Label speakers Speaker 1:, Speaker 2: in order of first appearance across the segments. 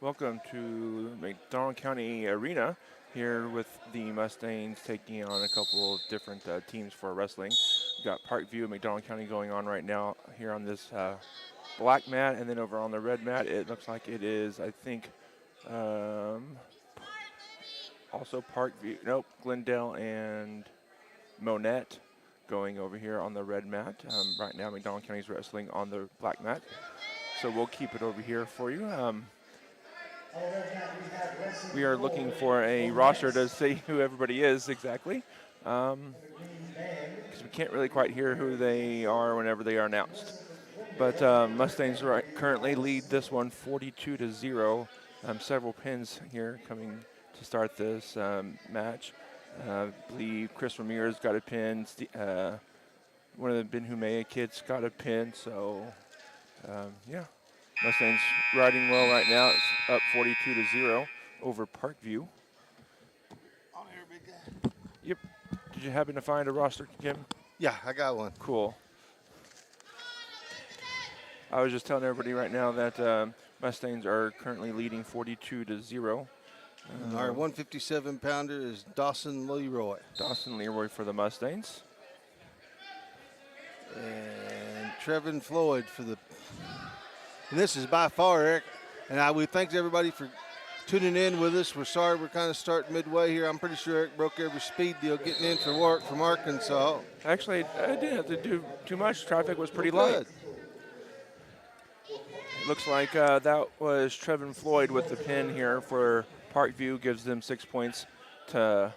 Speaker 1: Welcome to McDonald County Arena here with the Mustangs taking on a couple of different teams for wrestling. We've got Parkview and McDonald County going on right now here on this black mat, and then over on the red mat it looks like it is, I think, also Parkview, nope, Glendale and Monette going over here on the red mat. Right now McDonald County is wrestling on the black mat, so we'll keep it over here for you. We are looking for a roster to see who everybody is exactly, because we can't really quite hear who they are whenever they are announced. But Mustangs currently lead this one 42-0. Several pins here coming to start this match. I believe Chris Ramirez got a pin. One of the Ben Humea kids got a pin. So, yeah. Mustangs riding well right now. It's up 42-0 over Parkview.
Speaker 2: On here, big guy.
Speaker 1: Yep. Did you happen to find a roster, Kim?
Speaker 2: Yeah, I got one.
Speaker 1: Cool. I was just telling everybody right now that Mustangs are currently leading 42-0.
Speaker 2: Our 157-pounder is Dawson Leroy.
Speaker 1: Dawson Leroy for the Mustangs.
Speaker 2: And Trevin Floyd for the... And this is by far, Eric, and we thank everybody for tuning in with us. We're sorry we're kind of starting midway here. I'm pretty sure Eric broke every speed deal getting in for work from Arkansas.
Speaker 1: Actually, I didn't have to do too much. Traffic was pretty light. It looks like that was Trevin Floyd with the pin here for Parkview. Gives them 6 points to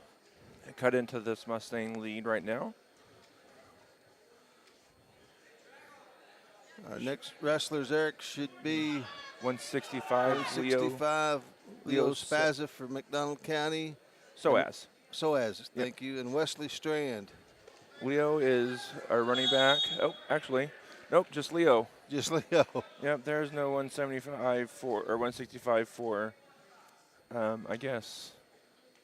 Speaker 1: cut into this Mustang lead right now.
Speaker 2: Our next wrestlers, Eric, should be
Speaker 1: 165.
Speaker 2: 165. Leo Spazza for McDonald County.
Speaker 1: Soaz,
Speaker 2: Thank you. And Wesley Strand.
Speaker 1: Leo is our running back. Oh, actually, nope, just Leo.
Speaker 2: Just Leo.
Speaker 1: Yep, there's no 175 for, or 165 for, I guess,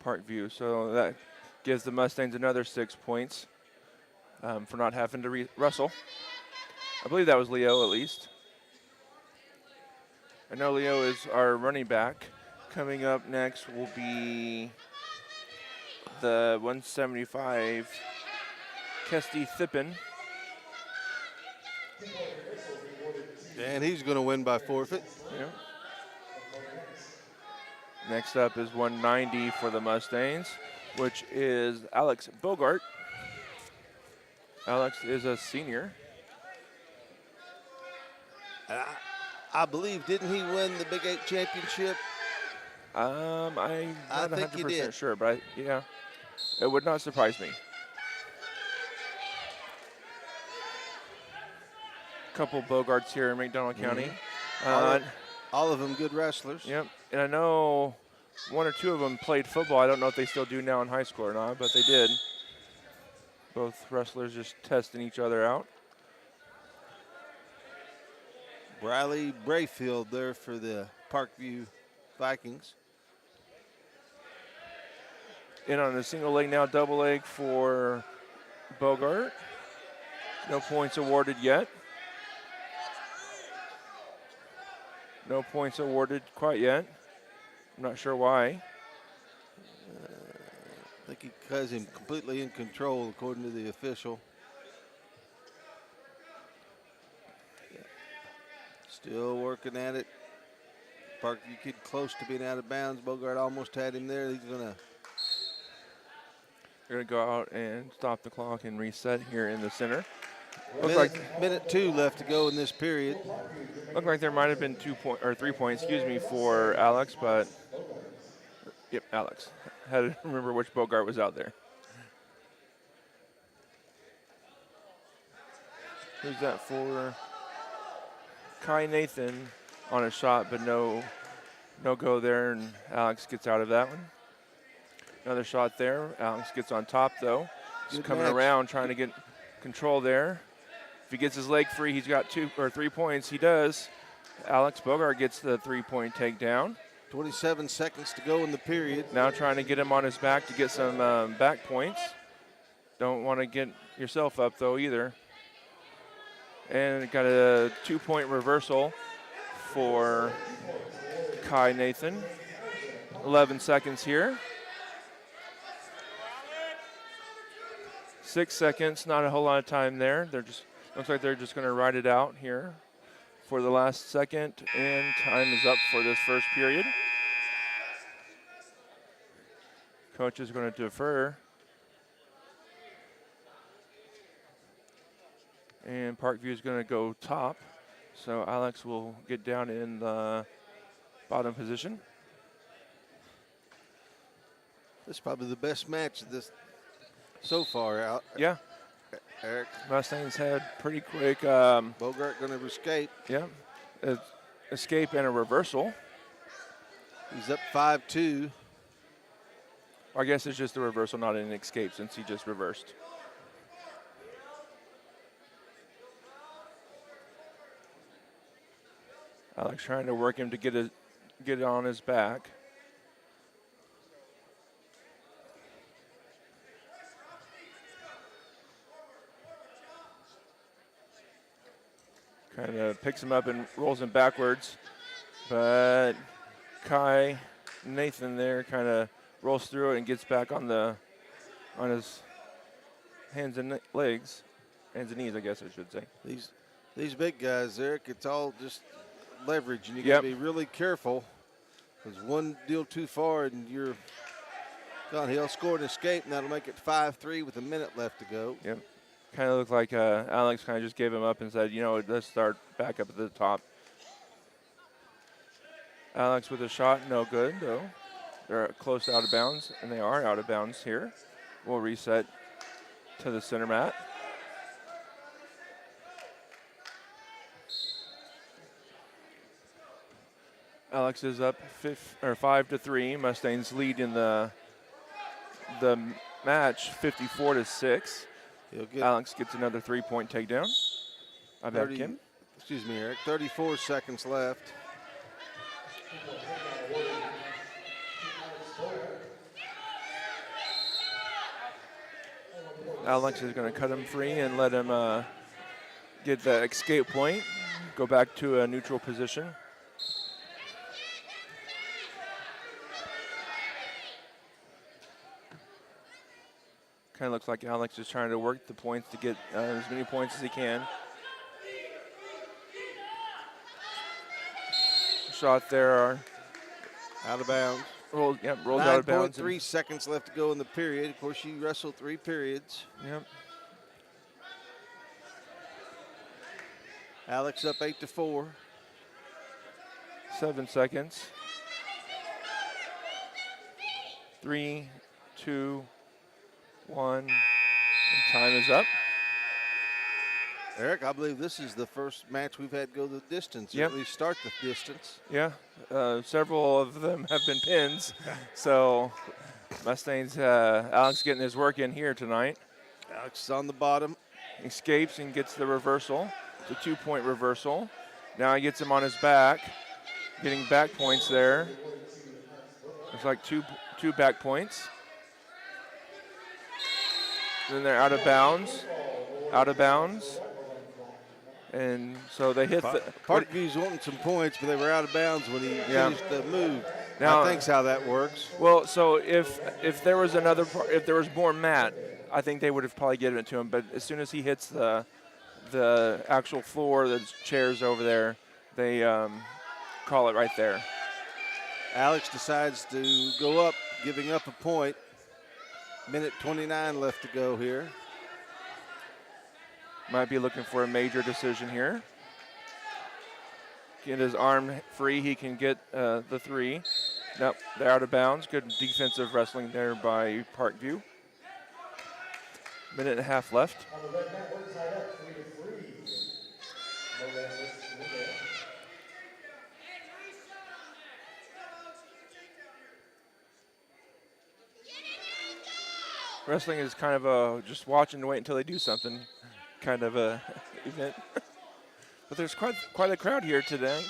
Speaker 1: Parkview. So that gives the Mustangs another 6 points for not having to wrestle. I believe that was Leo at least. I know Leo is our running back. Coming up next will be the 175, Kesty Thippen.
Speaker 2: And he's going to win by forfeit.
Speaker 1: Yeah. Next up is 190 for the Mustangs, which is Alex Bogart. Alex is a senior.
Speaker 2: I believe, didn't he win the Big 8 championship?
Speaker 1: I'm not
Speaker 2: think he
Speaker 1: 100%
Speaker 2: did.
Speaker 1: sure, but yeah, it would not surprise me. Couple Bogarts here in McDonald County.
Speaker 2: All of them good wrestlers.
Speaker 1: Yep, and I know one or two of them played football. I don't know if they still do now in high school or not, but they did. Both wrestlers just testing each other out.
Speaker 2: Riley Brayfield there for the Parkview Vikings.
Speaker 1: In on a single leg now, double leg for Bogart. No points awarded yet. No points awarded quite yet. I'm not sure why.
Speaker 2: I think he has him completely in control, according to the official. Still working at it. Parkview kid close to being out of bounds. Bogart almost had him there. He's gonna.
Speaker 1: They're gonna go out and stop the clock and reset here in the center.
Speaker 2: Minute 2 left to go in this period.
Speaker 1: Looked like there might have been 3 points, for Alex, but yep, Alex. Had to remember which Bogart was out there. Who's that for? Kai Nathan on a shot, but no go there, and Alex gets out of that one. Another shot there. Alex gets on top, though. Just coming around, trying to get control there. If he gets his leg free, he's got 2 or 3 points. He does. Alex Bogart gets the 3-point takedown.
Speaker 2: 27 seconds to go in the period.
Speaker 1: Now trying to get him on his back to get some back points. Don't want to get yourself up, though, either. And got a 2-point reversal for Kai Nathan. 11 seconds here. 6 seconds, not a whole lot of time there. Looks like they're just going to ride it out here for the last second, and time is up for this first period. Coach is going to defer. And Parkview is going to go top. So Alex will get down in the bottom position.
Speaker 2: This is probably the best match of this so far out.
Speaker 1: Yeah.
Speaker 2: Eric.
Speaker 1: Mustangs had pretty quick.
Speaker 2: Bogart going to escape.
Speaker 1: Yeah. Escape and a reversal.
Speaker 2: He's up 5-2.
Speaker 1: I guess it's just a reversal, not an escape, since he just reversed. Alex trying to work him to get it on his back. Kind of picks him up and rolls him backwards. But Kai Nathan there kind of rolls through it and gets back on his hands and legs. Hands and knees, I guess I should say.
Speaker 2: These big guys, Eric, it's all just leverage, and you got to be really careful. Because one deal too far, and you're gone. He'll score an escape, and that'll make it 5-3 with a minute left to go.
Speaker 1: Yep. Kind of looked like Alex kind of just gave him up and said, let's start back up at the top. Alex with a shot, no good, though. They're close to out of bounds, and they are out of bounds here. We'll reset to the center mat. Alex is up 5-3. Mustangs lead in the match 54-6. Alex gets another 3-point takedown. I bet Kim.
Speaker 2: Excuse me, Eric. 34 seconds left.
Speaker 1: Alex is going to cut him free and let him get the escape point, go back to a neutral position. Kind of looks like Alex is trying to work the points to get as many points as he can. Shot there are
Speaker 2: out of bounds.
Speaker 1: Rolled out of bounds.
Speaker 2: 9.3 seconds left to go in the period. Of course, you wrestled 3 periods.
Speaker 1: Yep.
Speaker 2: Alex up 8-4.
Speaker 1: 7 seconds. 3, 2, 1. And time is up.
Speaker 2: Eric, I believe this is the first match we've had go the distance, or at least start the distance.
Speaker 1: Yeah, several of them have been pins. So Mustangs, Alex getting his work in here tonight.
Speaker 2: Alex is on the bottom.
Speaker 1: Escapes and gets the reversal. It's a 2-point reversal. Now he gets him on his back, getting back points there. It's like two back points. Then they're out of bounds. Out of bounds. And so they hit
Speaker 2: Parkview's wanting some points, but they were out of bounds when he finished the move.
Speaker 1: Now,
Speaker 2: I think's how that works.
Speaker 1: Well, so if there was if there was more mat, I think they would have probably given it to him. But as soon as he hits the actual floor, the chairs over there, they call it right there.
Speaker 2: Alex decides to go up, giving up a point. Minute 29 left to go here.
Speaker 1: Might be looking for a major decision here. Get his arm free, he can get the 3. Nope, they're out of bounds. Good defensive wrestling there by Parkview. Minute and a half left. Wrestling is kind of a just watch and wait until they do something kind of a event. But there's quite a crowd here today.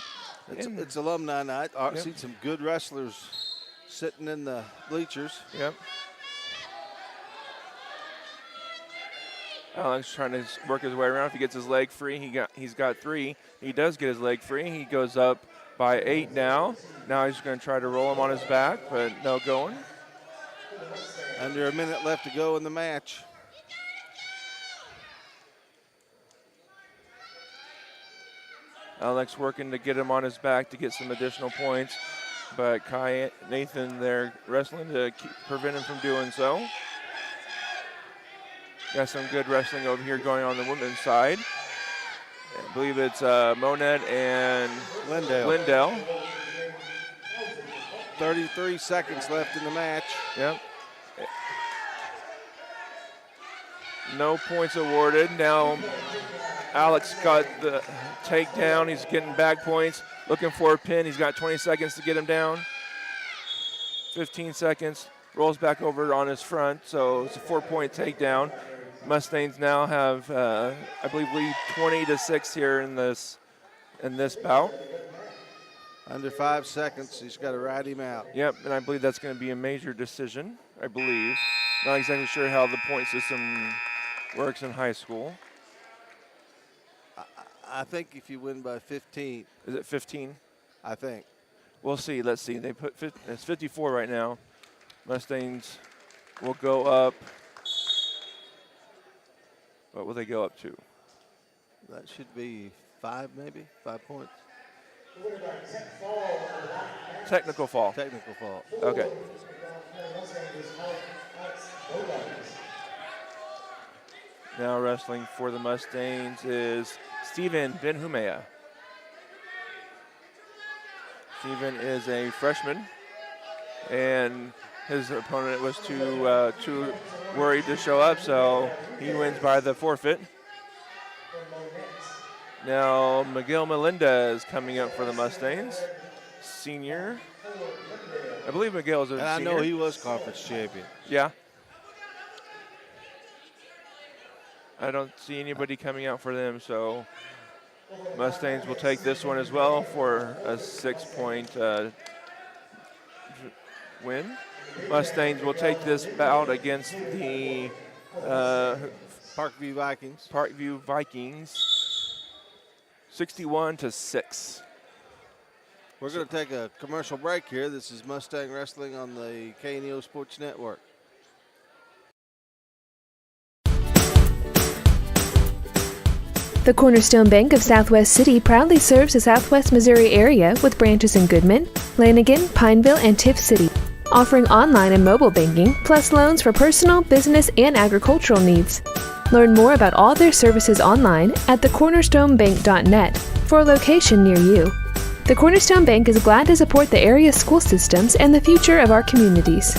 Speaker 2: It's alumni night. I've seen some good wrestlers sitting in the bleachers.
Speaker 1: Yep. Alex trying to work his way around. If he gets his leg free, he's got 3. He does get his leg free. He goes up by 8 now. Now he's going to try to roll him on his back, but no going.
Speaker 2: Under a minute left to go in the match.
Speaker 1: Alex working to get him on his back to get some additional points, but Nathan there wrestling to prevent him from doing so. Got some good wrestling over here going on the women's side. I believe it's Monette and Glendale.
Speaker 2: 33 seconds left in the match.
Speaker 1: Yep. No points awarded. Now Alex got the takedown. He's getting back points, looking for a pin. He's got 20 seconds to get him down. 15 seconds. Rolls back over on his front, so it's a 4-point takedown. Mustangs now have, I believe, lead 20-6 here in this bout.
Speaker 2: Under 5 seconds, he's got to ride him out.
Speaker 1: Yep, and I believe that's going to be a major decision, I believe. Not exactly sure how the point system works in high school.
Speaker 2: I think if you win by 15.
Speaker 1: Is it 15?
Speaker 2: I think.
Speaker 1: We'll see. Let's see. They put it's 54 right now. Mustangs will go up. What will they go up to?
Speaker 2: That should be 5, maybe 5 points.
Speaker 1: Technical fall.
Speaker 2: Technical fault.
Speaker 1: Okay. Now wrestling for the Mustangs is Steven Benhumea. Steven is a freshman, and his opponent was too worried to show up, so he wins by the forfeit. Now Miguel Melinda is coming up for the Mustangs, senior. I believe Miguel is a
Speaker 2: and I
Speaker 1: senior.
Speaker 2: know he was conference champion.
Speaker 1: Yeah. I don't see anybody coming out for them, so Mustangs will take this one as well for a 6-point win. Mustangs will take this bout against the
Speaker 2: Parkview Vikings.
Speaker 1: 61-6.
Speaker 2: We're going to take a commercial break here. This is Mustang Wrestling on the KNEO Sports Network.
Speaker 3: The Cornerstone Bank of Southwest City proudly serves the Southwest Missouri area with branches in Goodman, Lanigan, Pineville, and Tiff City, offering online and mobile banking, plus loans for personal, business, and agricultural needs. Learn more about all their services online at thecornerstonebank.net for a location near you. The Cornerstone Bank is glad to support the area school systems and the future of our communities.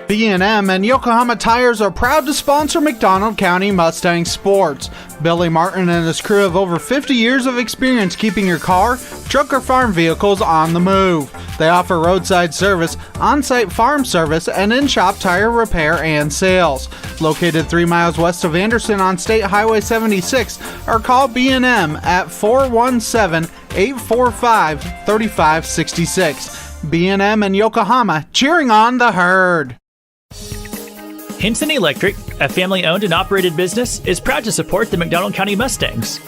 Speaker 4: B&M and Yokohama Tires are proud to sponsor McDonald County Mustang Sports. Billy Martin and his crew have over 50 years of experience keeping your car, truck, or farm vehicles on the move. They offer roadside service, on-site farm service, and in-shop tire repair and sales. Located 3 miles west of Anderson on State Highway 76, or call B&M at 417-845-3566. B&M and Yokohama, cheering on the herd.
Speaker 5: Hinson Electric, a family-owned and operated business, is proud to support the McDonald County Mustangs.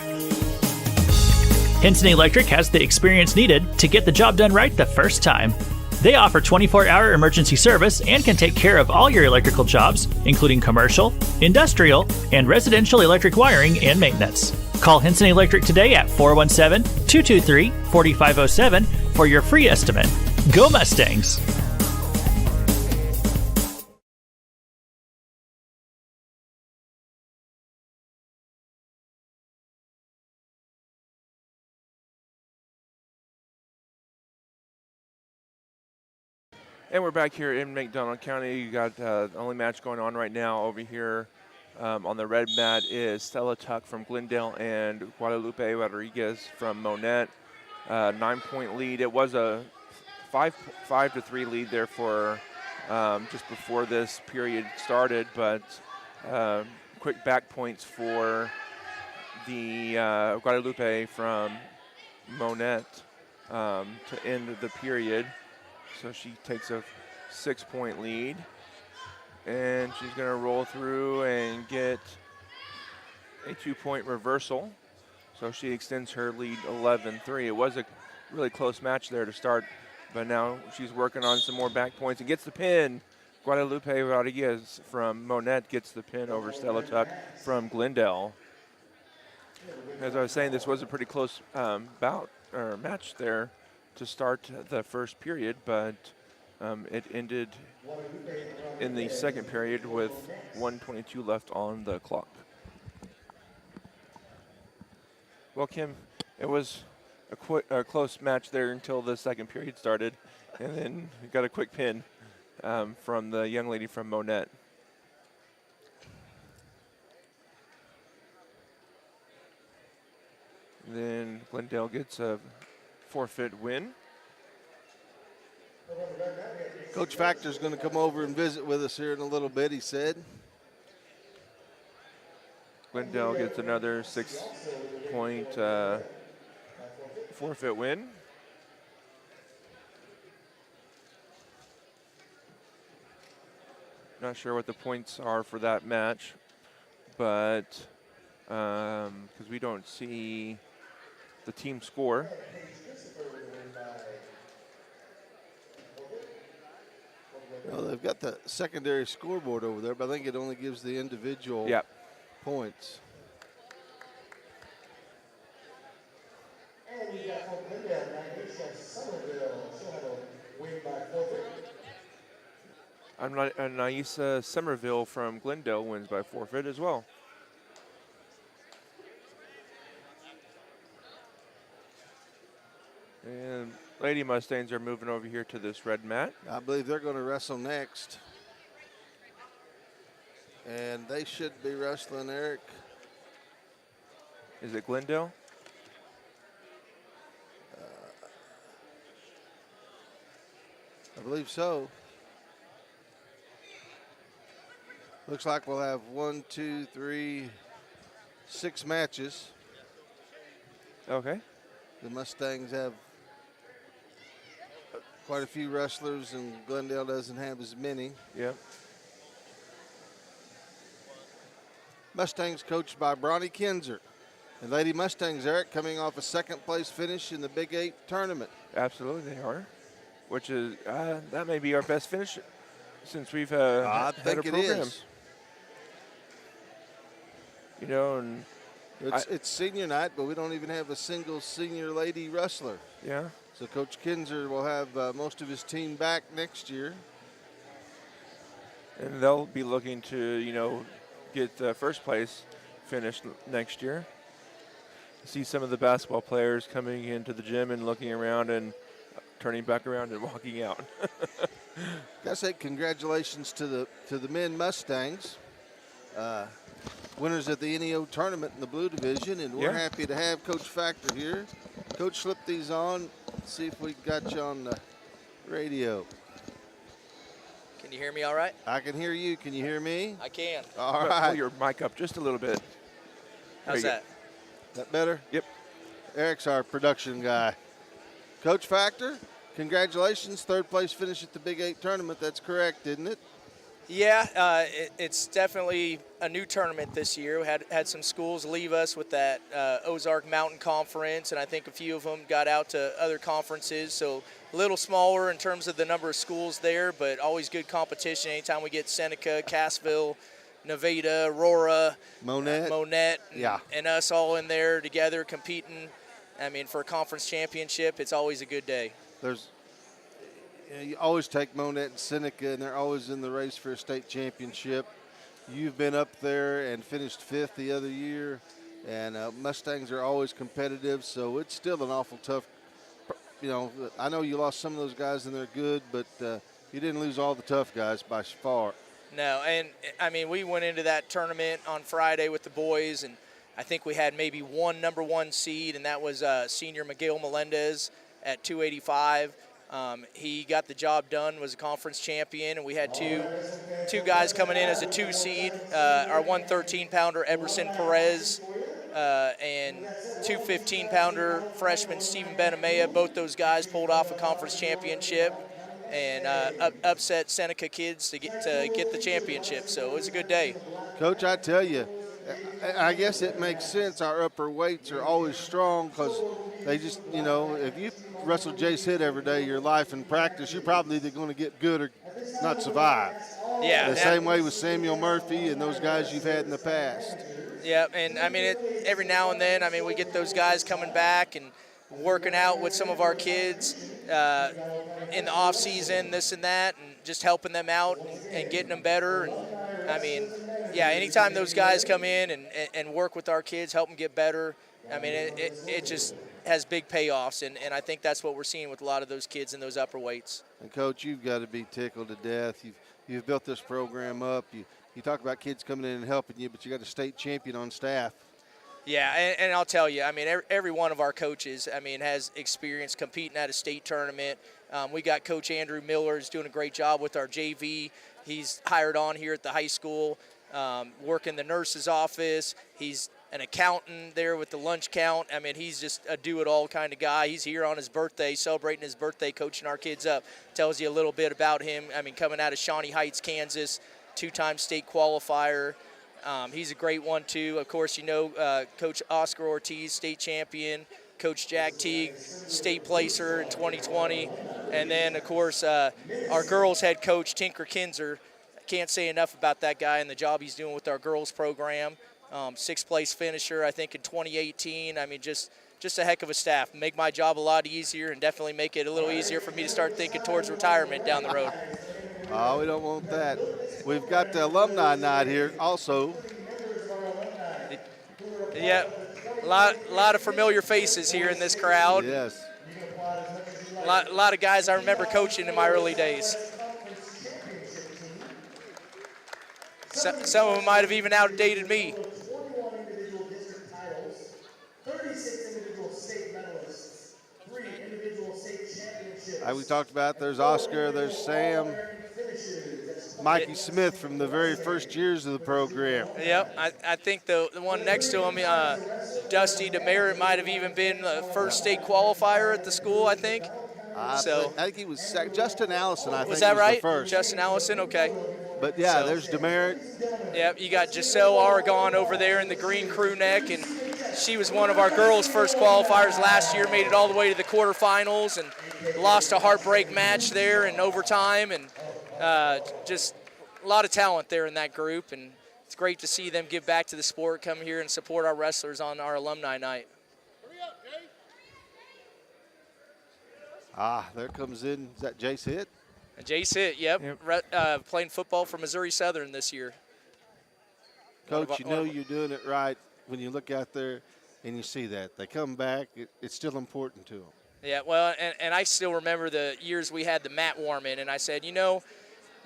Speaker 5: Hinson Electric has the experience needed to get the job done right the first time. They offer 24-hour emergency service and can take care of all your electrical jobs, including commercial, industrial, and residential electric wiring and maintenance. Call Hinson Electric today at 417-223-4507 for your free estimate. Go Mustangs!
Speaker 1: And we're back here in McDonald County. You got the only match going on right now over here on the red mat is Stella Tuck from Glendale and Guadalupe Rodriguez from Monette. 9-point lead. It was a 5-3 lead there for just before this period started, but quick back points for the Guadalupe from Monette to end the period. So she takes a 6-point lead, and she's going to roll through and get a 2-point reversal. So she extends her lead 11-3. It was a really close match there to start, but now she's working on some more back points and gets the pin. Guadalupe Rodriguez from Monette gets the pin over Stella Tuck from Glendale. As I was saying, this was a pretty close bout or match there to start the first period, but it ended in the second period with 1:22 left on the clock. Well, Kim, it was a close match there until the second period started, and then we got a quick pin from the young lady from Monette. Then Glendale gets a forfeit win.
Speaker 2: Coach Factor's going to come over and visit with us here in a little bit, he said.
Speaker 1: Glendale gets another 6-point forfeit win. Not sure what the points are for that match, but because we don't see the team score.
Speaker 2: Well, they've got the secondary scoreboard over there, but I think it only gives the individual points.
Speaker 6: And we got from Glendale, Somerville still had a win by forfeit.
Speaker 1: Naisa Somerville from Glendale wins by forfeit as well. And Lady Mustangs are moving over here to this red mat.
Speaker 2: I believe they're going to wrestle next. And they should be wrestling, Eric.
Speaker 1: Is it Glendale?
Speaker 2: I believe so. Looks like we'll have 1, 2, 3, 6 matches.
Speaker 1: Okay.
Speaker 2: The Mustangs have quite a few wrestlers, and Glendale doesn't have as many.
Speaker 1: Yep.
Speaker 2: Mustangs coached by Bronny Kinzer. And Lady Mustangs, Eric, coming off a second-place finish in the Big 8 tournament.
Speaker 1: Absolutely, they are. Which is, that may be our best finish since we've had a program.
Speaker 2: It is.
Speaker 1: You know, and
Speaker 2: it's senior night, but we don't even have a single senior lady wrestler.
Speaker 1: yeah.
Speaker 2: So Coach Kinzer will have most of his team back next year.
Speaker 1: And they'll be looking to, you know, get first place finished next year. See some of the basketball players coming into the gym and looking around and turning back around and walking out.
Speaker 2: Gotta say congratulations to the men Mustangs, winners at the NEO tournament in the blue division, and we're happy to have Coach Factor here. Coach, slip these on. See if we got you on the radio.
Speaker 7: Can you hear me all right?
Speaker 2: I can hear you. Can you hear me?
Speaker 7: I can.
Speaker 2: All right.
Speaker 1: Pull your mic up just a little bit.
Speaker 7: How's that?
Speaker 2: That better?
Speaker 1: Yep.
Speaker 2: Eric's our production guy. Coach Factor, congratulations. Third place finish at the Big 8 tournament. That's correct, isn't it?
Speaker 7: Yeah, it's definitely a new tournament this year. We had some schools leave us with that Ozark Mountain Conference, and I think a few of them got out to other conferences. So a little smaller in terms of the number of schools there, but always good competition. Anytime we get Seneca, Cassville, Nevada, Aurora, Monette, and us all in there together competing. I mean, for a conference championship, it's always a good day.
Speaker 2: You always take Monette and Seneca, and they're always in the race for a state championship. You've been up there and finished 5th the other year, and Mustangs are always competitive, so it's still an awful tough. You know, I know you lost some of those guys, and they're good, but you didn't lose all the tough guys by far.
Speaker 7: No, and I mean, we went into that tournament on Friday with the boys, and I think we had maybe one number 1 seed, and that was senior Miguel Melendez at 285. He got the job done, was a conference champion, and we had two guys coming in as a 2 seed. Our 113-pounder Eberson Perez and 215-pounder freshman Stephen Benamea. Both those guys pulled off a conference championship and upset Seneca kids to get the championship. So it was a good day.
Speaker 2: Coach, I tell you, I guess it makes sense. Our upper weights are always strong because they just, if you wrestle Jace Hitt every day of your life in practice, you're probably either going to get good or not survive.
Speaker 7: Yeah.
Speaker 2: The same way with Samuel Murphy and those guys you've had in the past.
Speaker 7: Yeah, and I mean, every now and then, I mean, we get those guys coming back and working out with some of our kids in the off season, this and that, and just helping them out and getting them better. And I mean, yeah, anytime those guys come in and work with our kids, help them get better, I mean, it just has big payoffs, and I think that's what we're seeing with a lot of those kids in those upper weights.
Speaker 2: And Coach, you've got to be tickled to death. You've built this program up. You talk about kids coming in and helping you, but you got a state champion on staff.
Speaker 7: Yeah, and I'll tell you, I mean, every one of our coaches, I mean, has experience competing at a state tournament. We got Coach Andrew Miller who's doing a great job with our JV. He's hired on here at the high school, working the nurse's office. He's an accountant there with the lunch count. I mean, he's just a do-it-all kind of guy. He's here on his birthday, celebrating his birthday, coaching our kids up. Tells you a little bit about him. I mean, coming out of Shawnee Heights, Kansas, two-time state qualifier. He's a great one, too. Of course, Coach Oscar Ortiz, state champion. Coach Jack Teague, state placer in 2020. And then, of course, our girls head coach, Tinker Kinzer. Can't say enough about that guy and the job he's doing with our girls program. Sixth place finisher, I think, in 2018. I mean, just a heck of a staff. Make my job a lot easier and definitely make it a little easier for me to start thinking towards retirement down the road.
Speaker 2: Oh, we don't want that. We've got the alumni night here also.
Speaker 7: Yeah, a lot of familiar faces here in this crowd.
Speaker 2: Yes.
Speaker 7: A lot of guys I remember coaching in my early days. Some of them might have even outdated me.
Speaker 6: 41 individual district titles, 36 individual state medalists, 3 individual state championships.
Speaker 2: We talked about there's Oscar, there's Sam, Mikey Smith from the very first years of the program.
Speaker 7: Yep, I think the one next to him, Dusty DeMerit, might have even been the first state qualifier at the school, I think.
Speaker 2: I think he was second. Justin Allison, I think,
Speaker 7: was that right?
Speaker 2: the first.
Speaker 7: Justin Allison, okay.
Speaker 2: But yeah, there's Demerit.
Speaker 7: Yep, you got Giselle Aragon over there in the green crew neck, and she was one of our girls' first qualifiers last year, made it all the way to the quarterfinals and lost a heartbreak match there in overtime, and just a lot of talent there in that group, and it's great to see them give back to the sport, come here and support our wrestlers on our alumni night.
Speaker 2: There comes in, is that Jace Hitt?
Speaker 7: Jace Hitt, yep. Playing football for Missouri Southern this year.
Speaker 2: Coach, you're doing it right when you look out there and you see that. They come back, it's still important to them.
Speaker 7: Yeah, well, and I still remember the years we had the mat warming, and I said,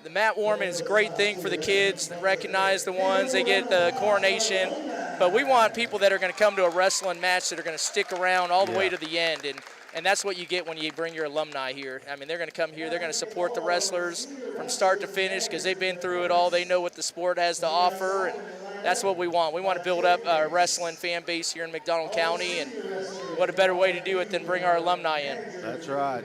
Speaker 7: the mat warming is a great thing for the kids that recognize the ones, they get the coronation, but we want people that are going to come to a wrestling match that are going to stick around all the way to the end, and that's what you get when you bring your alumni here. I mean, they're going to come here, they're going to support the wrestlers from start to finish because they've been through it all, they know what the sport has to offer, and that's what we want. We want to build up a wrestling fan base here in McDonald County, and what a better way to do it than bring our alumni in.
Speaker 2: That's right.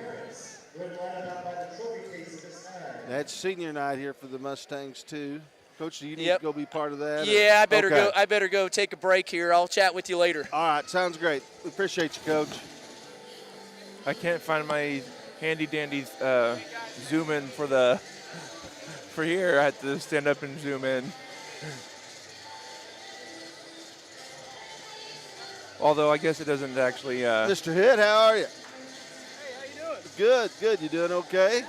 Speaker 2: That's senior night here for the Mustangs too. Coach, do you need to go be part of that?
Speaker 7: Yeah, I better go. I better go take a break here. I'll chat with you later.
Speaker 2: All right, sounds great. We appreciate you, Coach.
Speaker 1: I can't find my handy dandy zoom in for here. I had to stand up and zoom in. Although I guess it doesn't actually.
Speaker 2: Mr. Hitt, how are you? Hey, how you doing? Good, good. You doing okay?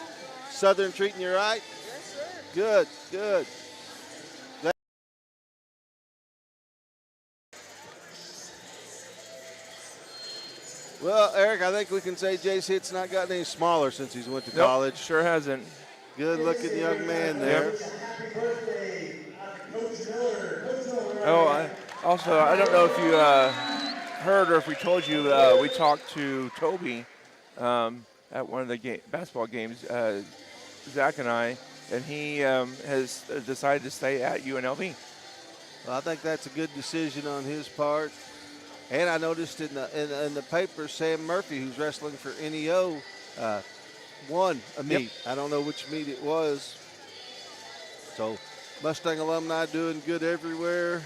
Speaker 2: Southern treating you right?
Speaker 8: Yes, sir.
Speaker 2: Good, good. Well, Eric, I think we can say Jace Hitt's not gotten any smaller since he's went to college.
Speaker 1: Sure hasn't.
Speaker 2: Good-looking young man there.
Speaker 1: Yep. Oh, also, I don't know if you heard or if we told you, we talked to Toby at one of the basketball games, Zach and I, and he has decided to stay at UNLV.
Speaker 2: Well, I think that's a good decision on his part. And I noticed in the paper, Sam Murphy, who's wrestling for NEO, won a meet.
Speaker 1: Yep.
Speaker 2: I don't know which meet it was. So Mustang alumni doing good everywhere.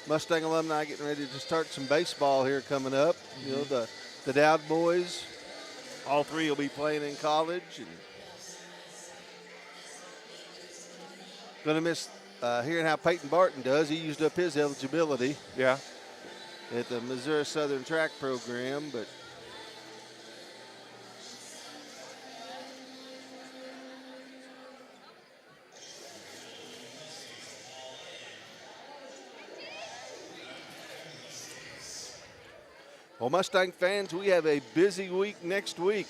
Speaker 2: Mustang alumni getting ready to start some baseball here coming up. You know, the Dowd boys, all three will be playing in college. And going to miss hearing how Peyton Barton does. He used up his eligibility
Speaker 1: Yeah.
Speaker 2: at the Missouri Southern Track Program, but well, Mustang fans, we have a busy week next week.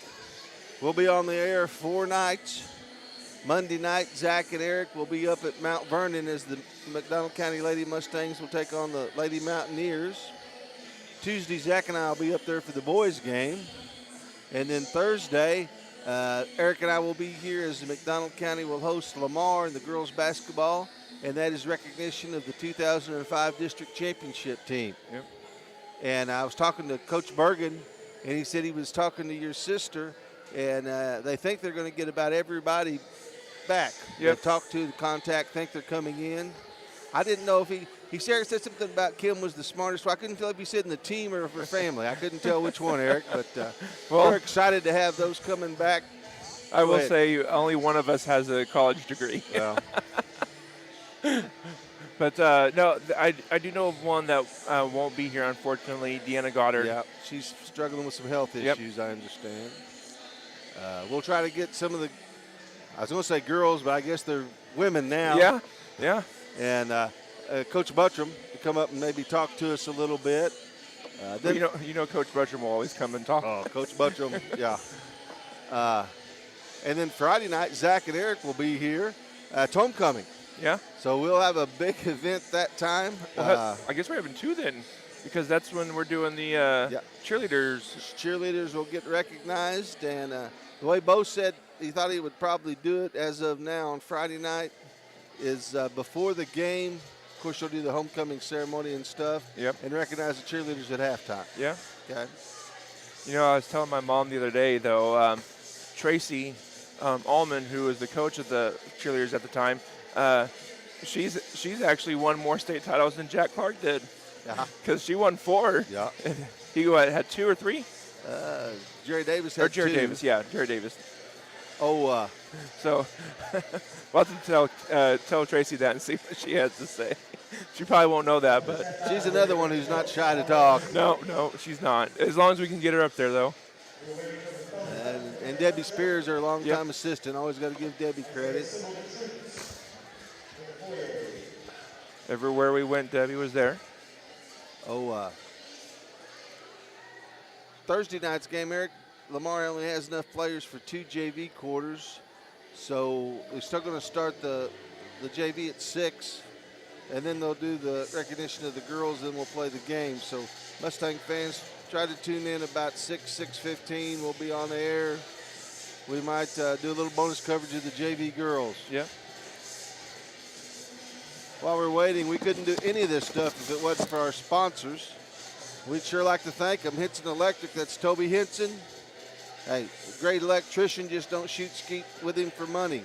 Speaker 2: We'll be on the air 4 nights. Monday night, Zach and Eric will be up at Mount Vernon as the McDonald County Lady Mustangs will take on the Lady Mountaineers. Tuesday, Zach and I will be up there for the boys game. And then Thursday, Eric and I will be here as the McDonald County will host Lamar in the girls basketball, and that is recognition of the 2005 district championship team.
Speaker 1: Yep.
Speaker 2: And I was talking to Coach Bergen, and he said he was talking to your sister, and they think they're going to get about everybody back.
Speaker 1: Yep.
Speaker 2: They talked to the contact, think they're coming in. I didn't know if he said something about Kim was the smartest. So I couldn't tell if he said in the team or for family. I couldn't tell which one, Eric, but
Speaker 1: Well,
Speaker 2: we're excited to have those coming back.
Speaker 1: I will
Speaker 2: ahead.
Speaker 1: say only one of us has a college degree.
Speaker 2: Well,
Speaker 1: But no, I do know of one that won't be here, unfortunately, Deanna Goddard.
Speaker 2: yeah, she's struggling with some health
Speaker 1: Yep.
Speaker 2: issues, I understand. We'll try to get some of the, I was going to say girls, but I guess they're women now.
Speaker 1: Yeah, yeah.
Speaker 2: And Coach Buttram to come up and maybe talk to us a little bit. Then,
Speaker 1: You know, Coach Buttram will always come and talk.
Speaker 2: oh, Coach Buttram, yeah. And then Friday night, Zach and Eric will be here at homecoming.
Speaker 1: Yeah.
Speaker 2: So we'll have a big event that time.
Speaker 1: Well, I guess we're having two then, because that's when we're doing the cheerleaders.
Speaker 2: Cheerleaders will get recognized, and the way Bo said he thought he would probably do it as of now on Friday night is before the game. Of course, you'll do the homecoming ceremony and stuff.
Speaker 1: Yep.
Speaker 2: And recognize the cheerleaders at halftime.
Speaker 1: Yeah.
Speaker 2: Okay.
Speaker 1: You know, I was telling my mom the other day, though, Tracy Allman, who was the coach of the cheerleaders at the time, she's actually won more state titles than Jack Clark did,
Speaker 2: Yeah.
Speaker 1: because she won 4.
Speaker 2: Yeah.
Speaker 1: He had 2 or 3?
Speaker 2: Jerry Davis had
Speaker 1: Or Jerry
Speaker 2: 2.
Speaker 1: Davis, yeah, Jerry Davis.
Speaker 2: Oh,
Speaker 1: So we'll have to tell Tracy that and see what she has to say. She probably won't know that, but
Speaker 2: she's another one who's not shy to talk.
Speaker 1: no, she's not. As long as we can get her up there, though.
Speaker 2: And Debbie Spears, our longtime
Speaker 1: Yep.
Speaker 2: assistant. Always got to give Debbie credit.
Speaker 1: Everywhere we went, Debbie was there.
Speaker 2: Thursday night's game, Eric, Lamar only has enough players for 2 JV quarters. So we're still going to start the JV at 6. And then they'll do the recognition of the girls, then we'll play the game. So Mustang fans, try to tune in about 6:15. We'll be on the air. We might do a little bonus coverage of the JV girls.
Speaker 1: Yeah.
Speaker 2: While we're waiting, we couldn't do any of this stuff if it wasn't for our sponsors. We'd sure like to thank them. Hinson Electric, that's Toby Hinson. Hey, great electrician, just don't shoot skeet with him for money.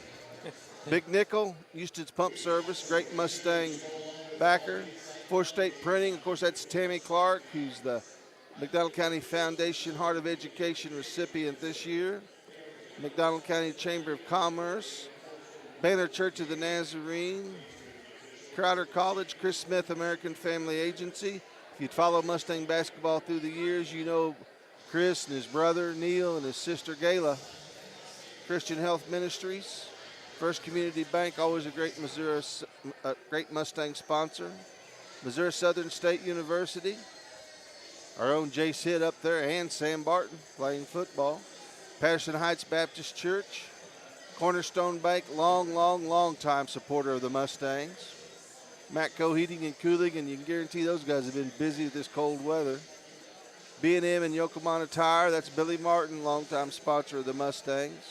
Speaker 2: Big Nickel, Houston's Pump Service, great Mustang backer. Fourth State Printing, of course, that's Tammy Clark, who's the McDonald County Foundation Heart of Education recipient this year. McDonald County Chamber of Commerce, Banner Church of the Nazarene, Crowder College, Chris Smith American Family Agency. If you'd follow Mustang basketball through the years, you know Chris and his brother Neil and his sister Gayla. Christian Health Ministries, First Community Bank, always a great great Mustang sponsor. Missouri Southern State University, our own Jace Hitt up there, and Sam Barton playing football. Patterson Heights Baptist Church, Cornerstone Bank, long time supporter of the Mustangs. Matco Heating and Cooling, and you can guarantee those guys have been busy with this cold weather. B&M and Yokohama Tire, that's Billy Martin, longtime sponsor of the Mustangs.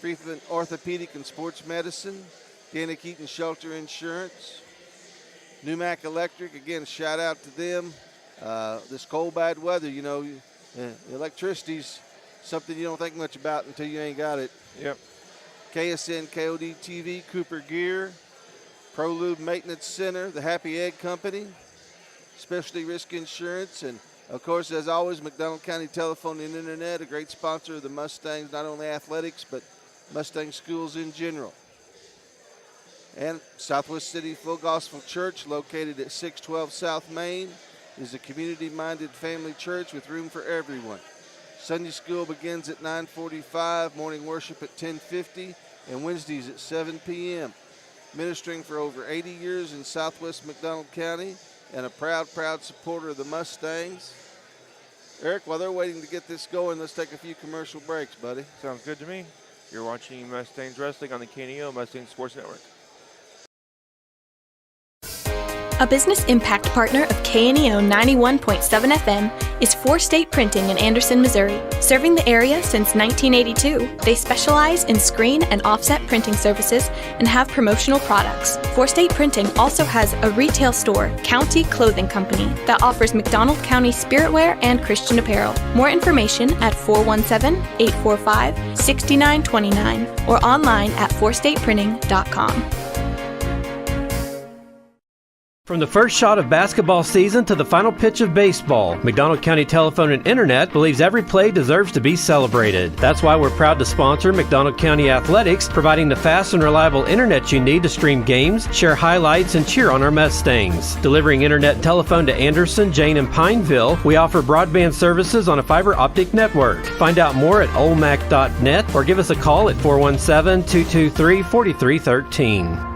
Speaker 2: Friedman Orthopedic and Sports Medicine, Dana Keaton Shelter Insurance. Newmac Electric, again, shout out to them. This cold, bad weather, you know, electricity's something you don't think much about until you ain't got it.
Speaker 1: Yep.
Speaker 2: KSN, KOD TV, Cooper Gear, ProLube Maintenance Center, the Happy Egg Company, Specialty Risk Insurance, and of course, as always, McDonald County Telephone and Internet, a great sponsor of the Mustangs, not only athletics, but Mustang schools in general. And Southwest City Full Gospel Church, located at 612 South Main, is a community-minded family church with room for everyone. Sunday school begins at 9:45, morning worship at 10:50, and Wednesdays at 7 p.m. Ministering for over 80 years in Southwest McDonald County, and a proud supporter of the Mustangs. Eric, while they're waiting to get this going, let's take a few commercial breaks, buddy.
Speaker 1: Sounds good to me. You're watching Mustangs Wrestling on the KNEO Mustang Sports Network.
Speaker 8: A business impact partner of KNEO 91.7 FM is 4State Printing in Anderson, Missouri. Serving the area since 1982, they specialize in screen and offset printing services and have promotional products. 4State Printing also has a retail store, County Clothing Company, that offers McDonald County spiritwear and Christian apparel. More information at 417-845-6929 or online at 4stateprinting.com.
Speaker 9: From the first shot of basketball season to the final pitch of baseball, McDonald County Telephone and Internet believes every play deserves to be celebrated. That's why we're proud to sponsor McDonald County Athletics, providing the fast and reliable internet you need to stream games, share highlights, and cheer on our Mustangs. Delivering internet and telephone to Anderson, Jane, and Pineville, we offer broadband services on a fiber optic network. Find out more at olmac.net or give us a call at 417-223-4313.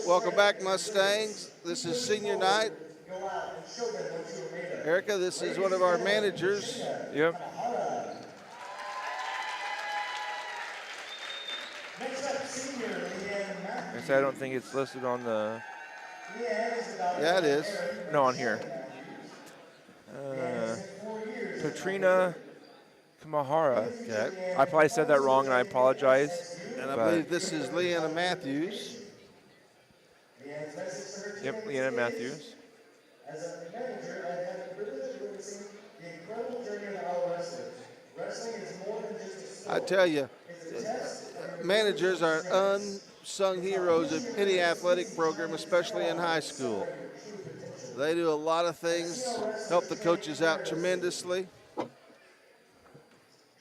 Speaker 2: Welcome back, Mustangs. This is senior night. Erica, this is one of our managers.
Speaker 1: Yep. I don't think it's listed on the...
Speaker 2: Yeah, it is.
Speaker 1: No, on here. Katrina Kamahara.
Speaker 2: Okay.
Speaker 1: I probably said that wrong, and I apologize.
Speaker 2: And I believe this is Leanna Matthews.
Speaker 1: Yep, Leanna Matthews.
Speaker 6: As a manager, I've had the privilege of witnessing the incredible journey of our wrestlers. Wrestling is more than just a sport.
Speaker 2: I tell you, managers are unsung heroes of any athletic program, especially in high school. They do a lot of things, help the coaches out tremendously.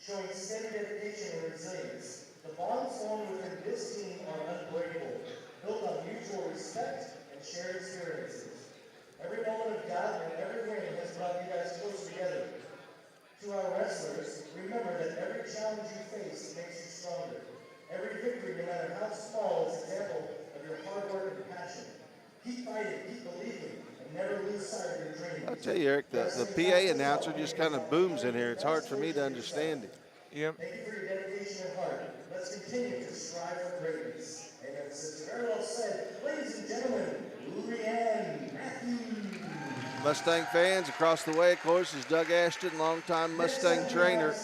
Speaker 6: Showing steady dedication and resilience. The bonds formed within this team are unbreakable, built on mutual respect and shared experiences. Every moment of doubt and every win has brought you guys close together. To our wrestlers, remember that every challenge you face makes you stronger. Every victory, no matter how small, is an example of your hard work and passion. Keep fighting, keep believing, and never lose sight of your dreams.
Speaker 2: I'll tell you, Eric, the PA announcer just kind of booms in here. It's hard for me to understand it.
Speaker 1: Yep.
Speaker 6: Thank you for your dedication and heart. Let's continue to strive for greatness. And as Sister very well said, ladies and gentlemen, Leanne Matthews.
Speaker 2: Mustang fans across the way, of course, is Doug Ashton, longtime Mustang trainer.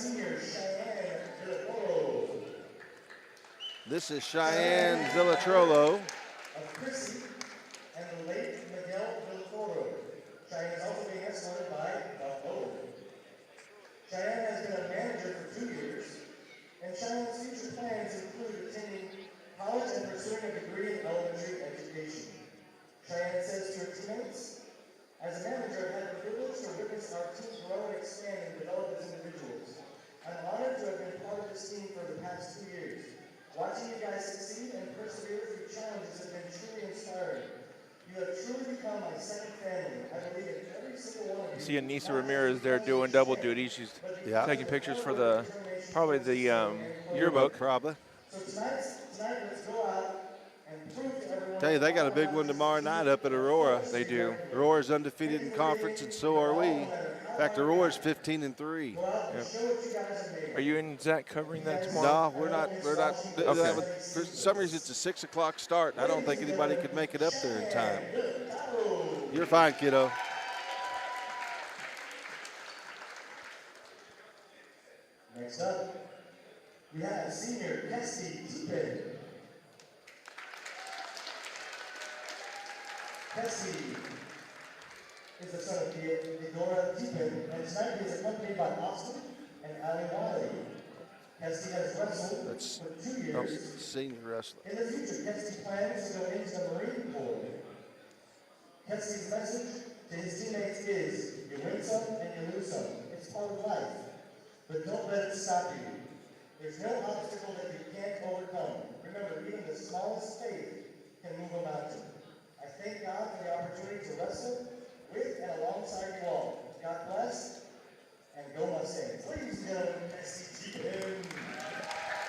Speaker 2: This is Cheyenne Zillatrolo.
Speaker 6: Of Chrissy and the late Miguel Villatoro. Cheyenne is also being escorted by Balboa. Cheyenne has been a manager for 2 years, and Cheyenne's future plans include attending college and pursuing a degree in elementary education. Cheyenne says to her teammates, as a manager, I've had the privilege to witness our team grow and expand and develop as individuals. I'm honored to have been part of this team for the past 2 years. Watching you guys succeed and persevere through challenges has been truly inspiring. You have truly become my second family. I believe in every single one of you.
Speaker 1: You see Anissa Ramirez there doing double duty. She's taking pictures for probably the yearbook.
Speaker 2: Probably.
Speaker 6: So tonight, let's go out and prove to everyone.
Speaker 2: Tell you, they got a big one tomorrow night up at Aurora.
Speaker 1: They do.
Speaker 2: Aurora's undefeated in conference, and so are we. In fact, Aurora's 15-3.
Speaker 1: Yep. Are you and Zach covering that tomorrow?
Speaker 2: No, we're not.
Speaker 1: Okay.
Speaker 2: For some reason, it's a 6 o'clock start. I don't think anybody could make it up there in time. You're fine, kiddo.
Speaker 6: Next up, we have senior Kesty Tippin. Kesty is the son of Theodora Tippin, and tonight he is accompanied by Austin and Ali Wiley. Kesty has wrestled for 2 years.
Speaker 2: years. Senior wrestler.
Speaker 6: In the future, Ketzke plans to go into the Marine Corps. Ketzke's message to his teammates is, you win some and you lose some. It's part of life. But don't let it stop you. There's no obstacle that you can't overcome. Remember, even the smallest faith can move a mountain. I thank God for the opportunity to wrestle with and alongside you all. God bless, and go Mustangs. Ladies and gentlemen, Tessie Tippin.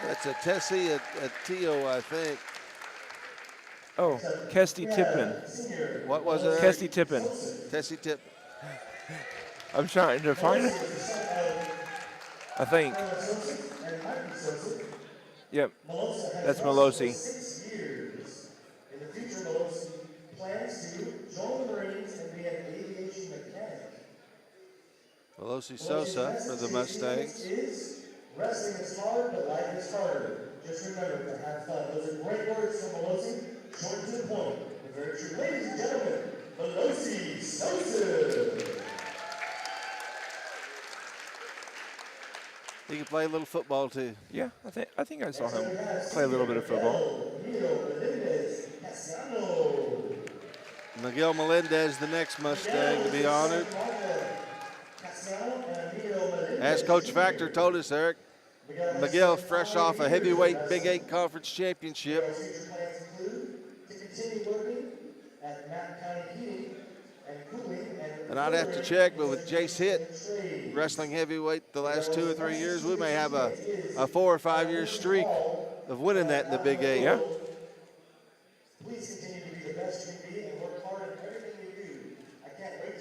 Speaker 2: That's a Tessie, a Tio, I think.
Speaker 1: Oh, Kesty Tippin.
Speaker 2: What was it?
Speaker 1: Kesty Tippin.
Speaker 2: Tessie Tippin.
Speaker 1: I'm trying to find it. I think. Yep, that's Melosi.
Speaker 6: 6 years. In the future, Melosi plans to join the Marines and be an aviation mechanic.
Speaker 2: Melosi Sosa for the Mustangs.
Speaker 6: Is wrestling is hard, but life is harder. Just remember to have fun. Those are great words from Melosi. Short to the point. But very true. Ladies and gentlemen, Melosi Sosa.
Speaker 2: He can play a little football too.
Speaker 1: Yeah, I think I saw him play a little bit of football.
Speaker 2: Miguel Melendez, the next Mustang to be honored. As Coach Factor told us, Eric, Miguel fresh off a heavyweight Big 8 conference championship. And I'd have to check, but with Jace Hitt wrestling heavyweight the last 2 or 3 years, we may have a 4 or 5 year streak of winning that in the Big 8.
Speaker 1: Yeah.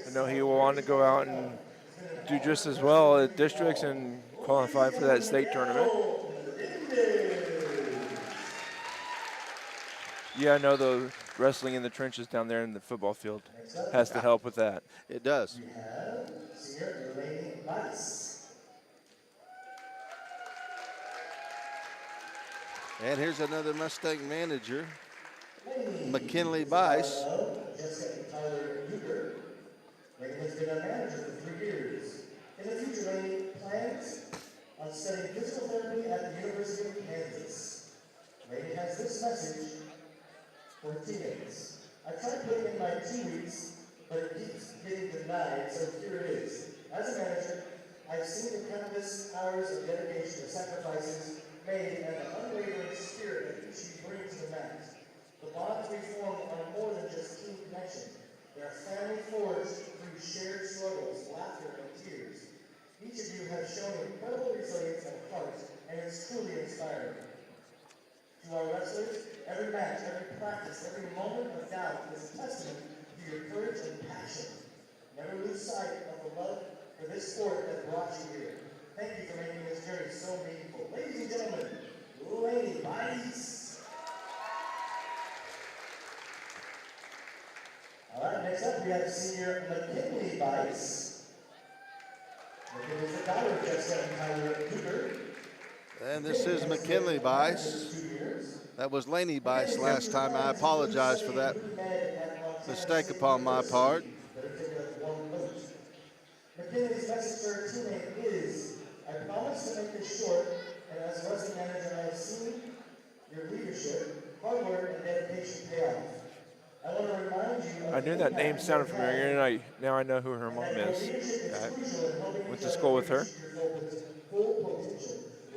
Speaker 1: I know he will want to go out and do just as well at districts and qualify for that state tournament. Yeah, I know the wrestling in the trenches down there in the football field has to help with that.
Speaker 2: It does. And here's another Mustang manager, McKinley Bice.
Speaker 6: Reagan has been a manager for 3 years. In the future, Reagan plans on studying physical therapy at the University of Kansas. Reagan has this message for teammates. I tried putting in my 2 weeks, but it keeps getting denied, so here it is. As a manager, I've seen the countless hours of dedication and sacrifices made and the unwavering spirit that each you bring to the mat. The bonds we form are more than just team connection. They are family forged through shared struggles, laughter, and tears. Each of you have shown incredible resilience and heart, and it's truly inspiring. To our wrestlers, every match, every practice, every moment of doubt is a testament to your courage and passion. Never lose sight of the love for this sport that brought you here. Thank you for making this journey so meaningful. Ladies and gentlemen, Lady Bice. All right, next up we have senior McKinley Bice. McKinley's the daughter of Jeff Seven Tyler Cooper.
Speaker 2: And this is McKinley Bice. That was Laney Bice last time. I apologize for that mistake upon my part.
Speaker 6: McKinley's message to her teammate is, I promise to make this short, and as a wrestling manager, I have seen your leadership, hard work, and dedication pay off. I want to remind you
Speaker 1: I knew that name sounded familiar, and now I know who her mom is. I went to school with her.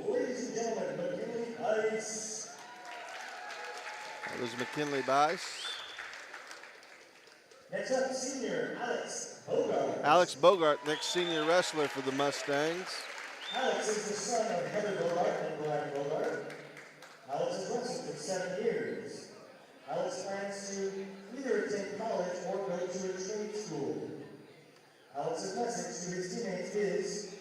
Speaker 6: Ladies and gentlemen, McKinley Bice.
Speaker 2: That was McKinley Bice.
Speaker 6: Next up, senior Alex Bogart.
Speaker 2: Alex Bogart, next senior wrestler for the Mustangs.
Speaker 6: Alex is the son of Heather Bogart and Brian Bogart. Alex has wrestled for 7 years. Alex plans to either attend college or go to a trade school. Alex's message to his teammates is,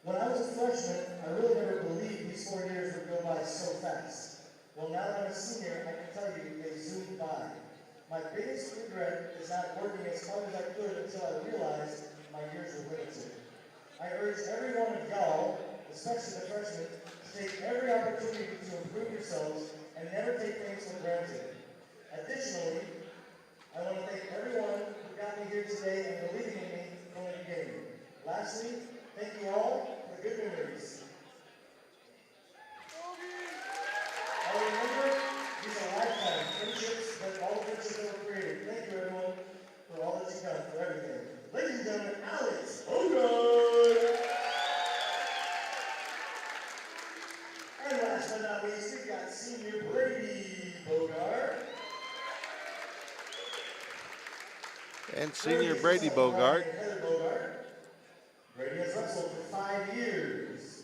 Speaker 6: when I was a freshman, I really never believed these 4 years would go by so fast. Well, now that I'm a senior, I can tell you they zoomed by. My biggest regret is not working as hard as I could until I realized my years were limited. I urge every one of y'all, especially the freshmen, to take every opportunity to improve yourselves and never take things for granted. Additionally, I want to thank everyone who got me here today and believing in me from the beginning. Lastly, thank you all for the good memories. but not least, we've got senior Brady Bogart.
Speaker 2: And senior Brady Bogart.
Speaker 6: Brady has wrestled for 5 years.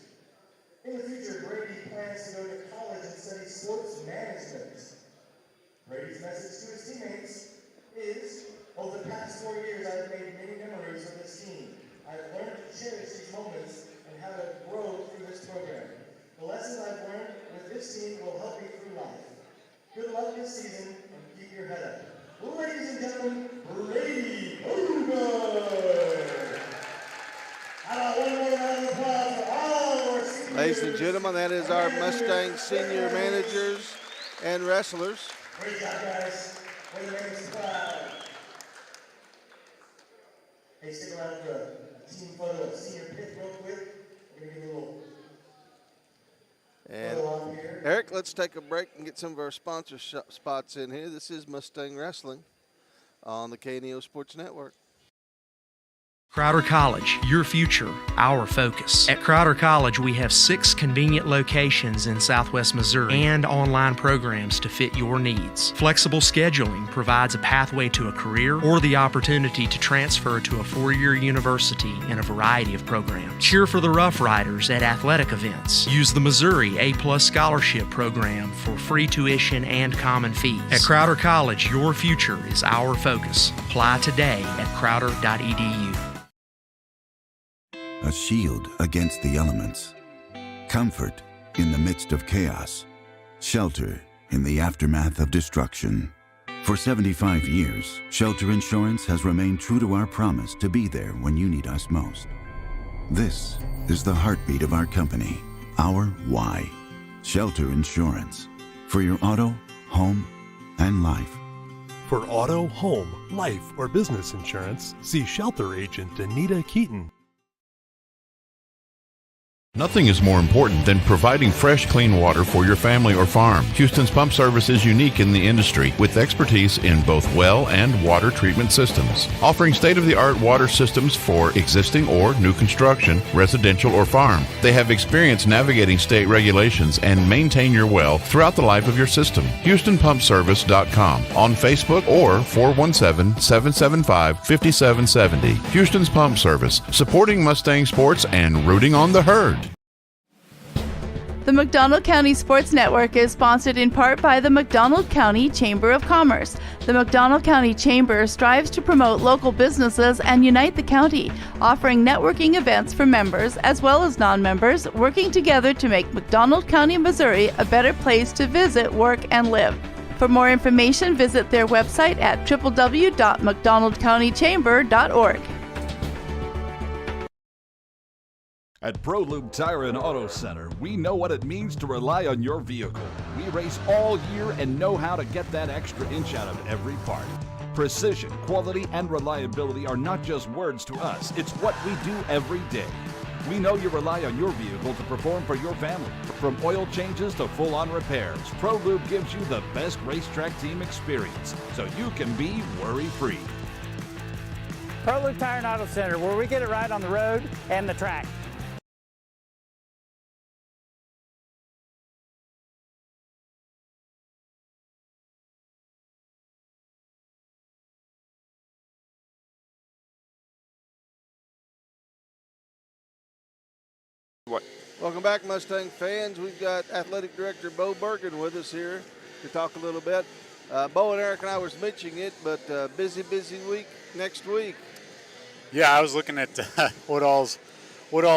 Speaker 6: In the future, Brady plans to go to college and study sports management. Brady's message to his teammates is, over the past 4 years, I've made many memories with this team. I've learned to cherish these moments and how to grow through this program. The lessons I've learned with this team will help me through life. Good luck this season and keep your head up. Ladies and gentlemen, Brady Bogart. How about one more round of applause for all our seniors?
Speaker 2: Ladies and gentlemen, that is our Mustang senior managers and wrestlers.
Speaker 6: Great job, guys. Way to make us proud. Hey, stick around for a team photo of senior pit real quick. We're going to get a little
Speaker 2: And
Speaker 6: photo on here.
Speaker 2: Eric, let's take a break and get some of our sponsor spots in here. This is Mustang Wrestling on the KNEO Sports Network.
Speaker 10: Crowder College, your future, our focus. At Crowder College, we have 6 convenient locations in Southwest Missouri and online programs to fit your needs. Flexible scheduling provides a pathway to a career or the opportunity to transfer to a 4-year university in a variety of programs. Cheer for the Rough Riders at athletic events. Use the Missouri A+ Scholarship Program for free tuition and common fees. At Crowder College, your future is our focus. Apply today at crowder.edu.
Speaker 11: A shield against the elements, comfort in the midst of chaos, shelter in the aftermath of destruction. For 75 years, Shelter Insurance has remained true to our promise to be there when you need us most. This is the heartbeat of our company, our why. Shelter Insurance. For your auto, home, and life.
Speaker 12: For auto, home, life, or business insurance, see Shelter Agent Anita Keaton.
Speaker 13: Nothing is more important than providing fresh, clean water for your family or farm. Houston's Pump Service is unique in the industry with expertise in both well and water treatment systems, offering state-of-the-art water systems for existing or new construction, residential or farm. They have experience navigating state regulations and maintain your well throughout the life of your system. HoustonPumpService.com on Facebook or 417-775-5770. Houston's Pump Service, supporting Mustang sports and rooting on the herd.
Speaker 14: The McDonald County Sports Network is sponsored in part by the McDonald County Chamber of Commerce. The McDonald County Chamber strives to promote local businesses and unite the county, offering networking events for members as well as non-members, working together to make McDonald County, Missouri a better place to visit, work, and live. For more information, visit their website at www.mcdonaldcountychamber.org.
Speaker 15: At ProLube Tire and Auto Center, we know what it means to rely on your vehicle. We race all year and know how to get that extra inch out of every part. Precision, quality, and reliability are not just words to us. It's what we do every day. We know you rely on your vehicle to perform for your family. From oil changes to full-on repairs, ProLube gives you the best racetrack team experience, so you can be worry-free.
Speaker 16: ProLube Tire and Auto Center, where we get it right on the road and the track.
Speaker 2: Welcome back, Mustang fans. We've got Athletic Director Bo Bergen with us here to talk a little bit. Bo and Eric and I was mentioning it, but busy week next week.
Speaker 17: Yeah, I was looking at what all's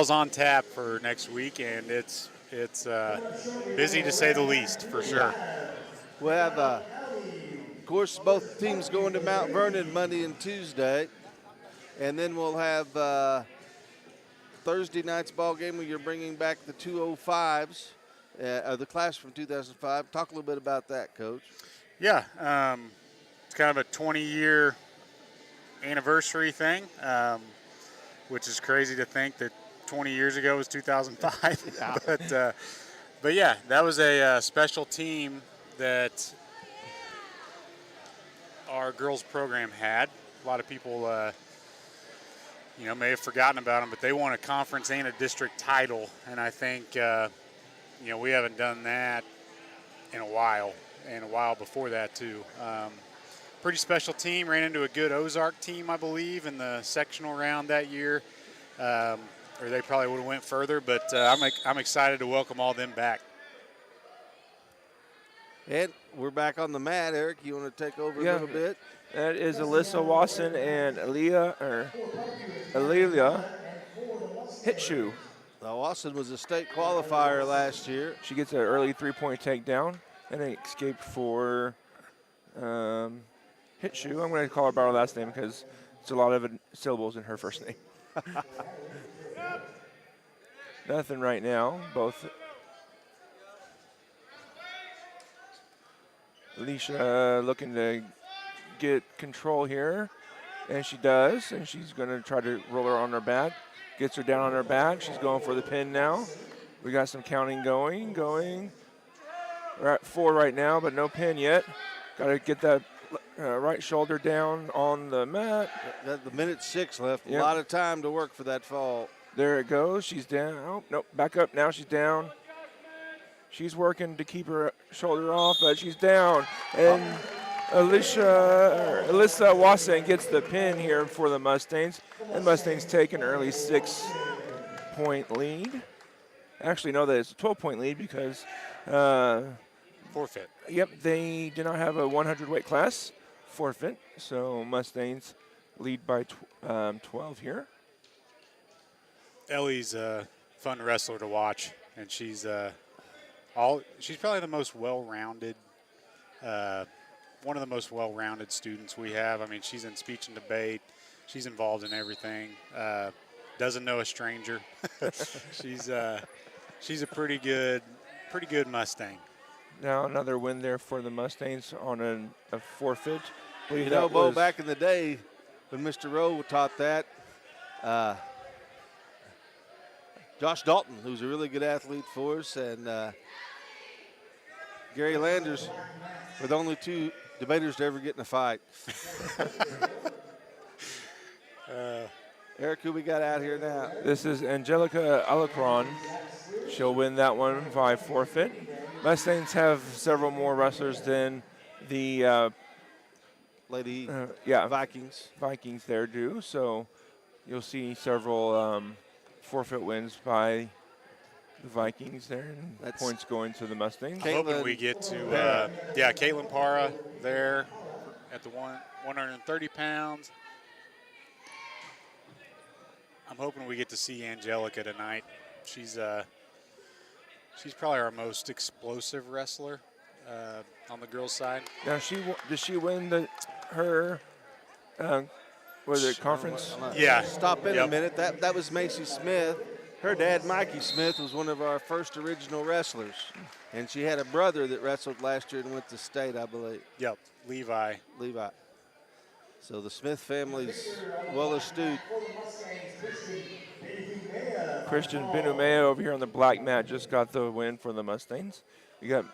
Speaker 17: on tap for next week, and it's busy to say the least, for sure.
Speaker 2: We have, of course, both teams going to Mount Vernon Monday and Tuesday, and then we'll have Thursday night's ball game where you're bringing back the 205s, the class from 2005. Talk a little bit about that, Coach.
Speaker 17: Yeah, it's kind of a 20-year anniversary thing, which is crazy to think that 20 years ago was 2005. Yeah. But yeah, that was a special team that our girls program had. A lot of people may have forgotten about them, but they won a conference and a district title, and I think we haven't done that in a while, and a while before that too. Pretty special team. Ran into a good Ozark team, I believe, in the sectional round that year, or they probably would have went further. But I'm excited to welcome all them back.
Speaker 2: And we're back on the mat. Eric, you want to take over a little bit?
Speaker 1: That is Alyssa Wasson and Alelia Hitshu.
Speaker 2: Wasson was a state qualifier last year.
Speaker 1: She gets an early three-point takedown and an escape for Hitshu. I'm going to call her by her last name because it's a lot of syllables in her first name. Nothing right now. Both. Alicia looking to get control here, and she does, and she's going to try to roll her on her back. Gets her down on her back. She's going for the pin now. We got some counting going. We're at 4 right now, but no pin yet. Got to get that right shoulder down on the mat.
Speaker 2: Got the minute 6 left. Yep. A lot of time to work for that fall.
Speaker 1: There it goes. She's down. Oh, nope. Back up. Now she's down. She's working to keep her shoulder off, but she's down. And Alyssa Wasson gets the pin here for the Mustangs. And Mustangs take an early 6-point lead. Actually, no, that it's a 12-point lead because
Speaker 17: forfeit.
Speaker 1: Yep, they did not have a 100-weight class forfeit, so Mustangs lead by 12 here.
Speaker 17: Ellie's a fun wrestler to watch, and she's probably the most well-rounded, one of the most well-rounded students we have. I mean, she's in speech and debate. She's involved in everything. Doesn't know a stranger. She's a pretty good Mustang.
Speaker 1: Now another win there for the Mustangs on a forfeit.
Speaker 2: Bo, back in the day when Mr. Rowe taught that, Josh Dalton, who's a really good athlete for us, and Gary Landers were the only 2 debaters to ever get in a fight. Eric, who we got out here now?
Speaker 1: This is Angelica Alacron. She'll win that one by forfeit. Mustangs have several more wrestlers than the
Speaker 2: Lady
Speaker 1: Vikings there do. So you'll see several forfeit wins by the Vikings there, and points going to the Mustangs.
Speaker 17: I'm hoping we get to, Caitlin Parra there at the 130 pounds. I'm hoping we get to see Angelica tonight. She's probably our most explosive wrestler on the girls' side.
Speaker 1: Now, does she win her conference?
Speaker 17: Yeah.
Speaker 2: Stop in a minute. That was Macy Smith. Her dad, Mikey Smith, was one of our first original wrestlers. And she had a brother that wrestled last year and went to state, I believe.
Speaker 17: Yep, Levi.
Speaker 2: So the Smith family's well astute.
Speaker 1: Christian Benumea over here on the black mat just got the win for the Mustangs. We got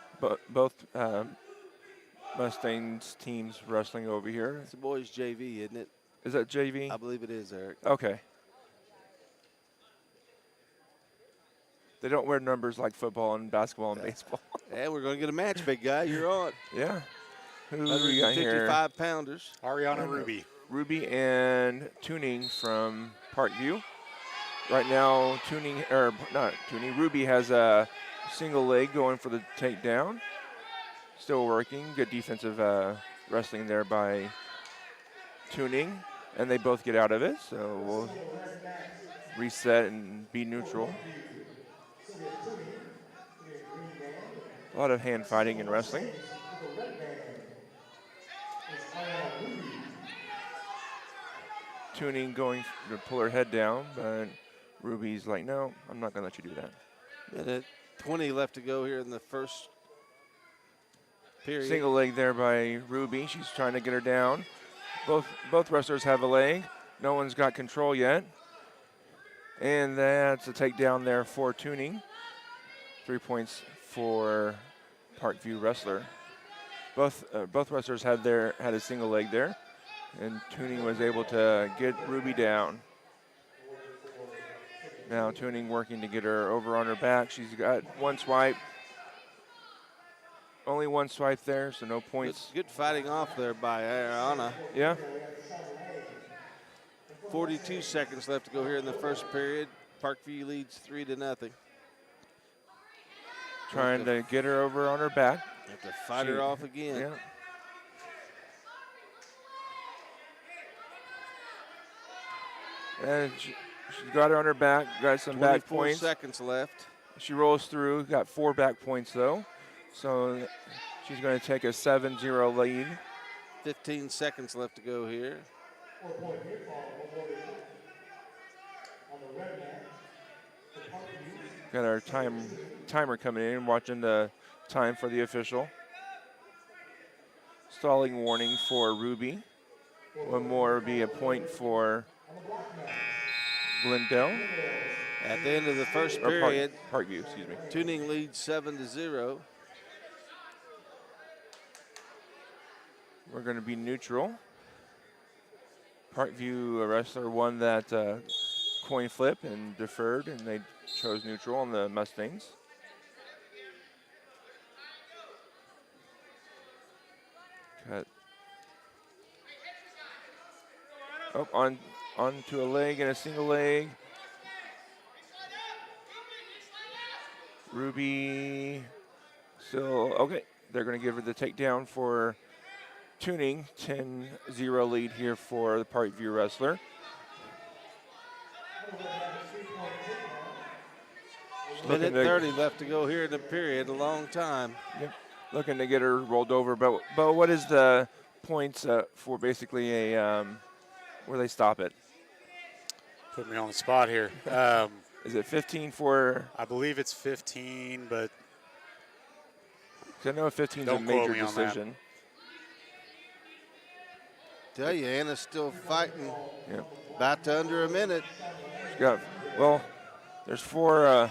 Speaker 1: both Mustangs teams wrestling over here.
Speaker 2: It's the boys JV, isn't it?
Speaker 1: Is that JV?
Speaker 2: I believe it is, Eric.
Speaker 1: Okay. They don't wear numbers like football and basketball and baseball.
Speaker 2: Yeah, we're going to get a match, big guy. You're on.
Speaker 1: Yeah. Who do we got here?
Speaker 2: 55-pounders.
Speaker 17: Ariana Ruby.
Speaker 1: Ruby and Tuning from Parkview. Right now, Ruby has a single leg going for the takedown. Still working. Good defensive wrestling there by Tuning. And they both get out of it, so we'll reset and be neutral. A lot of hand fighting and wrestling. Tuning going to pull her head down, but Ruby's like, no, I'm not going to let you do that.
Speaker 2: Minute 20 left to go here in the first period.
Speaker 1: Single leg there by Ruby. She's trying to get her down. Both wrestlers have a leg. No one's got control yet. And that's a takedown there for Tuning. 3 points for Parkview wrestler. Both wrestlers had a single leg there, and Tuning was able to get Ruby down. Now Tuning working to get her over on her back. She's got one swipe. Only one swipe there, so no points.
Speaker 2: Good fighting off there by Ariana.
Speaker 1: Yeah.
Speaker 2: 42 seconds left to go here in the first period. Parkview leads 3-0.
Speaker 1: Trying to get her over on her back.
Speaker 2: Have to fight her off again.
Speaker 1: Yeah. And she's got her on her back, got some back
Speaker 2: 24
Speaker 1: points.
Speaker 2: seconds left.
Speaker 1: She rolls through, got 4 back points though. So she's going to take a 7-0 lead.
Speaker 2: 15 seconds left to go here.
Speaker 1: Got our timer coming in, watching the time for the official. Stalling warning for Ruby. One more would be a point for Glendale.
Speaker 2: At the end of the first period,
Speaker 1: Parkview, excuse me.
Speaker 2: Tuning leads 7-0.
Speaker 1: We're going to be neutral. Parkview, a wrestler, won that coin flip and deferred, and they chose neutral on the Mustangs. Cut. Oh, onto a leg and a single leg. Ruby still, okay. They're going to give her the takedown for Tuning. 10-0 lead here for the Parkview wrestler.
Speaker 2: Minute 30 left to go here in the period, a long time.
Speaker 1: Yep. Looking to get her rolled over, but what is the points for basically a where they stop it?
Speaker 17: Put me on the spot here.
Speaker 1: Is it 15 for?
Speaker 17: I believe it's 15, but
Speaker 1: I know 15 is a
Speaker 17: don't quote
Speaker 1: major
Speaker 17: me on that.
Speaker 1: decision.
Speaker 2: Tell you, Anna's still fighting.
Speaker 1: Yeah.
Speaker 2: About to under a minute.
Speaker 1: She's got, well, there's four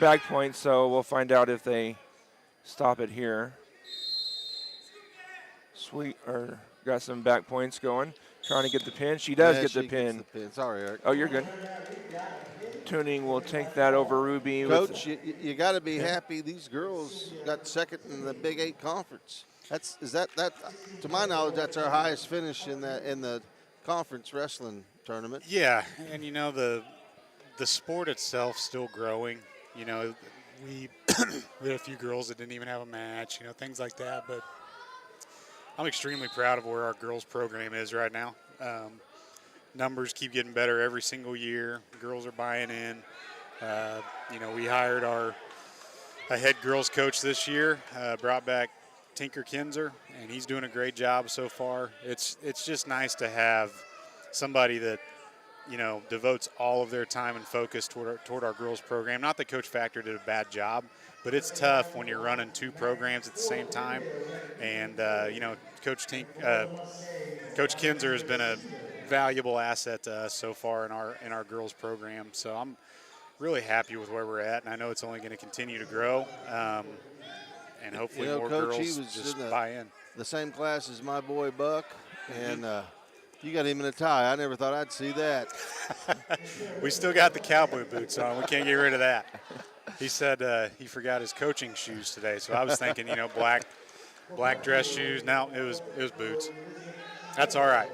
Speaker 1: back points, so we'll find out if they stop it here. Sweet, or got some back points going. Trying to get the pin. She does get the pin.
Speaker 2: Sorry, Eric.
Speaker 1: Oh, you're good. Tuning will take that over Ruby.
Speaker 2: Coach, you got to be happy. These girls got second in the Big 8 conference. That to my knowledge, that's our highest finish in the conference wrestling tournament.
Speaker 17: yeah, and you know the sport itself still growing. You know, we had a few girls that didn't even have a match. You know, things like that. But I'm extremely proud of where our girls program is right now. Numbers keep getting better every single year. Girls are buying in. You know, we hired a head girls coach this year, brought back Tinker Kinzer, and he's doing a great job so far. It's just nice to have somebody that, you know, devotes all of their time and focus toward our girls program. Not that Coach Factor did a bad job, but it's tough when you're running 2 programs at the same time. And you know, Coach Kinzer has been a valuable asset to us so far in our girls program. So I'm really happy with where we're at, and I know it's only going to continue to grow. And hopefully more
Speaker 2: Coach,
Speaker 17: girls
Speaker 2: he was
Speaker 17: just
Speaker 2: in
Speaker 17: buy in.
Speaker 2: The same class as my boy Buck, and you got him in a tie. I never thought I'd see that.
Speaker 17: We still got the cowboy boots on. We can't get rid of that. He said he forgot his coaching shoes today, so I was thinking, you know, black dress shoes. No, it was boots. That's all right.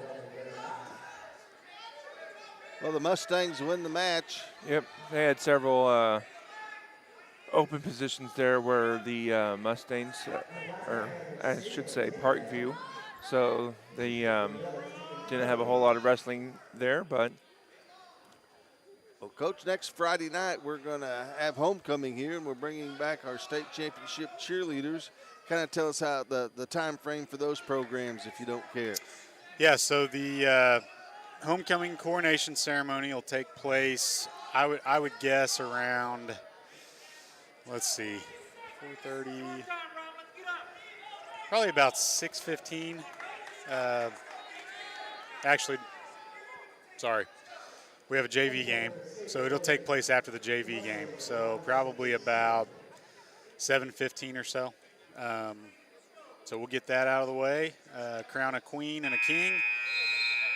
Speaker 2: Well, the Mustangs win the match.
Speaker 1: Yep, they had several open positions there where the Mustangs, or I should say Parkview, so they didn't have a whole lot of wrestling there, but.
Speaker 2: Well, Coach, next Friday night we're going to have homecoming here, and we're bringing back our state championship cheerleaders. Kind of tell us how the time frame for those programs, if you don't care.
Speaker 17: Yeah, so the homecoming coronation ceremony will take place, I would guess, around, let's see, 4:30, probably about 6:15. Actually, sorry, we have a JV game, so it'll take place after the JV game. So probably about 7:15 or so. So we'll get that out of the way, crown a queen and a king.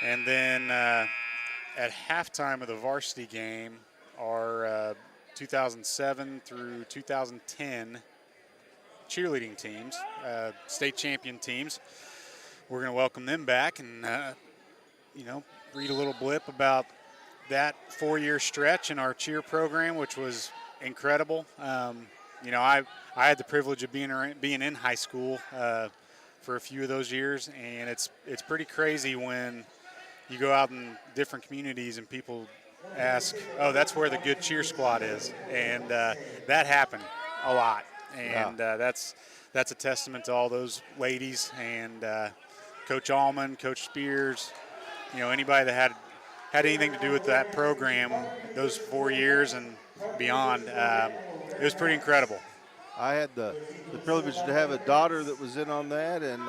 Speaker 17: And then at halftime of the varsity game, our 2007 through 2010 cheerleading teams, state champion teams. We're going to welcome them back and, read a little blip about that 4-year stretch in our cheer program, which was incredible. I had the privilege of being in high school for a few of those years, and it's pretty crazy when you go out in different communities and people ask, oh, that's where the good cheer squad is. And that happened a lot. And that's a testament to all those ladies and Coach Allman, Coach Spears, anybody that had anything to do with that program those 4 years and beyond. It was pretty incredible.
Speaker 2: I had the privilege to have a daughter that was in on that, and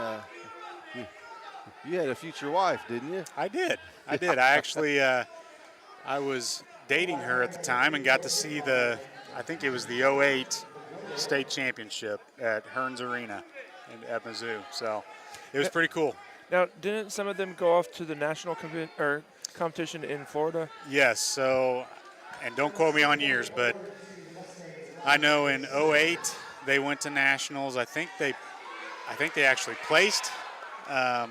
Speaker 2: you had a future wife, didn't you?
Speaker 17: I did. I actually, I was dating her at the time and got to see I think it was the 08 state championship at Hearns Arena at Mizzou. So it was pretty cool.
Speaker 1: Now, didn't some of them go off to the national competition in Florida?
Speaker 17: Yes. So, and don't quote me on years, but I know in 08 they went to nationals. I think they actually placed. I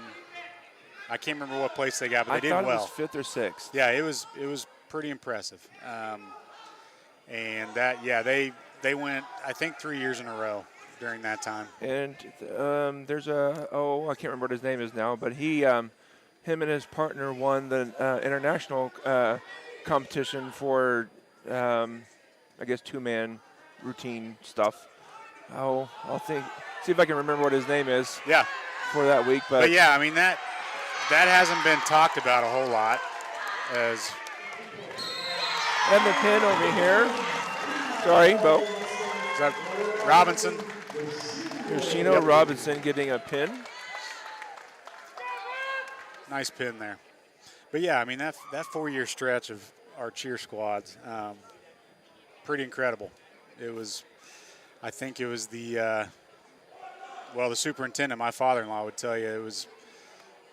Speaker 17: can't remember what place they got, but they did well.
Speaker 1: I thought it was 5th or 6th.
Speaker 17: Yeah, it was pretty impressive. And that, they went, I think, 3 years in a row during that time.
Speaker 1: And there's I can't remember what his name is now, but him and his partner won the international competition for, I guess, 2-man routine stuff. I'll see if I can remember what his name is.
Speaker 17: Yeah.
Speaker 1: For that week,
Speaker 17: but yeah, I mean that hasn't been talked about a whole lot. And
Speaker 1: the pin over here. Sorry, Bo.
Speaker 17: Is that Robinson?
Speaker 1: Yoshino Robinson getting a pin.
Speaker 17: Nice pin there. But yeah, I mean that 4-year stretch of our cheer squads, pretty incredible. It was, I think it was the superintendent, my father-in-law, would tell you it was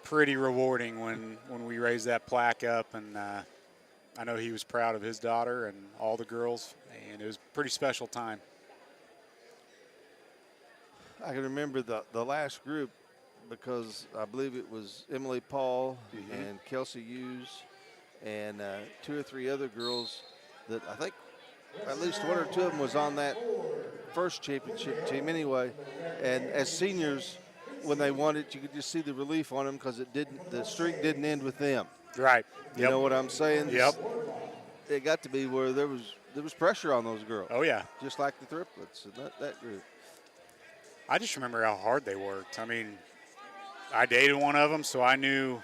Speaker 17: pretty rewarding when we raised that plaque up, and I know he was proud of his daughter and all the girls, and it was a pretty special time.
Speaker 2: I can remember the last group because I believe it was Emily Paul and Kelsey Hughes and 2 or 3 other girls that I think at least 1 or 2 of them was on that first championship team anyway. And as seniors, when they won it, you could just see the relief on them because the streak didn't end with them.
Speaker 17: Right.
Speaker 2: You know what I'm saying?
Speaker 17: Yep.
Speaker 2: It got to be where there was pressure on those girls.
Speaker 17: Oh yeah.
Speaker 2: Just like the triplets and that group.
Speaker 17: I just remember how hard they worked. I mean, I dated one of them, so I knew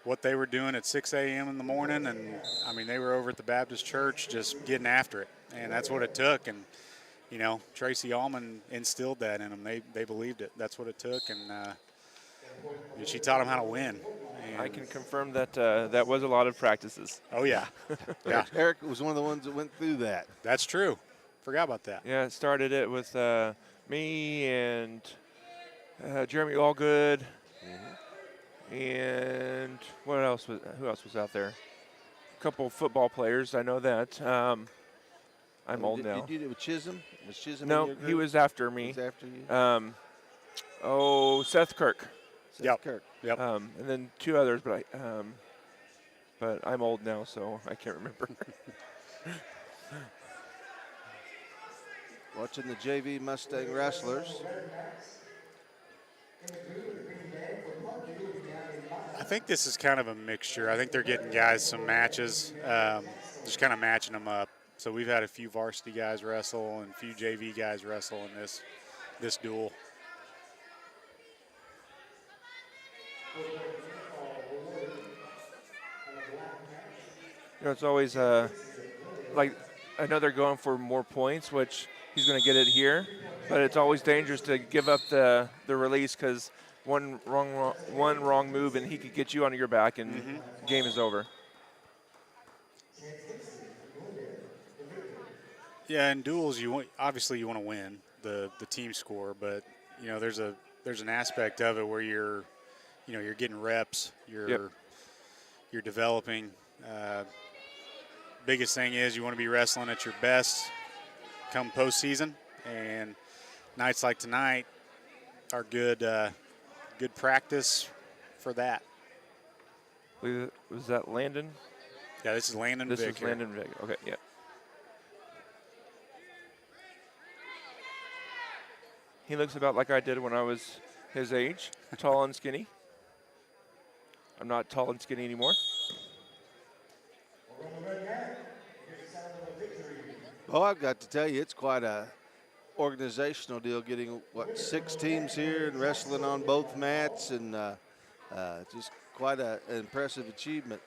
Speaker 17: what they were doing at 6 a.m. in the morning, and I mean, they were over at the Baptist church just getting after it, and that's what it took. And Tracy Allman instilled that in them. They believed it. That's what it took, and she taught them how to win. And
Speaker 1: I can confirm that that was a lot of practices.
Speaker 17: Oh yeah, yeah.
Speaker 2: Eric was one of the ones that went through that.
Speaker 17: That's true. Forgot about that.
Speaker 1: Yeah, it started it with me and Jeremy Allgood. And who else was out there? A couple football players, I know that. I'm old now.
Speaker 2: Did you do it with Chisholm? Was Chisholm
Speaker 1: No,
Speaker 2: in your group?
Speaker 1: he was after me.
Speaker 2: He was after you?
Speaker 1: Seth Kirk.
Speaker 2: Seth Kirk.
Speaker 17: Yep.
Speaker 1: And then 2 others, but I'm old now, so I can't remember.
Speaker 2: Watching the JV Mustang Wrestlers.
Speaker 17: I think this is kind of a mixture. I think they're getting guys some matches, just kind of matching them up. So we've had a few varsity guys wrestle and a few JV guys wrestle in this duel.
Speaker 1: It's always like I know they're going for more points, which he's going to get it here, but it's always dangerous to give up the release because one wrong move and he could get you on your back and the game is over.
Speaker 17: Yeah, in duels, obviously you want to win the team score, but there's an aspect of it where you're getting reps, you're developing. biggest thing is you want to be wrestling at your best come postseason, and nights like tonight are good practice for that.
Speaker 1: Was that Landon?
Speaker 17: Yeah, this is Landon Vick.
Speaker 1: This is Landon Vick. Okay, yeah. He looks about like I did when I was his age, tall and skinny. I'm not tall and skinny anymore.
Speaker 2: Oh, I've got to tell you, it's quite a organizational deal getting, 6 teams here and wrestling on both mats, and just quite an impressive achievement.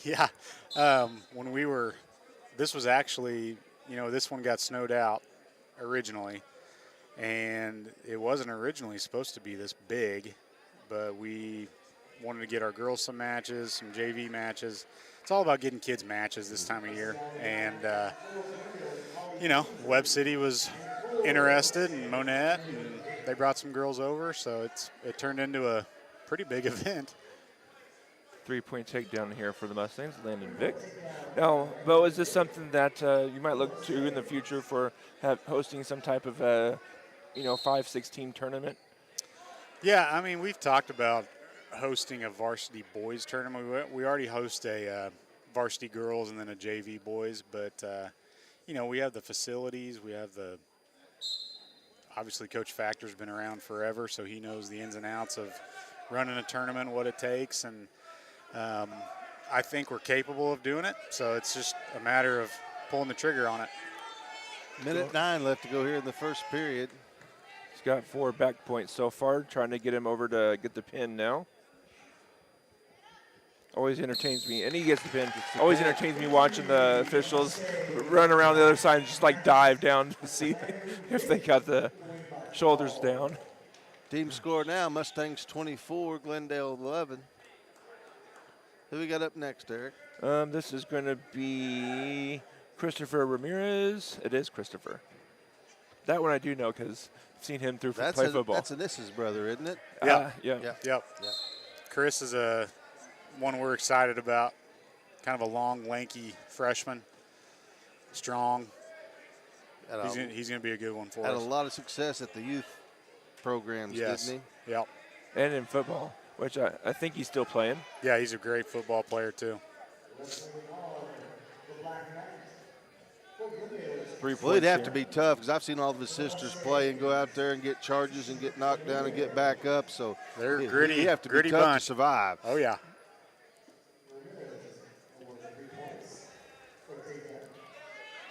Speaker 17: Yeah. When we were, this was actually, this one got snowed out originally, and it wasn't originally supposed to be this big, but we wanted to get our girls some matches, some JV matches. It's all about getting kids matches this time of year. And, Webb City was interested, and Monette, and they brought some girls over, so it turned into a pretty big event.
Speaker 1: 3-point takedown here for the Mustangs, Landon Vick. Now, Bo, is this something that you might look to in the future for hosting some type of 5-6 team tournament?
Speaker 17: Yeah, I mean, we've talked about hosting a varsity boys tournament. We already host a varsity girls and then a JV boys, but we have the facilities. We have obviously Coach Factor's been around forever, so he knows the ins and outs of running a tournament, what it takes, and I think we're capable of doing it. So it's just a matter of pulling the trigger on it.
Speaker 2: Minute 9 left to go here in the first period.
Speaker 1: He's got 4 back points so far, trying to get him over to get the pin now. Always entertains me, and he gets the pin. Always entertains me watching the officials run around the other side and just dive down to see if they got the shoulders down.
Speaker 2: Team score now, Mustangs 24, Glendale 11. Who we got up next, Eric?
Speaker 1: This is going to be Christopher Ramirez. It is Christopher. That one I do know because I've seen him play football.
Speaker 2: That's Anissa's brother, isn't it?
Speaker 1: Yeah.
Speaker 17: Yep. Chris is one we're excited about. Kind of a long, lanky freshman. Strong. He's going to be a good one for us.
Speaker 2: Had a lot of success at the youth programs, didn't he?
Speaker 17: Yep.
Speaker 1: And in football, which I think he's still playing.
Speaker 17: Yeah, he's a great football player, too.
Speaker 2: Well, it'd have to be tough because I've seen all of his sisters play and go out there and get charges and get knocked down and get back up. So
Speaker 17: they're gritty.
Speaker 2: You have to be tough to survive.
Speaker 17: Oh, yeah.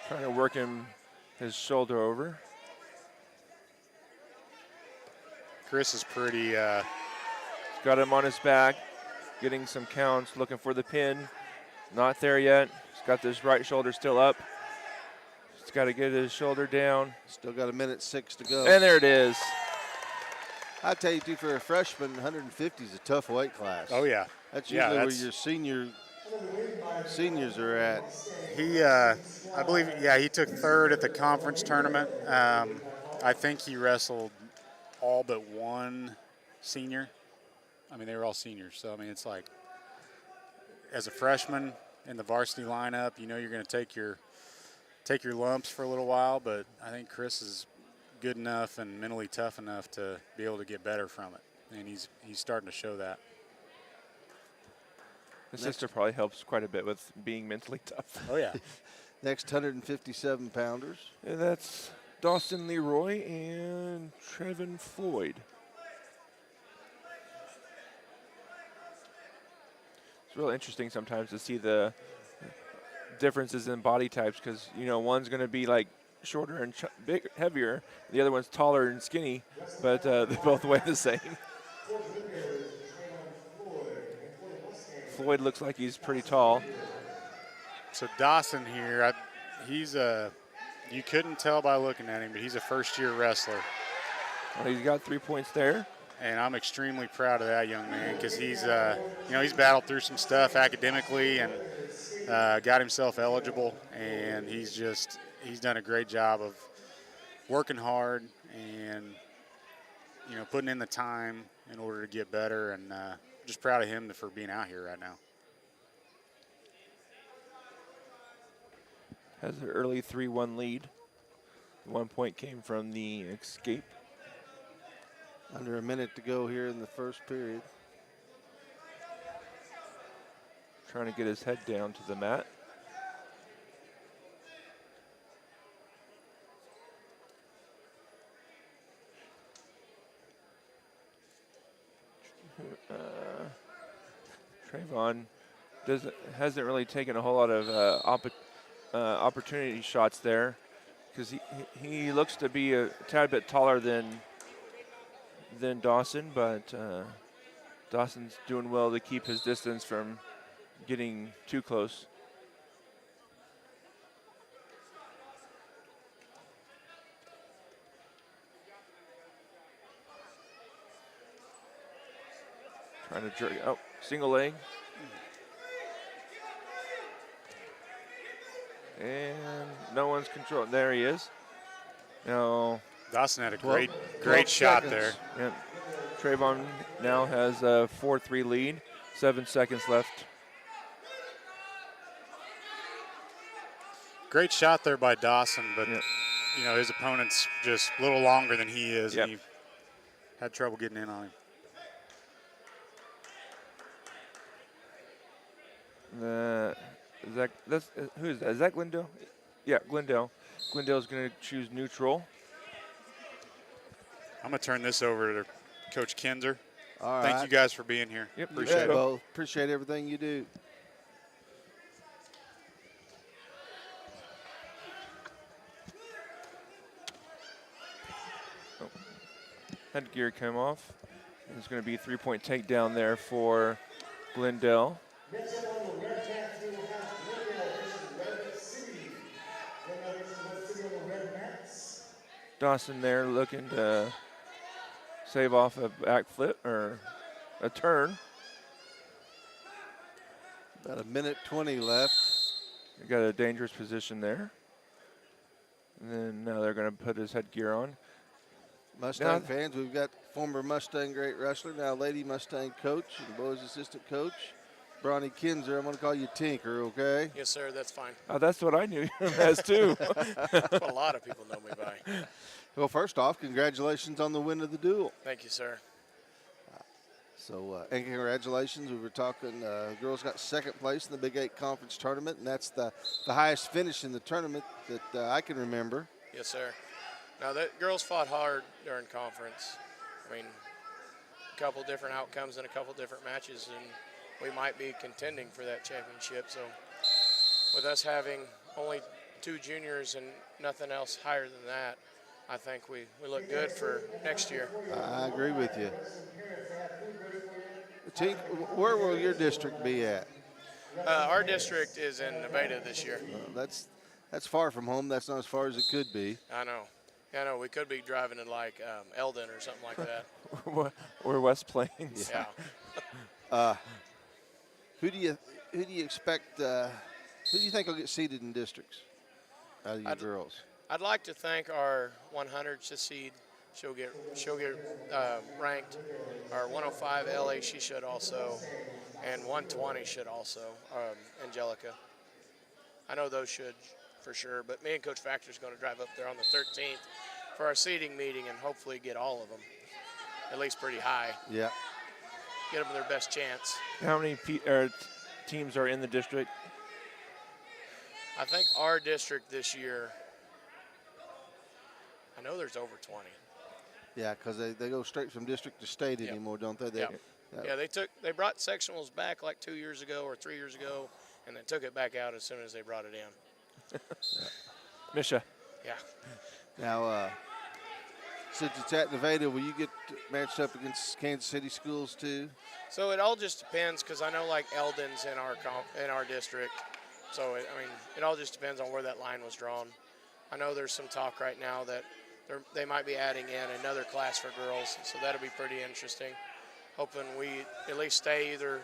Speaker 1: Trying to work his shoulder over.
Speaker 17: Chris is pretty.
Speaker 1: Got him on his back, getting some counts, looking for the pin. Not there yet. He's got this right shoulder still up. He's got to get his shoulder down.
Speaker 2: Still got 1:06 to go.
Speaker 1: And there it is.
Speaker 2: I tell you, too, for a freshman, 150 is a tough weight class.
Speaker 17: Oh, yeah.
Speaker 2: That's usually where your seniors are at.
Speaker 17: He, I believe, he took 3rd at the conference tournament. I think he wrestled all but one senior. I mean, they were all seniors. So, I mean, it's like, as a freshman in the varsity lineup, you're going to take your lumps for a little while, but I think Chris is good enough and mentally tough enough to be able to get better from it, and he's starting to show that.
Speaker 1: His sister probably helps quite a bit with being mentally tough.
Speaker 17: Oh, yeah.
Speaker 2: Next 157-pounders.
Speaker 1: And that's Dawson Leroy and Trevin Floyd. It's real interesting sometimes to see the differences in body types because, one's going to be shorter and heavier. The other one's taller and skinny, but they both weigh the same. Floyd looks like he's pretty tall.
Speaker 17: So Dawson here, you couldn't tell by looking at him, but he's a first-year wrestler.
Speaker 1: Well, he's got 3 points there.
Speaker 17: And I'm extremely proud of that young man because he's battled through some stuff academically and got himself eligible, and he's done a great job of working hard and putting in the time in order to get better, and just proud of him for being out here right now.
Speaker 1: has an early 3-1 lead. 1 point came from the escape.
Speaker 2: Under a minute to go here in the first period.
Speaker 1: Trying to get his head down to the mat. Trayvon hasn't really taken a whole lot of opportunity shots there, because he looks to be a tad bit taller than Dawson, but Dawson's doing well to keep his distance from getting too close. Trying to jerk, oh, single leg. And no one's controlling. There he is. Now
Speaker 17: Dawson had a great shot there.
Speaker 1: Yeah. Trayvon now has a 4-3 lead. 7 seconds left.
Speaker 17: Great shot there by Dawson, but you know, his opponent's just a little longer than he is, and he had trouble getting in on him.
Speaker 1: Who is that? Is that Glendale? Yeah, Glendale. Glendale's going to choose neutral.
Speaker 17: I'm going to turn this over to Coach Kinzer.
Speaker 2: All
Speaker 17: Thank
Speaker 2: right.
Speaker 17: you guys for being here.
Speaker 1: Yep,
Speaker 17: Appreciate it.
Speaker 2: Bo. Appreciate everything you do.
Speaker 1: Headgear came off. There's going to be a 3-point takedown there for Glendale. Dawson there looking to save off a back flip or a turn.
Speaker 2: About 1:20 left.
Speaker 1: They got a dangerous position there. And then now they're going to put his headgear on.
Speaker 2: Mustang fans, we've got former Mustang great wrestler, now Lady Mustang coach and boys assistant coach, Bronny Kinzer. I'm going to call you Tinker, okay?
Speaker 18: Yes, sir, that's fine.
Speaker 1: Oh, that's what I knew him as, too.
Speaker 18: That's what a lot of people know me by.
Speaker 2: Well, first off, congratulations on the win of the duel.
Speaker 18: Thank you, sir.
Speaker 2: And congratulations. We were talking, girls got second place in the Big 8 Conference Tournament, and that's the highest finish in the tournament that I can remember.
Speaker 18: Yes, sir. Now, the girls fought hard during conference. I mean, a couple different outcomes in a couple different matches, and we might be contending for that championship. So with us having only 2 juniors and nothing else higher than that, I think we look good for next year.
Speaker 2: I agree with you. Tink, where will your district be at?
Speaker 18: Our district is in Nevada this year.
Speaker 2: That's far from home. That's not as far as it could be.
Speaker 18: I know. Yeah, I know. We could be driving to like Eldon or something like that.
Speaker 1: Or West Plains.
Speaker 18: Yeah.
Speaker 2: Who do you expect? Who do you think will get seeded in districts out of you girls?
Speaker 18: I'd like to thank our 100 seed. She'll get ranked. Our 105 LA, she should also, and 120 should also. Angelica. I know those should for sure, but me and Coach Factor's going to drive up there on the 13th for our seeding meeting and hopefully get all of them, at least pretty high.
Speaker 2: Yeah.
Speaker 18: Get them their best chance.
Speaker 1: How many teams are in the district?
Speaker 18: I think our district this year, I know there's over 20.
Speaker 2: Yeah, because they go straight from district to state anymore, don't they?
Speaker 18: Yeah, they brought sectionals back like 2 years ago or 3 years ago, and then took it back out as soon as they brought it in.
Speaker 1: Misha.
Speaker 18: Yeah.
Speaker 2: Now, since it's at Nevada, will you get matched up against Kansas City schools too?
Speaker 18: So it all just depends, because I know like Eldon's in our district. So it all just depends on where that line was drawn. I know there's some talk right now that they might be adding in another class for girls, so that'll be pretty interesting. Hoping we at least stay either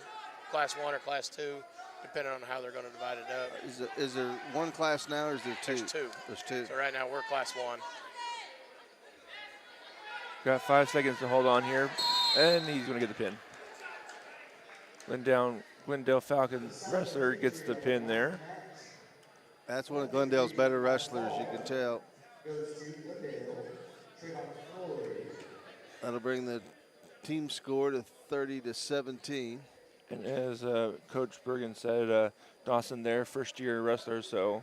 Speaker 18: class 1 or class 2, depending on how they're going to divide it up.
Speaker 2: Is there one class now, or is there 2?
Speaker 18: There's 2.
Speaker 2: There's 2.
Speaker 18: So right now we're class 1.
Speaker 1: Got 5 seconds to hold on here, and he's going to get the pin. Glendale Falcon wrestler gets the pin there.
Speaker 2: That's one of Glendale's better wrestlers, you can tell. That'll bring the team score to 30-17.
Speaker 1: And as Coach Bergen said, Dawson, their first-year wrestler, so.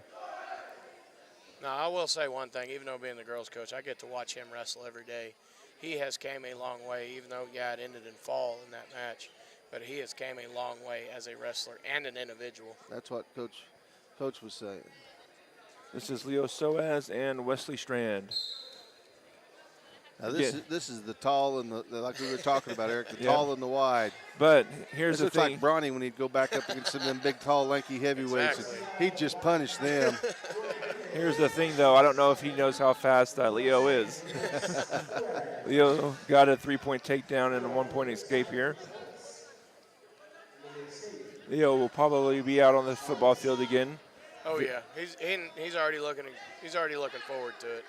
Speaker 18: Now, I will say one thing. Even though being the girls' coach, I get to watch him wrestle every day. He has came a long way, even though, yeah, it ended in fall in that match. But he has came a long way as a wrestler and an individual.
Speaker 2: That's what Coach was saying.
Speaker 1: This is Leo Soaz and Wesley Strand.
Speaker 2: Now this is the tall and the like we were talking about, Eric, the tall and the wide.
Speaker 1: But here's
Speaker 2: this
Speaker 1: the thing.
Speaker 2: It's like Bronny when he'd go back up against some of them big, tall, lanky heavyweights.
Speaker 18: Exactly.
Speaker 2: He'd just punish them.
Speaker 1: Here's the thing, though. I don't know if he knows how fast Leo is. Leo got a 3-point takedown and a 1-point escape here. Leo will probably be out on the football field again.
Speaker 18: Oh yeah, he's already looking forward to it.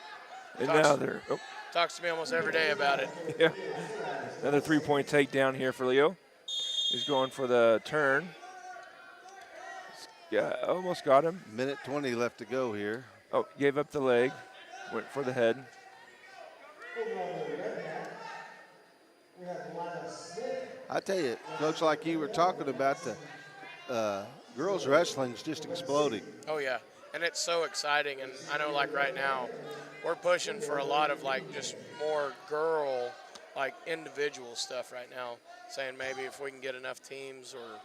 Speaker 1: And now they're
Speaker 18: talks to me almost every day about it.
Speaker 1: Yeah, another 3-point takedown here for Leo. He's going for the turn. Yeah, almost got him.
Speaker 2: Minute 20 left to go here.
Speaker 1: Oh, gave up the leg, went for the head.
Speaker 2: I tell you, Coach, like you were talking about, the girls wrestling's just exploding.
Speaker 18: Oh yeah, and it's so exciting. And I know, like right now, we're pushing for a lot of like just more girl, like individual stuff right now. Saying maybe if we can get enough teams or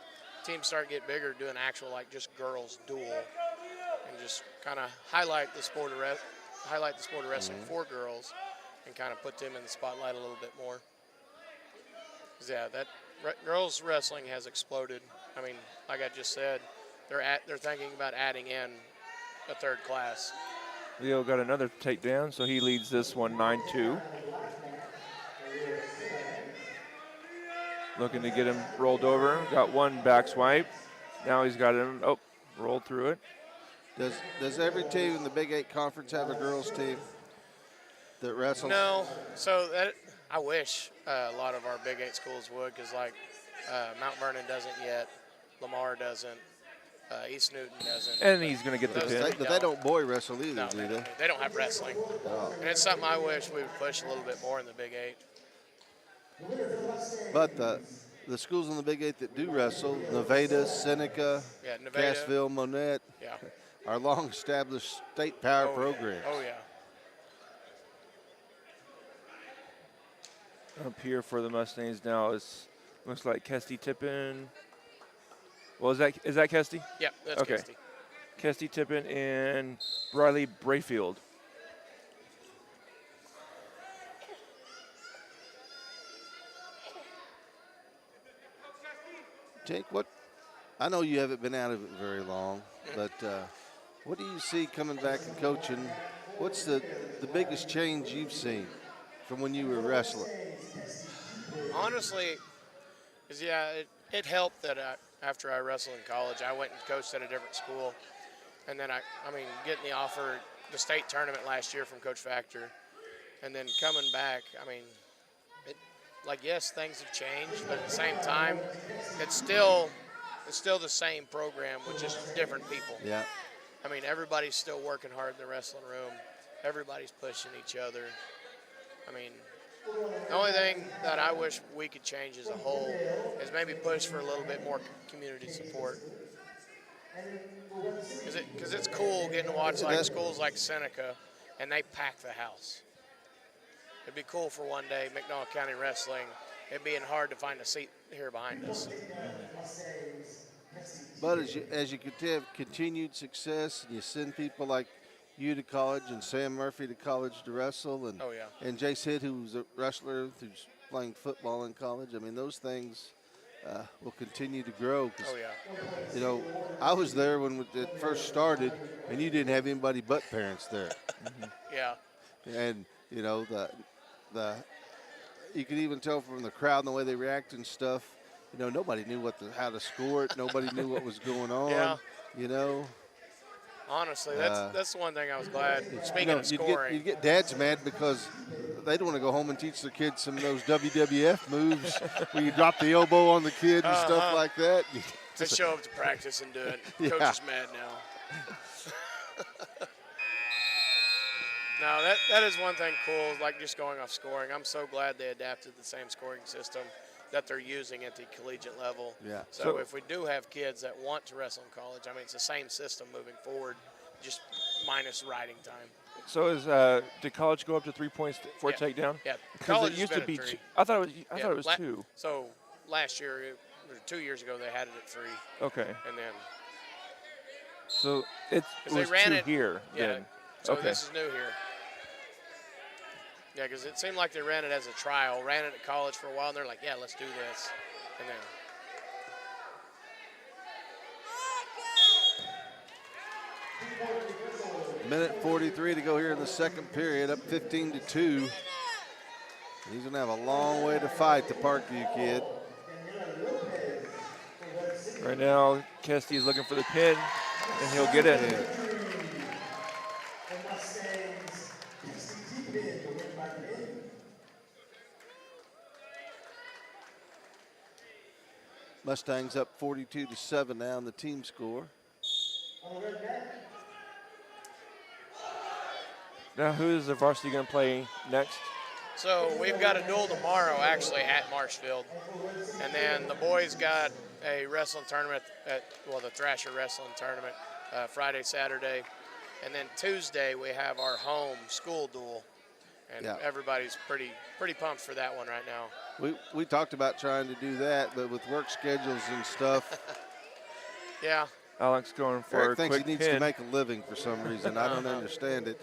Speaker 18: teams start to get bigger, do an actual like just girls duel, and just kind of highlight the sport of wrestling for girls, and kind of put them in the spotlight a little bit more. 'Cause yeah, that girls wrestling has exploded. I mean, like I just said, they're thinking about adding in a third class.
Speaker 1: Leo got another takedown, so he leads this one 9-2. Looking to get him rolled over. Got one back swipe. Now he's got him, rolled through it.
Speaker 2: Does every team in the Big 8 Conference have a girls team that wrestles?
Speaker 18: No. So I wish a lot of our Big 8 schools would, because like Mount Vernon doesn't yet. Lamar doesn't. East Newton doesn't.
Speaker 1: And he's going to get the pin.
Speaker 2: But they don't boy wrestle either,
Speaker 18: no,
Speaker 2: do they?
Speaker 18: They don't have wrestling.
Speaker 2: No.
Speaker 18: And it's something I wish we would push a little bit more in the Big 8.
Speaker 2: But the schools in the Big 8 that do wrestle, Nevada, Seneca, Cassville, Monette, are long-established state power programs.
Speaker 18: Oh, yeah.
Speaker 1: Up here for the Mustangs now looks like Kesty Tippin. Well, is that Kesty?
Speaker 18: Yeah, that's
Speaker 1: okay.
Speaker 18: Kesty.
Speaker 1: Kesty Tippin and Briley Brayfield.
Speaker 2: Jake, I know you haven't been out of it very long, but what do you see coming back and coaching? What's the biggest change you've seen from when you were wrestling?
Speaker 18: Honestly, it helped that after I wrestled in college, I went and coached at a different school. And then, getting the offer, the state tournament last year from Coach Factor, and then coming back, yes, things have changed, but at the same time, it's still the same program with just different people.
Speaker 2: Yeah.
Speaker 18: Everybody's still working hard in the wrestling room. Everybody's pushing each other. The only thing that I wish we could change as a whole is maybe push for a little bit more community support. Because it's cool getting to watch schools like Seneca, and they pack the house. It'd be cool for one day, McDonald County Wrestling, it being hard to find a seat here behind us.
Speaker 2: But as you have continued success, and you send people like you to college and Sam Murphy to college to wrestle, and and Jace Hitt, who's a wrestler who's playing football in college. Those things will continue to grow. I was there when it first started, and you didn't have anybody but parents there.
Speaker 18: Yeah.
Speaker 2: And you could even tell from the crowd and the way they react and stuff. Nobody knew how to score it. Nobody knew what was going on.
Speaker 18: Yeah. Honestly, that's the one thing I was glad. Speaking of scoring,
Speaker 2: you'd get dads mad because they don't want to go home and teach their kids some of those WWF moves where you drop the elbow on the kid and stuff like that.
Speaker 18: To show up to practice and do it. Coach is mad now. No, that is one thing cool, like just going off scoring. I'm so glad they adapted the same scoring system that they're using at the collegiate level.
Speaker 2: Yeah.
Speaker 18: So if we do have kids that want to wrestle in college, I mean, it's the same system moving forward, just minus riding time.
Speaker 1: So did college go up to 3 points for a takedown?
Speaker 18: Yeah.
Speaker 1: Because
Speaker 18: College
Speaker 1: it used
Speaker 18: has
Speaker 1: to
Speaker 18: been
Speaker 1: be.
Speaker 18: at 3.
Speaker 1: I thought it was 2.
Speaker 18: So last year, or 2 years ago, they had it at 3.
Speaker 1: Okay.
Speaker 18: And then.
Speaker 1: So it
Speaker 18: They
Speaker 1: was
Speaker 18: ran
Speaker 1: 2
Speaker 18: it
Speaker 1: here.
Speaker 18: Yeah.
Speaker 1: Then.
Speaker 18: So
Speaker 1: okay.
Speaker 18: this is new here. Yeah, because it seemed like they ran it as a trial, ran it at college for a while, and they're like, yeah, let's do this. And then.
Speaker 2: Minute 43 to go here in the second period, up 15-2. He's going to have a long way to fight, the Parkview kid.
Speaker 1: Right now, Kesty is looking for the pin, and he'll get it.
Speaker 2: Yeah. Mustangs up 42-7 now in the team score.
Speaker 1: Now, who is the varsity going to play next?
Speaker 18: So we've got a duel tomorrow, actually, at Marshfield. And then the boys got a wrestling tournament the Thrasher wrestling tournament, Friday, Saturday. And then Tuesday, we have our home school duel. And everybody's pretty pumped for that one right now.
Speaker 2: We talked about trying to do that, but with work schedules and stuff.
Speaker 18: Yeah.
Speaker 1: Alex going for
Speaker 2: Eric
Speaker 1: a
Speaker 2: thinks
Speaker 1: quick
Speaker 2: he needs
Speaker 1: pin.
Speaker 2: to make a living for some reason. I don't understand it.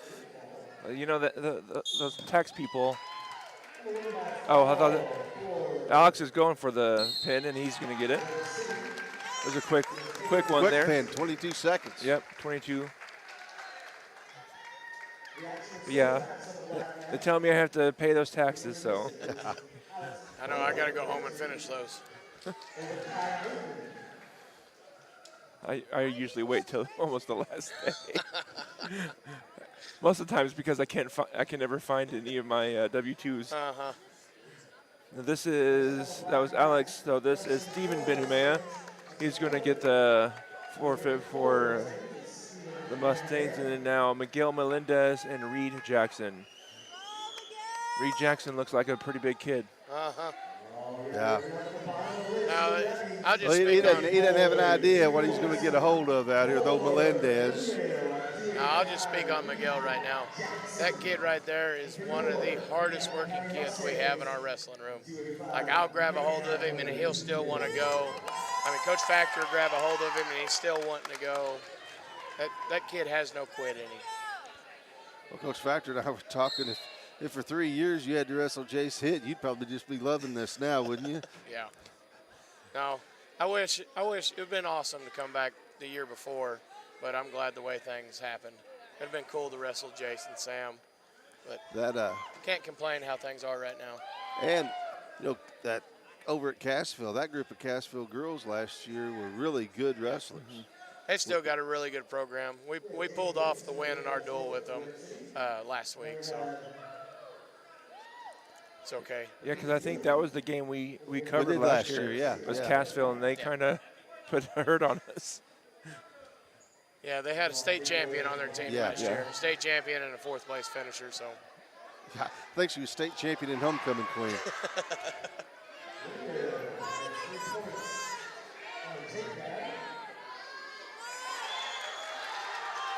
Speaker 1: You know, those tax people. Oh, I thought Alex is going for the pin, and he's going to get it. There's a quick one there.
Speaker 2: Quick pin, 22 seconds.
Speaker 1: Yep, 22. Yeah, they tell me I have to pay those taxes, so.
Speaker 18: I know, I got to go home and finish those.
Speaker 1: I usually wait till almost the last day. Most of the times because I can never find any of my W-2s.
Speaker 18: Uh-huh.
Speaker 1: That was Alex. So this is Stephen Benumea. He's going to get the forfeit for the Mustangs, and then now Miguel Melendez and Reed Jackson. Reed Jackson looks like a pretty big kid.
Speaker 18: Uh-huh.
Speaker 2: Yeah.
Speaker 18: I'll just
Speaker 2: he doesn't have an idea what he's going to get a hold of out here, though, Melendez.
Speaker 18: I'll just speak on Miguel right now. That kid right there is one of the hardest working kids we have in our wrestling room. Like, I'll grab a hold of him, and he'll still want to go. I mean, Coach Factor will grab a hold of him, and he's still wanting to go. That kid has no quit in him.
Speaker 2: Well, Coach Factor and I were talking, if for 3 years you had to wrestle Jace Hitt, you'd probably just be loving this now, wouldn't you?
Speaker 18: Yeah. No, I wish it would have been awesome to come back the year before, but I'm glad the way things happened. It would have been cool to wrestle Jason, Sam, but can't complain how things are right now.
Speaker 2: And, that over at Cassville, that group of Cassville girls last year were really good wrestlers.
Speaker 18: Mm-hmm. They still got a really good program. We pulled off the win in our duel with them last week, so it's okay.
Speaker 1: Yeah, because I think that was the game we covered last year.
Speaker 2: Yeah,
Speaker 1: it was Cassville, and they kind of put a hurt on us.
Speaker 18: Yeah, they had a state champion on their team last year. A state champion and a fourth place finisher, so.
Speaker 2: Yeah, I think she was state champion and homecoming queen.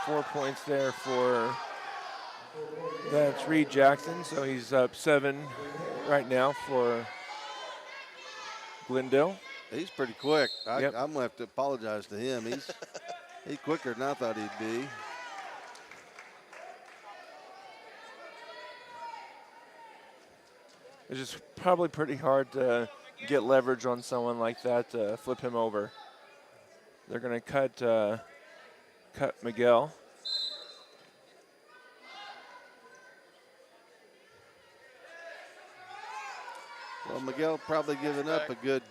Speaker 1: 4 points there for that's Reed Jackson. So he's up 7 right now for Glendale.
Speaker 2: He's pretty quick.
Speaker 1: Yep.
Speaker 2: I'm going to have to apologize to him. He's quicker than I thought he'd be.
Speaker 1: It's just probably pretty hard to get leverage on someone like that to flip him over. They're going to cut Miguel.
Speaker 2: Well, Miguel probably giving up a good,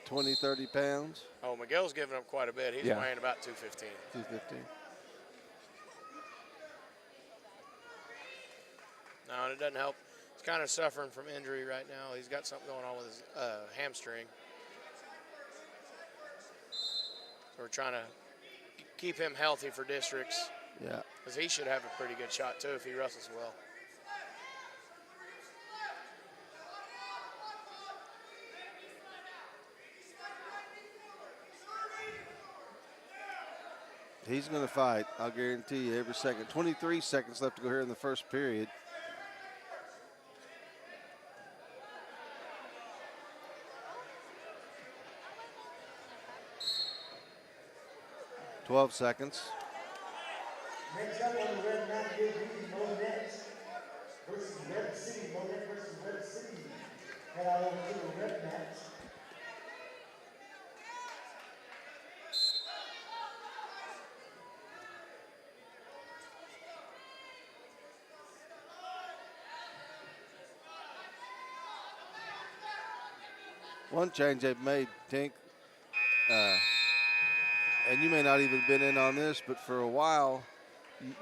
Speaker 2: 20, 30 pounds?
Speaker 18: Oh, Miguel's giving up quite a bit. He's weighing about 215.
Speaker 2: 215.
Speaker 18: No, and it doesn't help. He's kind of suffering from injury right now. He's got something going on with his hamstring. So we're trying to keep him healthy for districts.
Speaker 2: Yeah.
Speaker 18: Because he should have a pretty good shot, too, if he wrestles well.
Speaker 2: He's going to fight, I'll guarantee you, every second. 23 seconds left to go here in the first period. $12 seconds.
Speaker 6: Next up on the red mat will be Monette versus Red City. Monette versus Red City. Head on over to the red mat.
Speaker 2: One change they've made, Tink, and you may not even have been in on this, but for a while,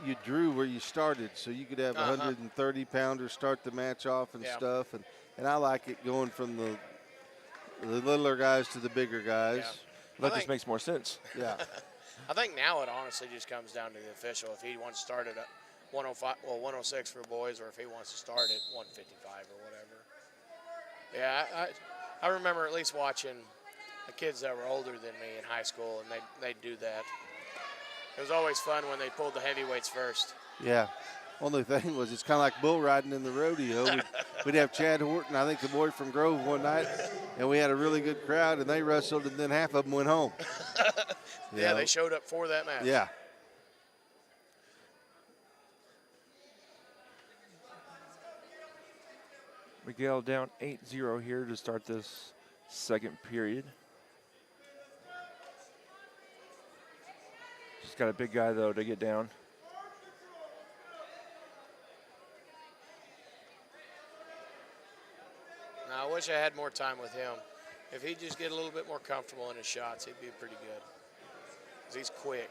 Speaker 2: you drew where you started, so you could have 130-pounders start the match off and stuff, and I like it going from the littler guys to the bigger guys.
Speaker 1: That just makes more sense.
Speaker 2: Yeah.
Speaker 18: I think now it honestly just comes down to the official. If he wants to start at 106 for boys, or if he wants to start at 155 or whatever. Yeah, I remember at least watching the kids that were older than me in high school, and they'd do that. It was always fun when they pulled the heavyweights first.
Speaker 2: Yeah. Only thing was, it's kind of like bull riding in the rodeo. We'd have Chad Horton, I think the boy from Grove, one night, and we had a really good crowd, and they wrestled, and then half of them went home.
Speaker 18: Yeah, they showed up for that match.
Speaker 2: Yeah.
Speaker 1: Miguel down 8-0 here to start this second period. Just got a big guy, though, to get down.
Speaker 18: Now, I wish I had more time with him. If he'd just get a little bit more comfortable in his shots, he'd be pretty good. Because he's quick.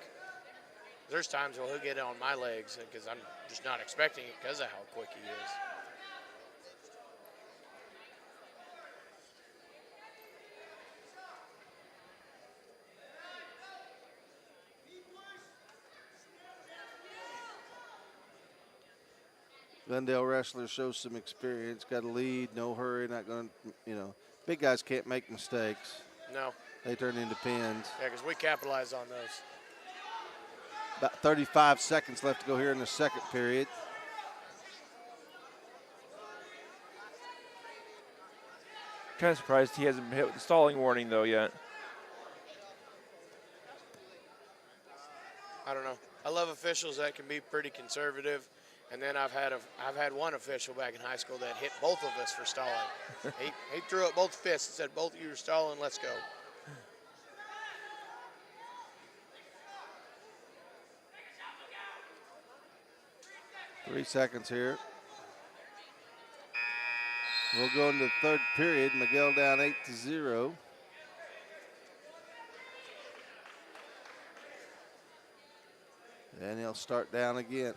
Speaker 18: There's times where he'll get on my legs because I'm just not expecting it because of how quick he is.
Speaker 2: Glendale wrestlers show some experience, got a lead, no hurry, not going to, big guys can't make mistakes.
Speaker 18: No.
Speaker 2: They turn into pins.
Speaker 18: Yeah, because we capitalize on those.
Speaker 2: About 35 seconds left to go here in the second period.
Speaker 1: Kind of surprised he hasn't hit with the stalling warning, though, yet.
Speaker 18: I don't know. I love officials that can be pretty conservative. And then I've had one official back in high school that hit both of us for stalling. he threw up both fists and said, "Both of you are stalling, let's go."
Speaker 2: 3 seconds here. We'll go into the third period. Miguel down 8-0. And he'll start down again.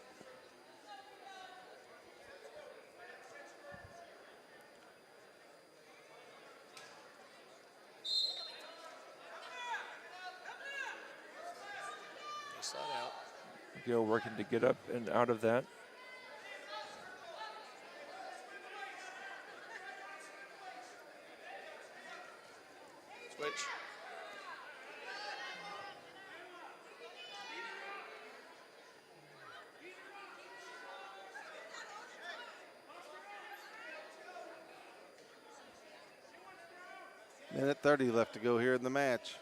Speaker 1: Miguel working to get up and out of that.
Speaker 18: Switch.
Speaker 2: Minute 30 left to go here in the match.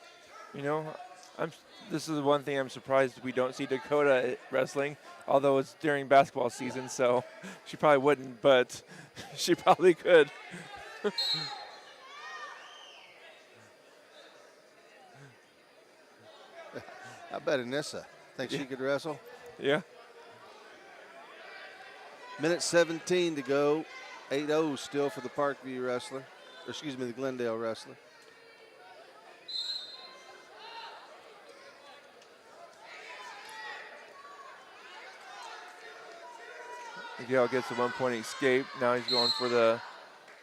Speaker 1: This is the one thing I'm surprised we don't see Dakota wrestling, although it's during basketball season, so she probably wouldn't, but she probably could.
Speaker 2: I bet Anissa thinks she could wrestle.
Speaker 1: Yeah.
Speaker 2: Minute 17 to go. 8-0 still for the Parkview wrestler. Or excuse me, the Glendale wrestler.
Speaker 1: Miguel gets a 1-point escape. Now he's going for the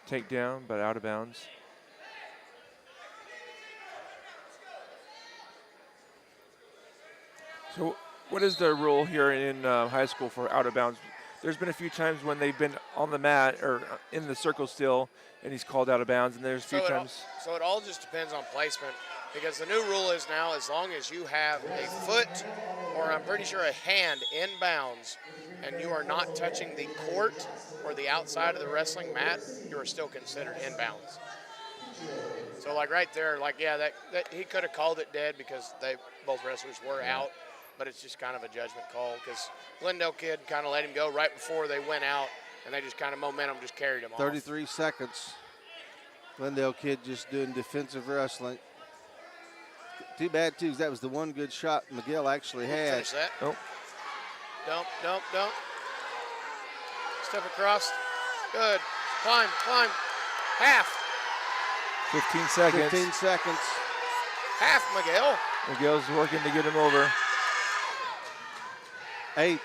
Speaker 1: takedown, but out of bounds. So What is the rule here in high school for out of bounds? There's been a few times when they've been on the mat or in the circle still, and he's called out of bounds, and there's a few times.
Speaker 18: So it all just depends on placement, because the new rule is now as long as you have a foot or I'm pretty sure a hand in bounds and you are not touching the court or the outside of the wrestling mat, you are still considered in bounds. So like right there, like, yeah, that he could have called it dead because both wrestlers were out, but it's just kind of a judgment call because Glendale kid kind of let him go right before they went out, and they just kind of momentum just carried him off.
Speaker 2: 33 seconds. Glendale kid just doing defensive wrestling. Too bad, too, because that was the one good shot Miguel actually had.
Speaker 18: Finish that.
Speaker 1: Oh.
Speaker 18: Don't. Step across. Good. Climb. Half.
Speaker 1: 15 seconds.
Speaker 2: 15 seconds.
Speaker 18: Half, Miguel.
Speaker 1: Miguel's working to get him over.
Speaker 2: 8.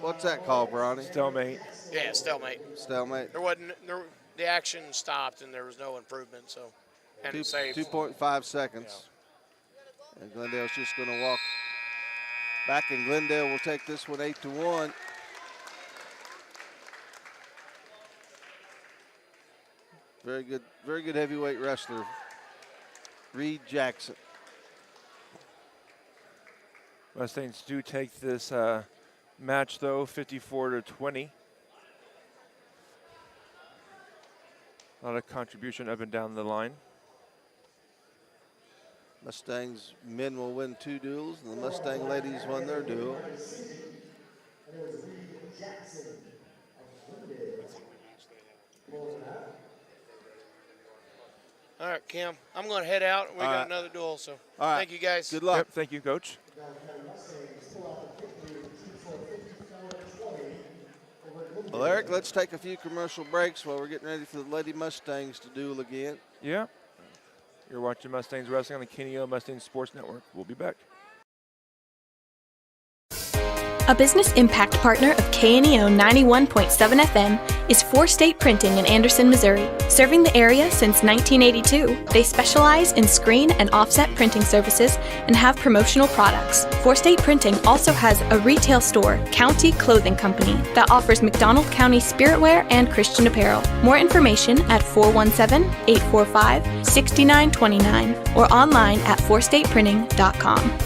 Speaker 2: What's that called, Bronny?
Speaker 1: Stalemate.
Speaker 18: Yeah, stalemate.
Speaker 2: Stalemate.
Speaker 18: The action stopped and there was no improvement, so. And it saved.
Speaker 2: 2.5 seconds. Yeah. And Glendale's just going to walk back, and Glendale will take this one 8-1. Very good heavyweight wrestler, Reed Jackson.
Speaker 1: Mustangs do take this match though, 54-20. A lot of contribution up and down the line.
Speaker 2: Mustangs men will win 2 duels, and the Mustang ladies won their duel.
Speaker 18: All right, Kim, I'm going to head out. We got another duel, so thank you guys.
Speaker 2: Good luck.
Speaker 1: Yep, thank you, Coach.
Speaker 2: Well, Eric, let's take a few commercial breaks while we're getting ready for the Lady Mustangs to duel again.
Speaker 1: Yeah. You're watching Mustangs Wrestling on the Kenny-O Mustangs Sports Network. We'll be back.
Speaker 8: A business impact partner of KNEO 91.7 FM is 4-State Printing in Anderson, Missouri. Serving the area since 1982, they specialize in screen and offset printing services and have promotional products. 4-State Printing also has a retail store, County Clothing Company, that offers McDonald County spiritwear and Christian apparel. More information at 417-845-6929 or online at 4stateprinting.com.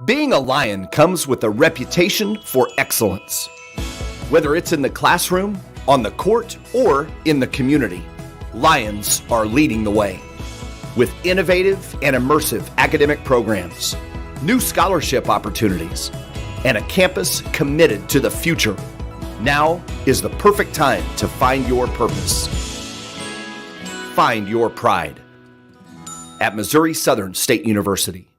Speaker 19: Being a Lion comes with a reputation for excellence. Whether it's in the classroom, on the court, or in the community, Lions are leading the way. With innovative and immersive academic programs, new scholarship opportunities, and a campus committed to the future, now is the perfect time to find your purpose. Find your pride at Missouri Southern State University.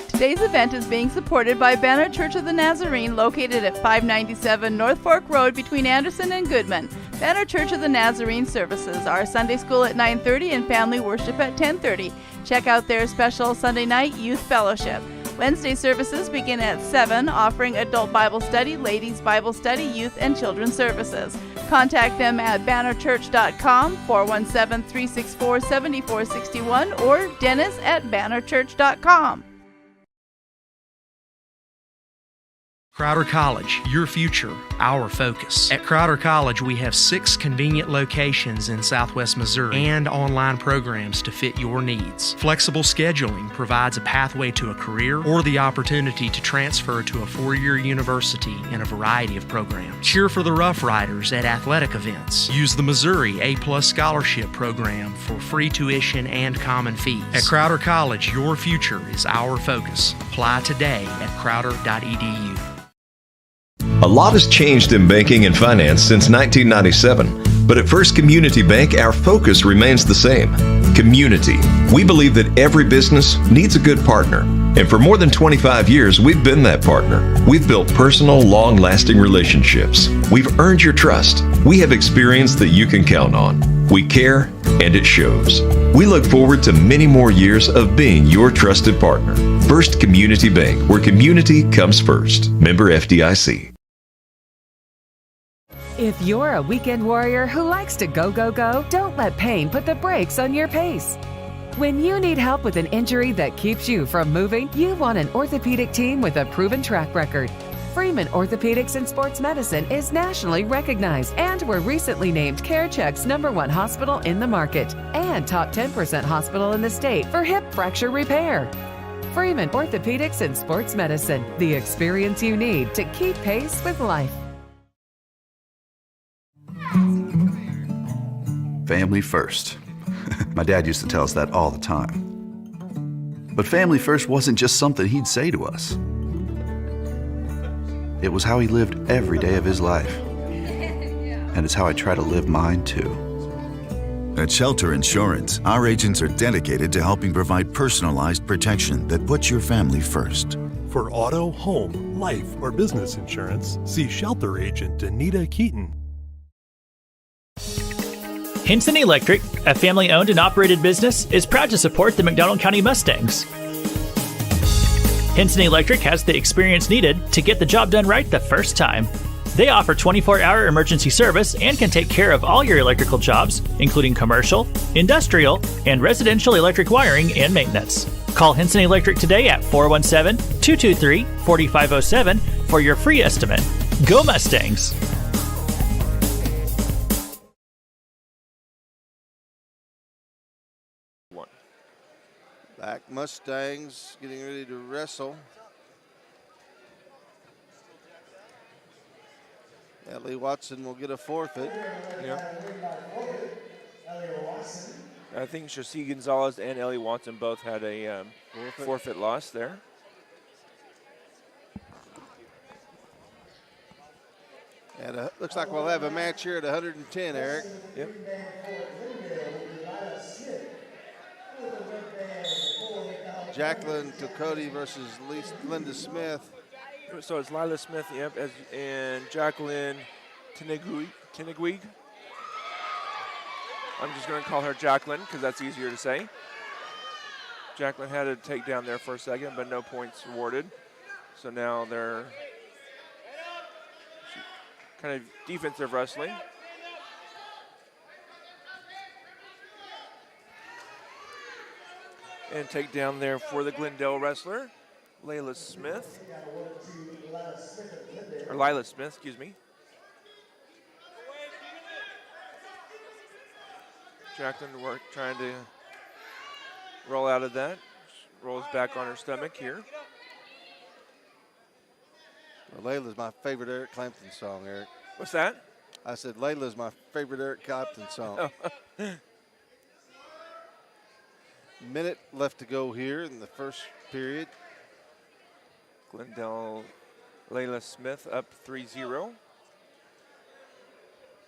Speaker 14: Today's event is being supported by Banner Church of the Nazarene, located at 597 North Fork Road between Anderson and Goodman. Banner Church of the Nazarene services are Sunday school at 9:30 and family worship at 10:30. Check out their special Sunday night youth fellowship. Wednesday services begin at 7, offering adult Bible study, ladies Bible study, youth and children's services. Contact them at bannerchurch.com, 417-364-7461, or dennis@bannerchurch.com.
Speaker 10: Crowder College, your future, our focus. At Crowder College, we have 6 convenient locations in Southwest Missouri and online programs to fit your needs. Flexible scheduling provides a pathway to a career or the opportunity to transfer to a 4-year university in a variety of programs. Cheer for the Rough Riders at athletic events. Use the Missouri A+ Scholarship Program for free tuition and common fees. At Crowder College, your future is our focus. Apply today at crowder.edu.
Speaker 20: A lot has changed in banking and finance since 1997, but at First Community Bank, our focus remains the same. Community. We believe that every business needs a good partner, and for more than 25 years, we've been that partner. We've built personal, long-lasting relationships. We've earned your trust. We have experience that you can count on. We care, and it shows. We look forward to many more years of being your trusted partner. First Community Bank, where community comes first. Member FDIC.
Speaker 21: If you're a weekend warrior who likes to go, go, go, don't let pain put the brakes on your pace. When you need help with an injury that keeps you from moving, you want an orthopedic team with a proven track record. Freeman Orthopedics and Sports Medicine is nationally recognized, and were recently named CareCheck's #1 hospital in the market and top 10% hospital in the state for hip fracture repair. Freeman Orthopedics and Sports Medicine, the experience you need to keep pace with life.
Speaker 22: Family first. My dad used to tell us that all the time. But family first wasn't just something he'd say to us. It was how he lived every day of his life. And it's how I try to live mine too.
Speaker 11: At Shelter Insurance, our agents are dedicated to helping provide personalized protection that puts your family first.
Speaker 12: For auto, home, life, or business insurance, see Shelter Agent Anita Keaton.
Speaker 5: Hinson Electric, a family-owned and operated business, is proud to support the McDonald County Mustangs. Hinson Electric has the experience needed to get the job done right the first time. They offer 24-hour emergency service and can take care of all your electrical jobs, including commercial, industrial, and residential electric wiring and maintenance. Call Hinson Electric today at 417-223-4507 for your free estimate. Go Mustangs!
Speaker 2: Back Mustangs getting ready to wrestle. Ellie Watson will get a forfeit.
Speaker 1: Yeah. I think Shashi Gonzalez and Ellie Watson both had a forfeit loss there.
Speaker 2: And looks like we'll have a match here at 110, Eric.
Speaker 1: Yep.
Speaker 2: Jacqueline Tokoti versus Linda Smith.
Speaker 1: So it's Lila Smith, yep, and Jacqueline Tiniguig. I'm just going to call her Jacqueline because that's easier to say. Jacqueline had a takedown there for a second, but no points awarded. So now they're kind of defensive wrestling. And takedown there for the Glendale wrestler, Lila Smith. Or Lila Smith, excuse me. Jacqueline trying to roll out of that. Rolls back on her stomach here.
Speaker 2: Well, Layla's my favorite Eric Clapton song, Eric.
Speaker 1: What's that?
Speaker 2: I said Layla's my favorite Eric Clapton song. Minute left to go here in the first period.
Speaker 1: Glendale, Layla Smith up 3-0.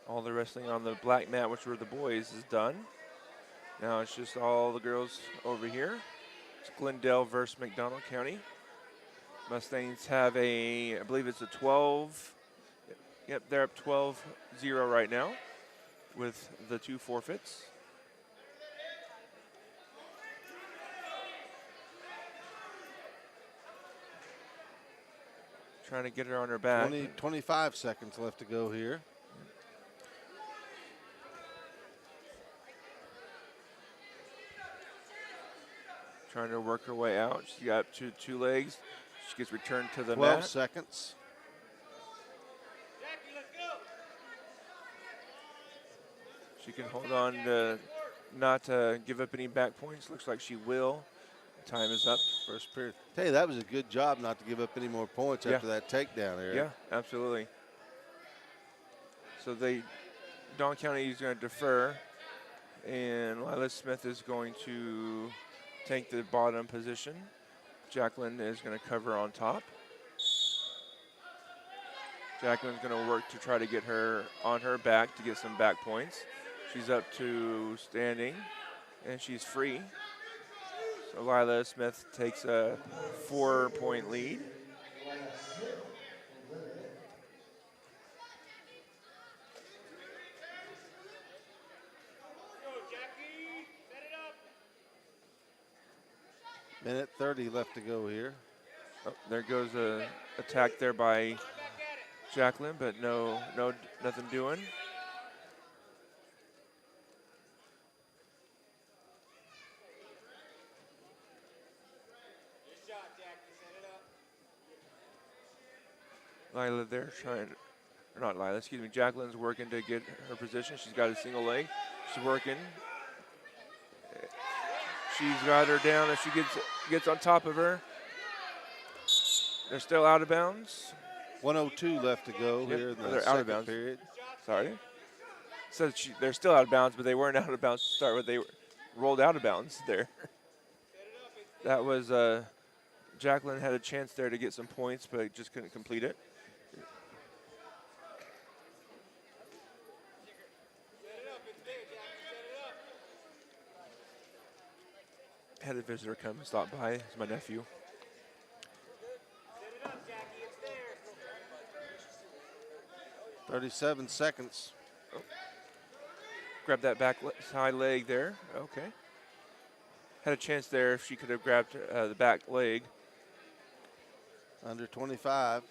Speaker 1: All the wrestling on the black mat, which were the boys, is done. Now it's just all the girls over here. It's Glendale versus McDonald County. Mustangs have I believe it's a 12. Yep, they're up 12-0 right now with the 2 forfeits. Trying to get her on her back.
Speaker 2: 25 seconds left to go here.
Speaker 1: Trying to work her way out. She got up to 2 legs. She gets returned to the
Speaker 2: 12
Speaker 1: mat.
Speaker 2: seconds.
Speaker 1: She can hold on to not give up any back points. Looks like she will. Time is up.
Speaker 2: First period. Tell you, that was a good job not to give up any more points after that takedown there.
Speaker 1: Yeah, absolutely. So Don County is going to defer, and Lila Smith is going to take the bottom position. Jacqueline is going to cover on top. Jacqueline's going to work to try to get her on her back to get some back points. She's up to standing, and she's free. So Lila Smith takes a 4-point lead.
Speaker 2: Minute 30 left to go here.
Speaker 1: Oh, there goes a attack there by Jacqueline, but nothing doing. Lila there trying, or not Lila, excuse me, Jacqueline's working to get her position. She's got a single leg. She's working. She's got her down as she gets on top of her. They're still out of bounds.
Speaker 2: 1:02 left to go here in the
Speaker 1: they're out
Speaker 2: second
Speaker 1: of bounds.
Speaker 2: period.
Speaker 1: Sorry. So they're still out of bounds, but they weren't out of bounds to start with. They rolled out of bounds there. That was Jacqueline had a chance there to get some points, but just couldn't complete it. Had a visitor come and stop by. It's my nephew.
Speaker 2: .37 seconds.
Speaker 1: Oh. Grab that back side leg there. Okay. Had a chance there if she could have grabbed the back leg.
Speaker 2: Under 25.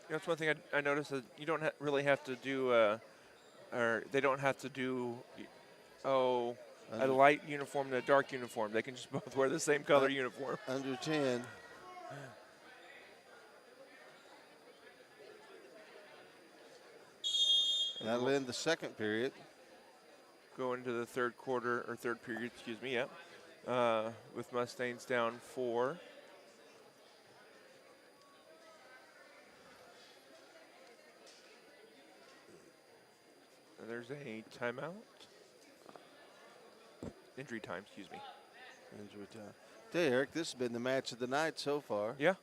Speaker 1: That's one thing I noticed, that you don't really have to do, or they don't have to do, a light uniform and a dark uniform. They can just both wear the same color uniform.
Speaker 2: Under 10. That'll end the second period.
Speaker 1: Go into the third period, excuse me, with Mustangs down 4. And there's a timeout. Injury time, excuse me.
Speaker 2: Injury time. Hey, Eric, this has been the match of the night so far.
Speaker 1: Yeah.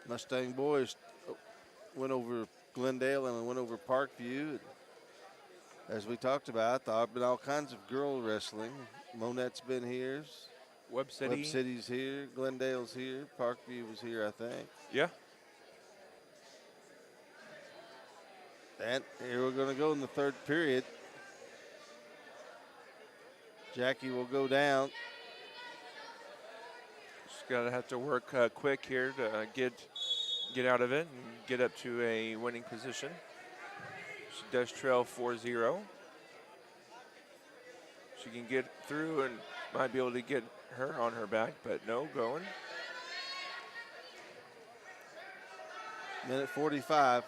Speaker 2: Mustang boys went over Glendale and went over Parkview. As we talked about, there have been all kinds of girl wrestling. Monette's been here.
Speaker 1: Webb
Speaker 2: City's here. Glendale's here. Parkview was here, I think.
Speaker 1: Yeah.
Speaker 2: And here we're going to go in the third period. Jackie will go down.
Speaker 1: She's got to have to work quick here to get out of it and get up to a winning position. She does trail 4-0. She can get through and might be able to get her on her back, but no going.
Speaker 2: Minute 45.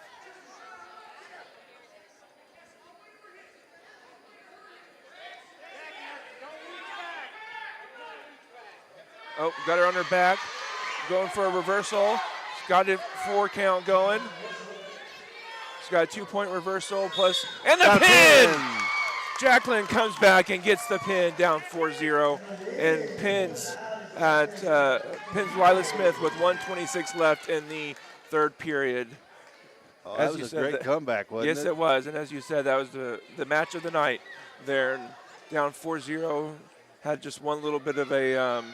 Speaker 1: Oh, got her on her back. Going for a reversal. She's got a 4 count going. She's got a 2-point reversal plus, and the pin! Jacqueline comes back and gets the pin down 4-0 and pins Lila Smith with 1:26 left in the third period.
Speaker 2: Oh, that was a great comeback, wasn't it?
Speaker 1: Yes, it was. And as you said, that was the match of the night there. Down 4-0. Had just one little bit of a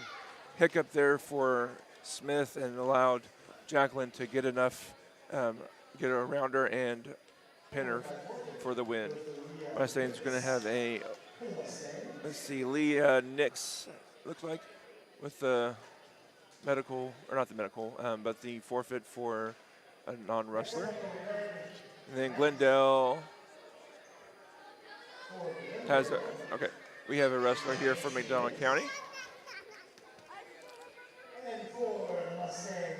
Speaker 1: hiccup there for Smith and allowed Jacqueline to get enough, get her around her and pin her for the win. Mustang's going to have a, let's see, Leah Nix, looks like, with the medical, or not the medical, but the forfeit for a non-wrestler. And then Glendale has, okay, we have a wrestler here from McDonald County.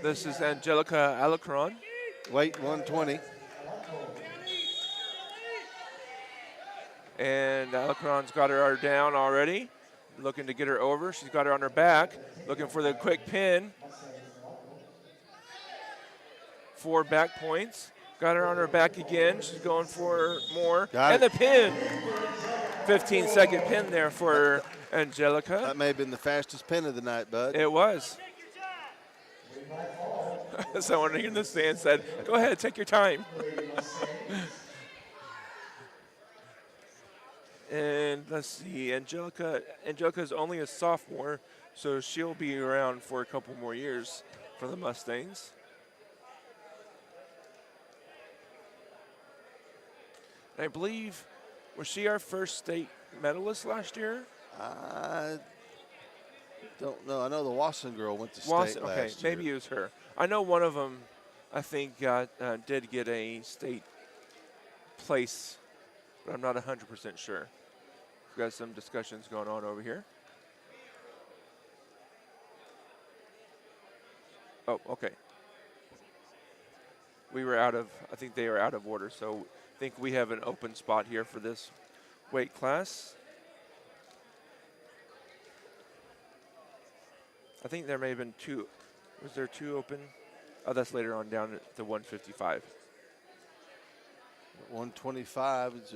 Speaker 1: This is Angelica Alacron.
Speaker 2: Weight 120.
Speaker 1: And Alacron's got her down already, looking to get her over. She's got her on her back, looking for the quick pin. 4 back points. Got her on her back again. She's going for more. And the pin. 15-second pin there for Angelica.
Speaker 2: That may have been the fastest pin of the night, bud.
Speaker 1: It was. Someone in the stand said, go ahead, take your time. And let's see, Angelica is only a sophomore, so she'll be around for a couple more years for the Mustangs. And I believe, was she our first state medalist last year?
Speaker 2: I don't know. I know the Wasson girl went to state
Speaker 1: Okay,
Speaker 2: last year.
Speaker 1: maybe it was her. I know one of them, I think, did get a state place, but I'm not 100% sure. We've got some discussions going on over here. Oh, okay. I think they were out of order, so I think we have an open spot here for this weight class. I think there may have been two. Was there two open? Oh, that's later on down at the 155.
Speaker 2: 125 is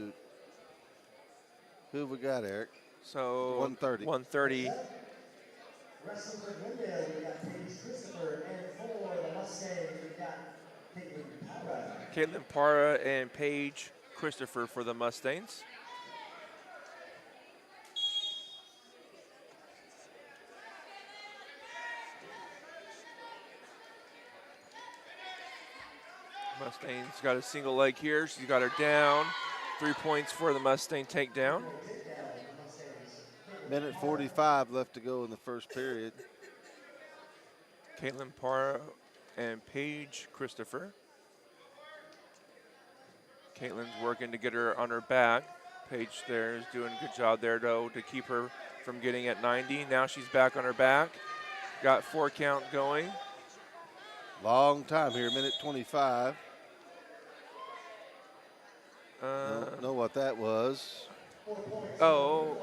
Speaker 2: who have we got, Eric?
Speaker 1: So
Speaker 2: 130.
Speaker 1: 130.
Speaker 6: Wrestling for Glendale, we got Paige Christopher, and for the Mustangs, we got
Speaker 1: Caitlin Parra and Paige Christopher for the Mustangs. Mustangs got a single leg here. She's got her down. 3 points for the Mustang takedown.
Speaker 2: Minute 45 left to go in the first period.
Speaker 1: Caitlin Parra and Paige Christopher. Caitlin's working to get her on her back. Paige there is doing a good job there, though, to keep her from getting at 90. Now she's back on her back. Got 4 count going.
Speaker 2: Long time here, minute 25. Don't know what that was.
Speaker 1: Oh,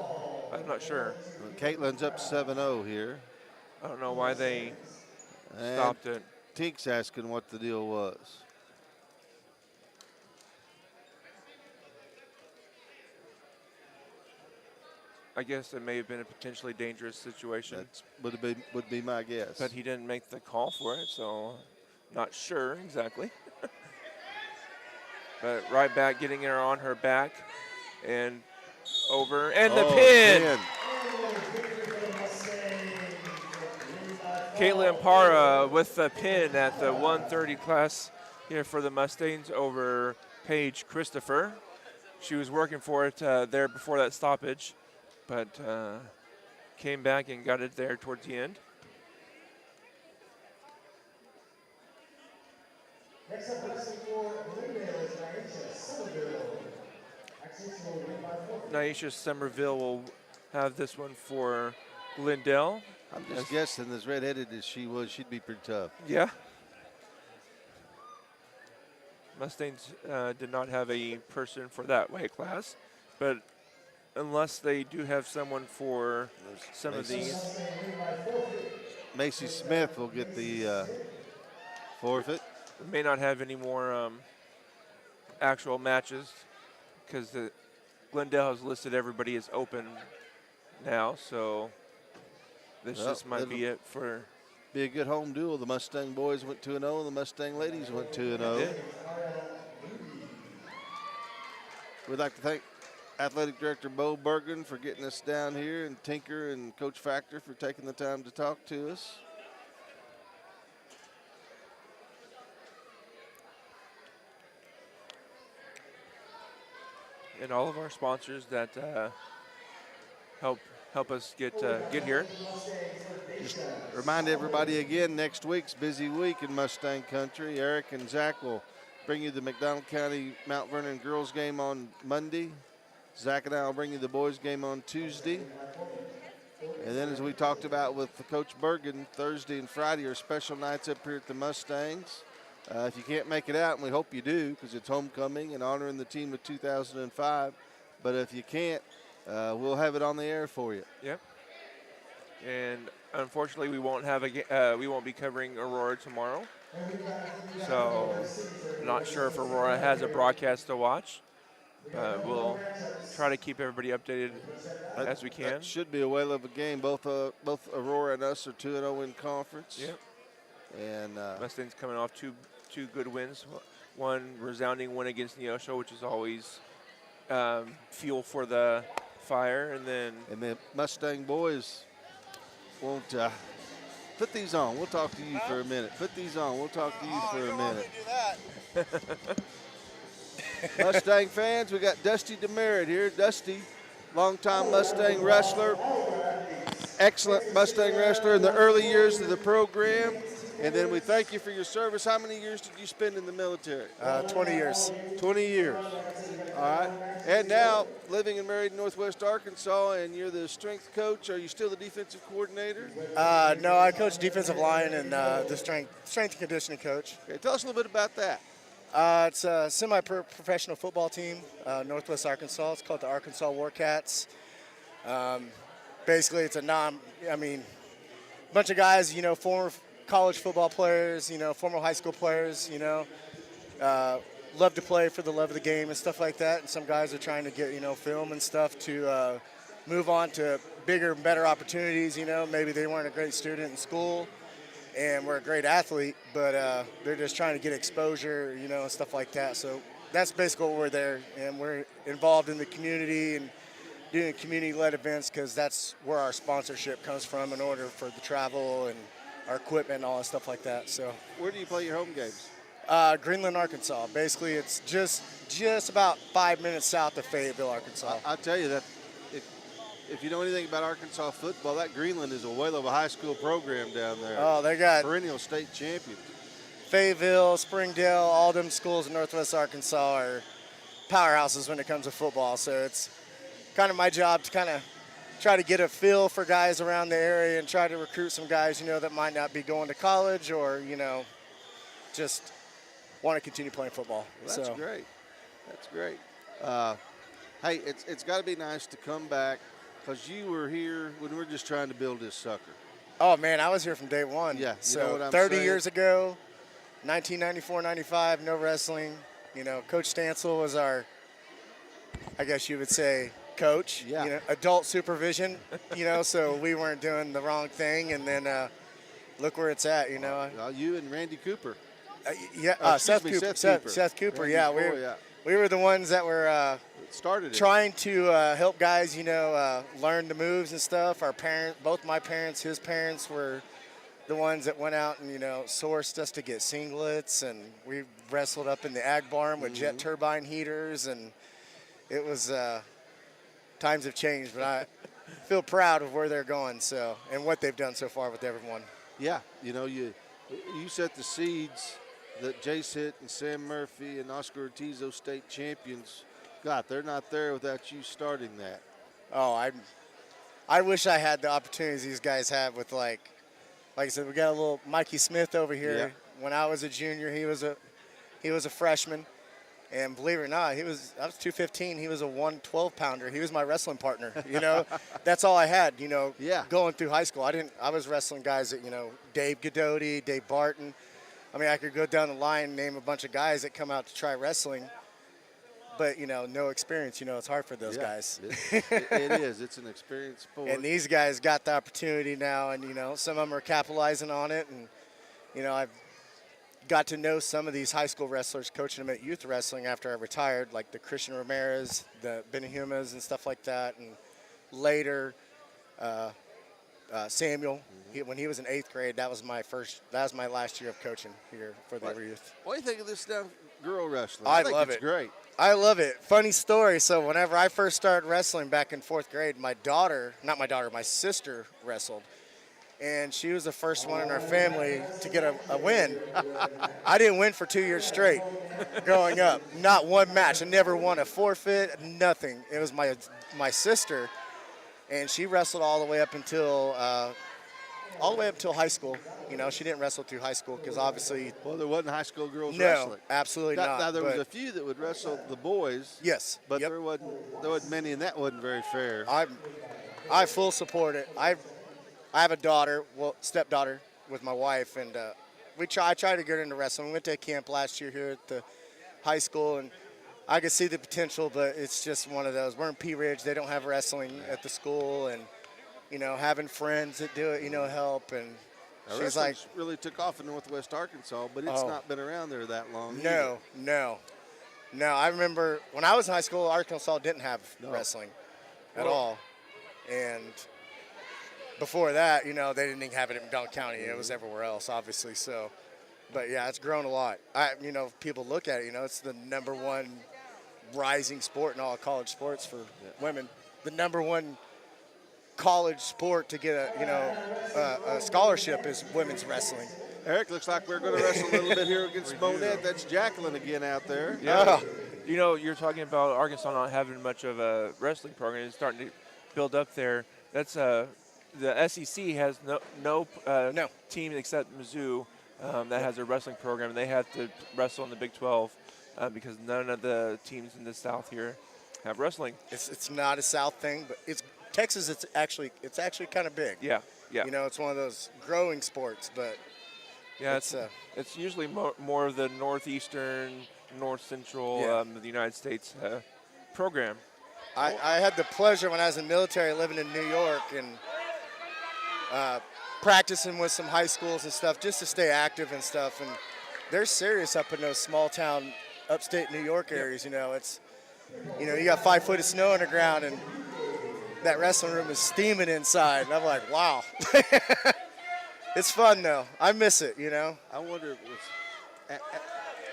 Speaker 1: I'm not sure.
Speaker 2: Caitlin's up 7-0 here.
Speaker 1: I don't know why they stopped it.
Speaker 2: Tink's asking what the deal was.
Speaker 1: I guess it may have been a potentially dangerous situation.
Speaker 2: That would be my guess.
Speaker 1: But he didn't make the call for it, so not sure exactly. But right back, getting her on her back and over. And the pin! Caitlin Parra with the pin at the 130 class here for the Mustangs over Paige Christopher. She was working for it there before that stoppage, but came back and got it there towards the end.
Speaker 6: Next up, wrestling for Glendale is Naisha Somerville. Actually, she will win by 4.
Speaker 1: Naisha Somerville will have this one for Glendale.
Speaker 2: I'm just guessing, as redheaded as she was, she'd be pretty tough.
Speaker 1: Yeah. Mustangs did not have a person for that weight class, but unless they do have someone for some of these.
Speaker 2: Macy Smith will get the forfeit.
Speaker 1: We may not have any more actual matches because Glendale has listed everybody as open now, so this just might be it for.
Speaker 2: Be a good home duel. The Mustang boys went 2-0, and the Mustang ladies went 2-0. We'd like to thank Athletic Director Bo Bergen for getting us down here, and Tinker and Coach Factor for taking the time to talk to us.
Speaker 1: And all of our sponsors that help us get here.
Speaker 2: Just remind everybody again, next week's busy week in Mustang Country. Eric and Zach will bring you the McDonald County Mount Vernon girls game on Monday. Zach and I will bring you the boys game on Tuesday. And then, as we talked about with Coach Bergen, Thursday and Friday are special nights up here at the Mustangs. If you can't make it out, and we hope you do, because it's homecoming and honoring the team of 2005. But if you can't, we'll have it on the air for you.
Speaker 1: Yep. And unfortunately, we won't be covering Aurora tomorrow. So, not sure if Aurora has a broadcast to watch. We'll try to keep everybody updated as we can.
Speaker 2: That should be a whale of a game. Both Aurora and us are 2-0 in conference.
Speaker 1: Yep.
Speaker 2: And
Speaker 1: Mustangs coming off two good wins. One resounding win against Neosho, which is always fuel for the fire, and
Speaker 2: the Mustang boys won't put these on. We'll talk to you for a minute. Put these on. We'll talk to you for a minute. Mustang fans, we got Dusty Demerit here. Dusty, longtime Mustang wrestler, excellent Mustang wrestler in the early years of the program. And then we thank you for your service. How many years did you spend in the military?
Speaker 3: 20 years.
Speaker 2: 20 years. All right. And now living and married in Northwest Arkansas, and you're the strength coach. Are you still the defensive coordinator?
Speaker 3: No, I coach defensive line and the strength and conditioning coach.
Speaker 2: Okay, tell us a little bit about that.
Speaker 3: It's a semi-professional football team, Northwest Arkansas. It's called the Arkansas Warcats. Basically, it's a bunch of guys, former college football players, former high school players, love to play for the love of the game and stuff like that. And some guys are trying to get, film and stuff to move on to bigger and better opportunities. Maybe they weren't a great student in school and were a great athlete, but they're just trying to get exposure, and stuff like that. So that's basically what we're there, and we're involved in the community and doing community-led events because that's where our sponsorship comes from in order for the travel and our equipment and all that stuff like that. So,
Speaker 2: where do you play your home games?
Speaker 3: Greenland, Arkansas. Basically, it's just about 5 minutes south of Fayetteville, Arkansas.
Speaker 2: I'll tell you that if you know anything about Arkansas football, that Greenland is a whale of a high school program down there.
Speaker 3: Oh, they got
Speaker 2: perennial state champions.
Speaker 3: Fayetteville, Springdale, all them schools in Northwest Arkansas are powerhouses when it comes to football. So it's kind of my job to kind of try to get a feel for guys around the area and try to recruit some guys, that might not be going to college or, just want to continue playing football.
Speaker 2: Well, that's great. That's great. Hey, it's got to be nice to come back because you were here when we were just trying to build this sucker.
Speaker 3: Oh, man, I was here from day one.
Speaker 2: Yeah,
Speaker 3: so
Speaker 2: what I'm
Speaker 3: 30
Speaker 2: saying?
Speaker 3: years ago, 1994-95, no wrestling. Coach Stansel was our, I guess you would say, coach.
Speaker 2: Yeah.
Speaker 3: Adult supervision, so we weren't doing the wrong thing. And then look where it's at,
Speaker 2: You and Randy Cooper.
Speaker 3: Seth Cooper. Yeah, we were the ones that were
Speaker 2: started
Speaker 3: trying to help guys, learn the moves and stuff. Our parents, both my parents, his parents were the ones that went out and, sourced us to get singlets, and we wrestled up in the ag barn with jet turbine heaters, and it was times have changed, but I feel proud of where they're going, and what they've done so far with everyone.
Speaker 2: Yeah, you set the seeds that Jace Hitt and Sam Murphy and Oscar Ortiz, those state champions, God, they're not there without you starting that.
Speaker 3: Oh, I wish I had the opportunities these guys have with like I said, we got a little Mikey Smith over here.
Speaker 2: Yeah.
Speaker 3: When I was a junior, he was a freshman. And believe it or not, I was 215. He was a 112-pounder. He was my wrestling partner. That's all I had. Going through high school, I was wrestling guys that Dave Godoty, Dave Barton. I mean, I could go down the line and name a bunch of guys that come out to try wrestling, but no experience. It's hard for those guys.
Speaker 2: It is. It's an experience sport.
Speaker 3: And these guys got the opportunity now, and some of them are capitalizing on it. And I've got to know some of these high school wrestlers, coaching them at youth wrestling after I retired, like the Christian Ramirez, the Benahumas, and stuff like that. And later, Samuel, when he was in 8th grade, that was my last year of coaching here for the youth.
Speaker 2: What do you think of this now girl wrestling?
Speaker 3: I
Speaker 2: think
Speaker 3: love
Speaker 2: it's
Speaker 3: it.
Speaker 2: Great.
Speaker 3: I love it. Funny story. So whenever I first started wrestling back in 4th grade, my sister wrestled. And she was the first one in our family to get a win. I didn't win for 2 years straight growing up. Not one match. I never won a forfeit, nothing. It was my sister, and she wrestled all the way up until high school. She didn't wrestle through high school because obviously.
Speaker 2: Well, there wasn't high school girls
Speaker 3: no,
Speaker 2: wrestling.
Speaker 3: Absolutely not.
Speaker 2: Now there was a few that would wrestle the boys.
Speaker 3: Yes,
Speaker 2: but there wasn't many, and that wasn't very fair.
Speaker 3: I full support it. I have a daughter, stepdaughter, with my wife, and I tried to get into wrestling. We went to a camp last year here at the high school, and I could see the potential, but it's just one of those. We're in Pea Ridge. They don't have wrestling at the school, and having friends that do it, help. And she's like,
Speaker 2: really took off in Northwest Arkansas, but it's not been around there that long.
Speaker 3: No. I remember when I was in high school, Arkansas didn't have wrestling at all, and before that, they didn't even have it in McDonald County. It was everywhere else, obviously. So, but yeah, it's grown a lot. People look at it. It's the number one rising sport in all college sports for women. The number one college sport to get a scholarship is women's wrestling.
Speaker 2: Eric, looks like we're going to wrestle a little bit here against Monette. That's Jacqueline again out there.
Speaker 1: Yeah. You know, you're talking about Arkansas not having much of a wrestling program. It's starting to build up there. That's the SEC has no team except Mizzou that has a wrestling program. They have to wrestle in the Big 12 because none of the teams in the South here have wrestling.
Speaker 3: It's not a South thing, but it's Texas. It's actually kind of big.
Speaker 1: Yeah.
Speaker 3: You know, it's one of those growing sports, but
Speaker 1: yeah, it's usually more of the northeastern, north central of the United States program.
Speaker 3: I had the pleasure when I was in the military living in New York and practicing with some high schools and stuff just to stay active and stuff. And they're serious up in those small town, upstate New York areas. You know, it's, you got 5 foot of snow on the ground and that wrestling room is steaming inside. And I'm like, wow. It's fun though. I miss it,
Speaker 2: I wonder if it was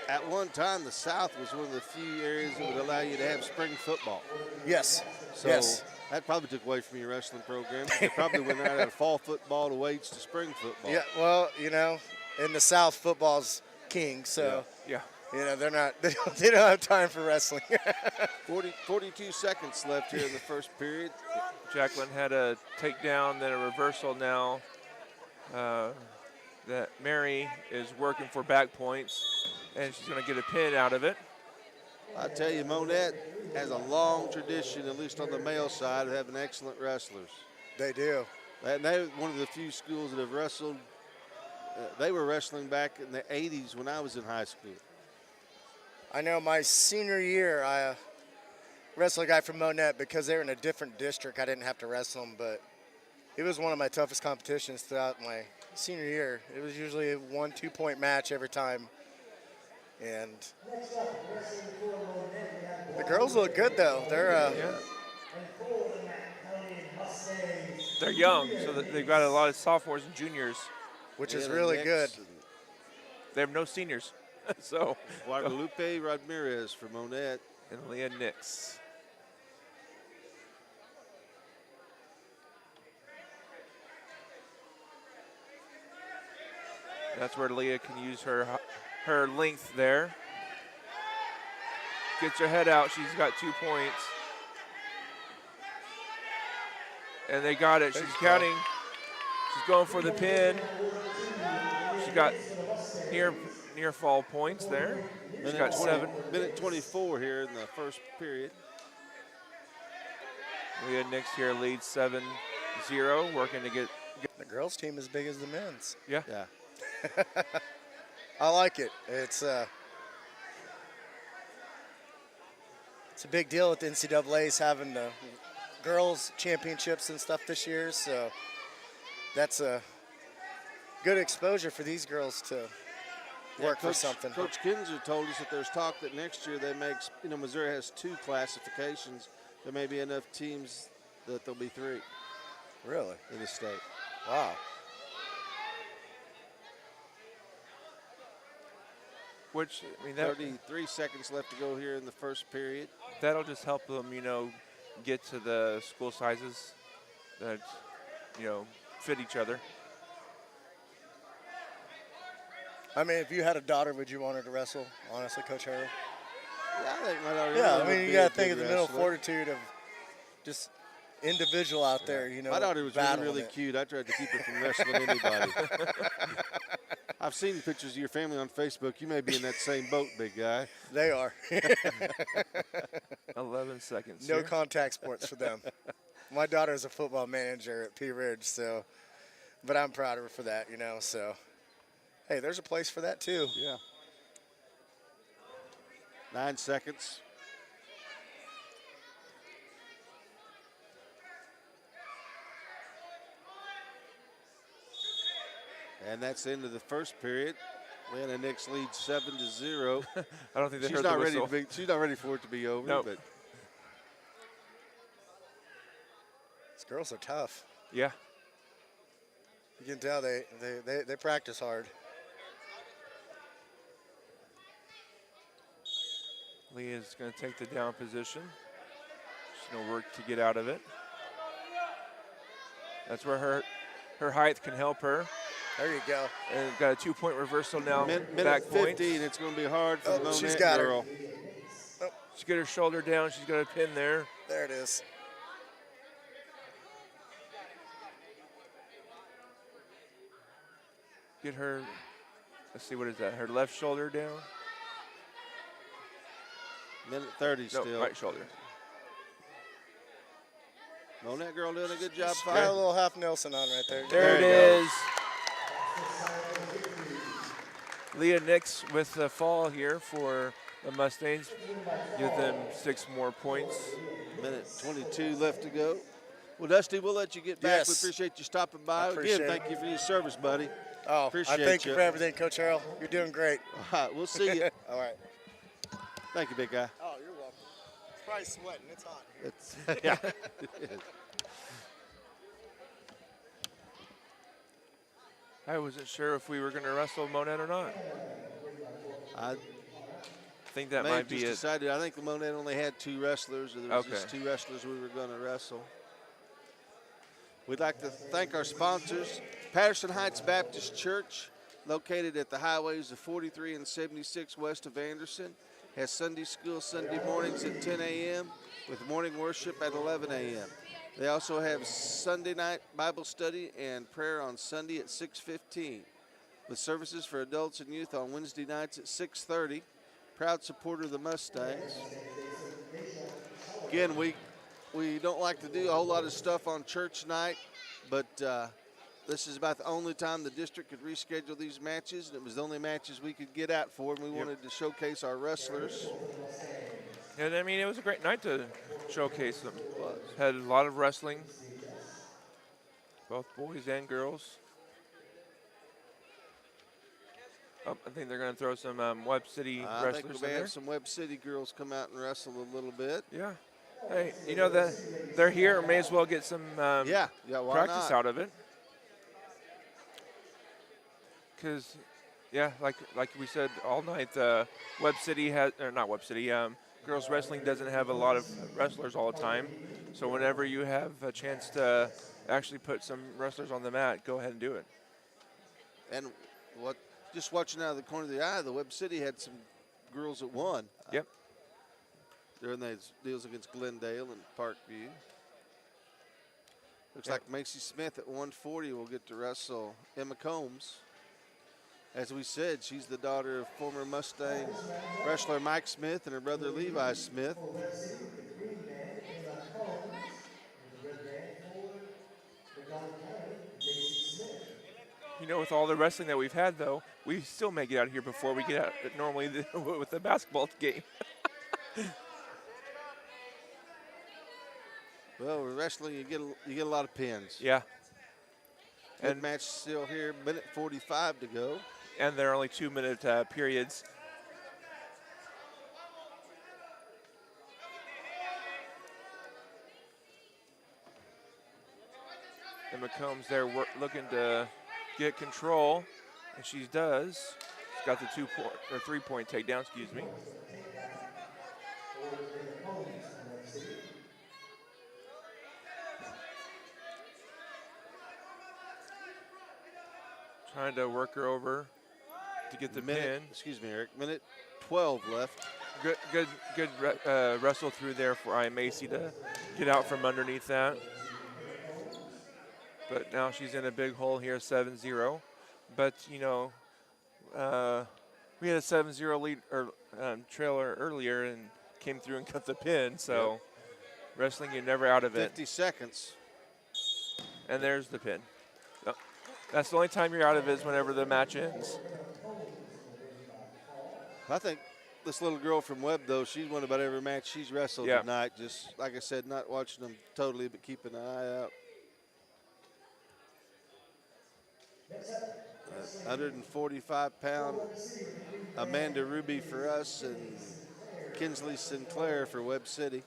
Speaker 2: at one time the South was one of the few areas that would allow you to have spring football.
Speaker 3: Yes.
Speaker 2: So that probably took away from your wrestling program. They probably went right out of fall football to weights to spring football.
Speaker 3: Yeah, well, in the South, football's king, so
Speaker 1: yeah.
Speaker 3: They don't have time for wrestling.
Speaker 2: 42 seconds left here in the first period.
Speaker 1: Jacqueline had a takedown, then a reversal now. That Mary is working for back points, and she's going to get a pin out of it.
Speaker 2: I tell you, Monette has a long tradition, at least on the male side, of having excellent wrestlers.
Speaker 3: They do.
Speaker 2: And they're one of the few schools that have wrestled. They were wrestling back in the 80s when I was in high school.
Speaker 3: I know my senior year, I wrestled a guy from Monette because they were in a different district. I didn't have to wrestle him, but it was one of my toughest competitions throughout my senior year. It was usually a 1-2 point match every time. And the girls look good though.
Speaker 1: They're young, so they've got a lot of sophomores and juniors,
Speaker 3: which is really good.
Speaker 1: They have no seniors, so
Speaker 2: Guadalupe Ramirez for Monette
Speaker 1: and Leah Nix. That's where Leah can use her length there. Gets her head out. She's got 2 points. And they got it. She's counting. She's going for the pin. She got near fall points there. She's got 7.
Speaker 2: Minute 24 here in the first period.
Speaker 1: Leah Nix here leads 7-0, working to get.
Speaker 3: The girls' team as big as the men's.
Speaker 1: Yeah.
Speaker 3: I like it. It's a big deal with the NCAA's having the girls championships and stuff this year, so that's a good exposure for these girls to work for something.
Speaker 2: Coach Kinzer told us that there's talk that next year they may, Missouri has 2 classifications. There may be enough teams that there'll be 3.
Speaker 3: Really?
Speaker 2: In the state.
Speaker 3: Wow.
Speaker 1: Which,
Speaker 2: 33 seconds left to go here in the first period.
Speaker 1: That'll just help them, get to the school sizes that, fit each other.
Speaker 3: I mean, if you had a daughter, would you want her to wrestle, honestly, Coach Harrell?
Speaker 2: Yeah, I think my daughter
Speaker 3: you got to think of the mental fortitude of just individual out there,
Speaker 2: My daughter was really cute. I tried to keep her from wrestling anybody. I've seen pictures of your family on Facebook. You may be in that same boat, big guy.
Speaker 3: They are.
Speaker 1: 11 seconds.
Speaker 3: No contact sports for them. My daughter is a football manager at Pea Ridge, but I'm proud of her for that, so. Hey, there's a place for that too.
Speaker 2: Yeah. 9 seconds. And that's the end of the first period. Leanna Nix leads 7-0.
Speaker 1: I don't think they
Speaker 2: she's
Speaker 1: heard
Speaker 2: not
Speaker 1: the
Speaker 2: ready.
Speaker 1: whistle.
Speaker 2: She's not ready for it to be over.
Speaker 1: Nope.
Speaker 2: But
Speaker 3: these girls are tough.
Speaker 1: Yeah.
Speaker 3: You can tell they practice hard.
Speaker 1: Leah's going to take the down position. She's going to work to get out of it. That's where her height can help her.
Speaker 3: There you go.
Speaker 1: And got a 2-point reversal now.
Speaker 2: Minute
Speaker 1: back
Speaker 2: 50,
Speaker 1: point.
Speaker 2: and it's going to be hard for the
Speaker 3: she's
Speaker 2: Monette
Speaker 3: got
Speaker 2: girl.
Speaker 3: her.
Speaker 1: She's got her shoulder down. She's got a pin there.
Speaker 3: There it is.
Speaker 1: Get her, let's see, what is that? Her left shoulder down?
Speaker 2: Minute 30
Speaker 1: No,
Speaker 2: still.
Speaker 1: right shoulder.
Speaker 2: Monette girl doing a good job
Speaker 3: Got a
Speaker 2: fighting.
Speaker 3: little half Nelson on right there.
Speaker 1: There it is. Leah Nix with the fall here for the Mustangs. Give them 6 more points.
Speaker 2: Minute 22 left to go. Well, Dusty, we'll let you get back.
Speaker 3: Yes.
Speaker 2: We appreciate you stopping by.
Speaker 3: Appreciate
Speaker 2: Again,
Speaker 3: it.
Speaker 2: thank you for your service, buddy.
Speaker 3: Oh,
Speaker 2: Appreciate
Speaker 3: I thank you for everything, Coach Harrell. You're doing great.
Speaker 2: All right, we'll see you.
Speaker 3: All right.
Speaker 2: Thank you, big guy.
Speaker 3: Oh, you're welcome. It's probably sweating. It's hot.
Speaker 2: It's, yeah. It is.
Speaker 1: I wasn't sure if we were going to wrestle Monette or not.
Speaker 2: I
Speaker 1: think that
Speaker 2: may
Speaker 1: might
Speaker 2: have
Speaker 1: be
Speaker 2: just
Speaker 1: it.
Speaker 2: decided. I think Monette only had 2 wrestlers, or there was just
Speaker 1: Okay.
Speaker 2: 2 wrestlers we were going to wrestle. We'd like to thank our sponsors, Patterson Heights Baptist Church, located at the highways of 43 and 76 west of Anderson, has Sunday school Sunday mornings at 10 a.m. with morning worship at 11 a.m. They also have Sunday night Bible study and prayer on Sunday at 6:15, with services for adults and youth on Wednesday nights at 6:30. Proud supporter of the Mustangs. Again, we don't like to do a whole lot of stuff on church night, but this is about the only time the district could reschedule these matches, and it was the only matches we could get at for them. We wanted to showcase our wrestlers.
Speaker 1: And I mean, it was a great night to showcase them. Had a lot of wrestling, both boys and girls. Oh, I think they're going to throw some Webb City
Speaker 2: I
Speaker 1: wrestlers
Speaker 2: think
Speaker 1: in
Speaker 2: we may
Speaker 1: there.
Speaker 2: have some Webb City girls come out and wrestle a little bit.
Speaker 1: Yeah. Hey, you know that they're here, may as well get some
Speaker 2: yeah, why
Speaker 1: practice
Speaker 2: not?
Speaker 1: out of it. Because, yeah, like we said all night, Webb City has, or not Webb City, girls wrestling doesn't have a lot of wrestlers all the time. So whenever you have a chance to actually put some wrestlers on the mat, go ahead and do it.
Speaker 2: And just watching out of the corner of the eye, the Webb City had some girls that won.
Speaker 1: Yep.
Speaker 2: They're in those deals against Glendale and Parkview. Looks like Macy Smith at 140 will get to wrestle Emma Combs. As we said, she's the daughter of former Mustang wrestler Mike Smith and her brother Levi Smith.
Speaker 1: You know, with all the wrestling that we've had, though, we still may get out of here before we get out normally with the basketball game.
Speaker 2: Well, with wrestling, you get a lot of pins.
Speaker 1: Yeah.
Speaker 2: Good match still here, minute 45 to go.
Speaker 1: And they're only 2-minute periods. Emma Combs there looking to get control, and she does. She's got the 3-point takedown, excuse me. Trying to work her over to get the pin.
Speaker 2: Excuse me, Eric. Minute 12 left.
Speaker 1: Good wrestle through there for Macy to get out from underneath that. But now she's in a big hole here, 7-0. But, you know, we had a 7-0 lead or trailer earlier and came through and cut the pin. So wrestling, you're never out of it.
Speaker 2: 50 seconds.
Speaker 1: And there's the pin. That's the only time you're out of it is whenever the match ends.
Speaker 2: I think this little girl from Webb, though, she's won about every match she's wrestled tonight. Just, like I said, not watching them totally, but keeping an eye out. 145-pound Amanda Ruby for us and Kinsley Sinclair for Webb City.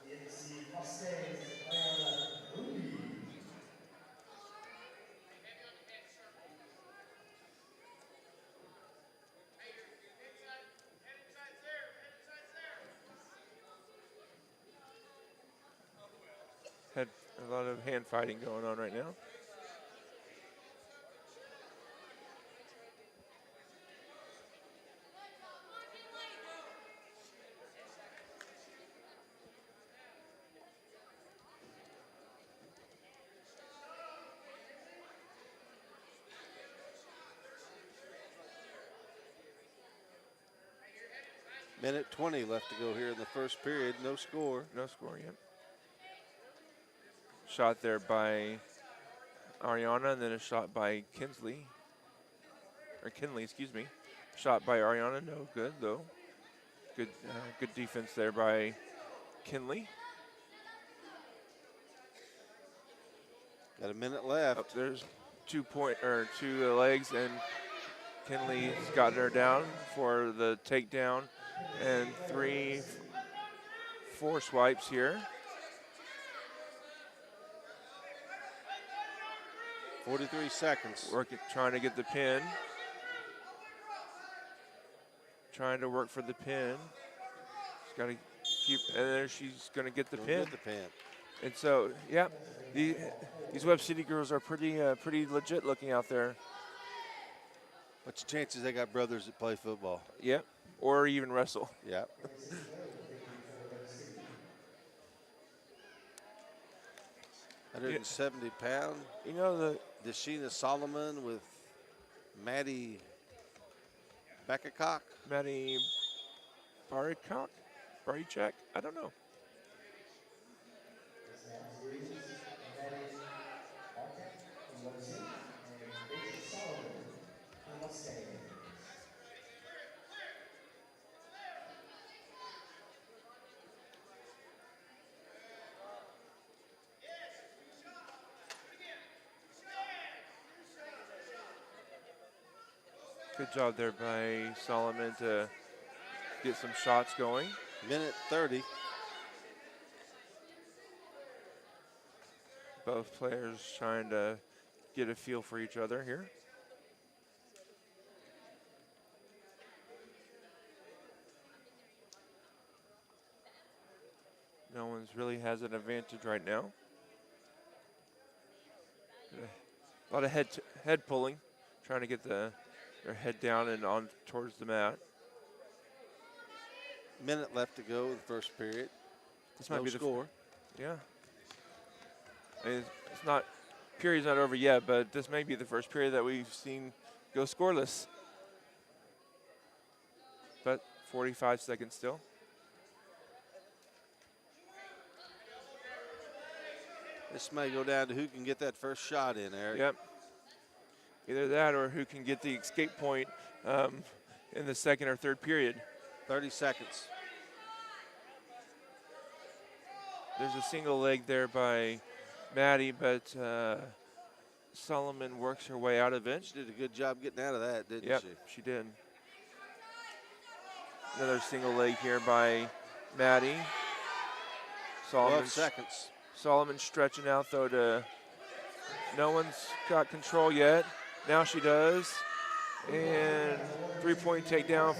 Speaker 1: A lot of hand fighting going on right now.
Speaker 2: Minute 20 left to go here in the first period. No score.
Speaker 1: No score yet. Shot there by Ariana, and then a shot by Kinley, excuse me. Shot by Ariana, no good though. Good defense there by Kinley.
Speaker 2: Got a minute left.
Speaker 1: Oh, there's 2 legs, and Kinley's got her down for the takedown, and 4 swipes here.
Speaker 2: 43 seconds.
Speaker 1: Trying to get the pin. Trying to work for the pin. She's got to keep, and there she's going to get the pin.
Speaker 2: Get the pin.
Speaker 1: And so, yeah, these Webb City girls are pretty legit looking out there.
Speaker 2: What's the chances they got brothers that play football?
Speaker 1: Yep, or even wrestle.
Speaker 2: Yep. 170 pound.
Speaker 1: You know
Speaker 2: Deshina Solomon with Maddie Backacock.
Speaker 1: Maddie Barichak? I don't know. Good job there by Solomon to get some shots going.
Speaker 2: Minute 30.
Speaker 1: Both players trying to get a feel for each other here. No one's really has an advantage right now. A lot of head pulling, trying to get their head down and on towards the mat.
Speaker 2: Minute left to go in the first period.
Speaker 1: This might
Speaker 2: no
Speaker 1: be
Speaker 2: score.
Speaker 1: Yeah. I mean, it's not, period's not over yet, but this may be the first period that we've seen go scoreless. But 45 seconds still.
Speaker 2: This may go down to who can get that first shot in, Eric.
Speaker 1: Yep. Either that or who can get the escape point in the second or third period.
Speaker 2: 30 seconds.
Speaker 1: There's a single leg there by Maddie, but Solomon works her way out of it.
Speaker 2: She did a good job getting out of that, didn't
Speaker 1: Yep,
Speaker 2: she?
Speaker 1: she did. Another single leg here by Maddie.
Speaker 2: 12 seconds.
Speaker 1: Solomon stretching out though to, no one's got control yet. Now she does. And 3-point takedown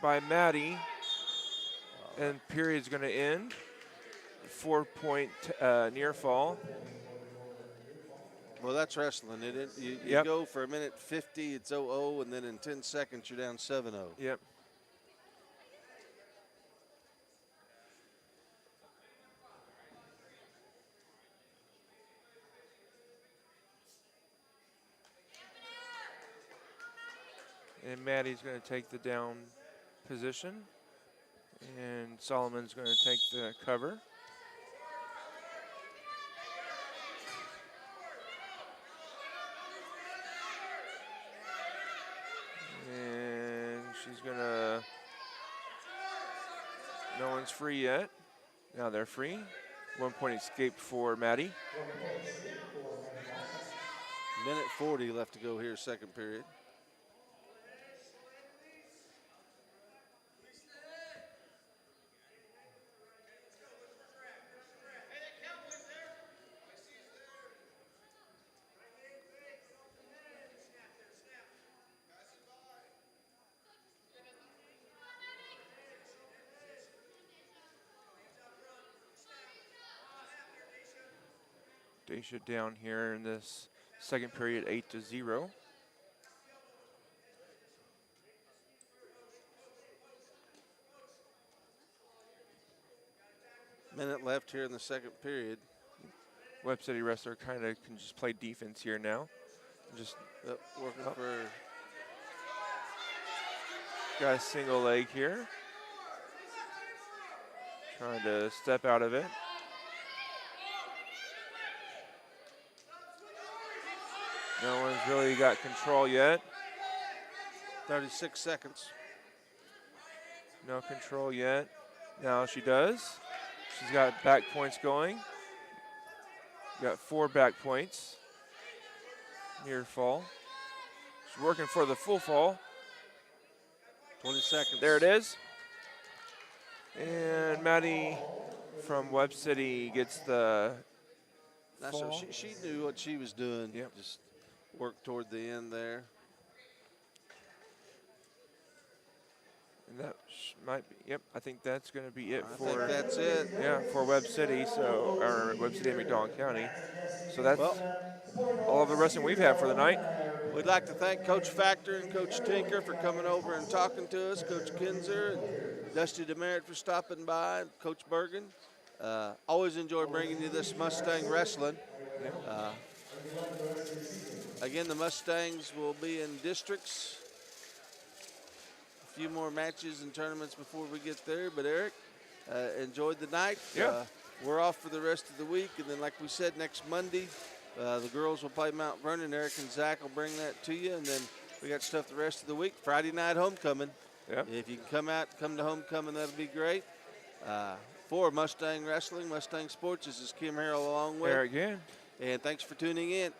Speaker 1: by Maddie. And period's going to end. 4-point near fall.
Speaker 2: Well, that's wrestling, isn't it? You
Speaker 1: Yep.
Speaker 2: go for a minute 50, it's 0-0, and then in 10 seconds, you're down 7-0.
Speaker 1: Yep. And Maddie's going to take the down position. And Solomon's going to take the cover. And she's going to, no one's free yet. Now they're free. 1 point escaped for Maddie.
Speaker 2: Minute 40 left to go here, second period.
Speaker 1: Acacia down here in this second period, 8-0.
Speaker 2: Minute left here in the second period.
Speaker 1: Webb City wrestler kind of can just play defense here now. Just
Speaker 2: working for.
Speaker 1: Got a single leg here. Trying to step out of it. No one's really got control yet.
Speaker 2: 36 seconds.
Speaker 1: No control yet. Now she does. She's got back points going. Got 4 back points. Near fall. She's working for the full fall.
Speaker 2: 20 seconds.
Speaker 1: There it is. And Maddie from Webb City gets the fall.
Speaker 2: So she knew what she was doing.
Speaker 1: Yep.
Speaker 2: Just worked toward the end there.
Speaker 1: And that might be, yep, I think that's going to be it
Speaker 2: I
Speaker 1: for.
Speaker 2: think that's it.
Speaker 1: Yeah, for Webb City, or Webb City and McDonald County. So that's all of the wrestling we've had for the night.
Speaker 2: We'd like to thank Coach Factor and Coach Tinker for coming over and talking to us, Coach Kinzer and Dusty Demerit for stopping by, and Coach Bergen. Always enjoy bringing you this Mustang wrestling. Again, the Mustangs will be in districts. A few more matches and tournaments before we get there, but Eric, enjoyed the night.
Speaker 1: Yeah.
Speaker 2: We're off for the rest of the week, and then like we said, next Monday, the girls will play Mount Vernon. Eric and Zach will bring that to you, and then we got stuff the rest of the week. Friday night homecoming.
Speaker 1: Yep.
Speaker 2: If you can come to homecoming, that'll be great. For Mustang Wrestling, Mustang Sports, this is Kim Harrell along with
Speaker 1: There again.
Speaker 2: And thanks for tuning in.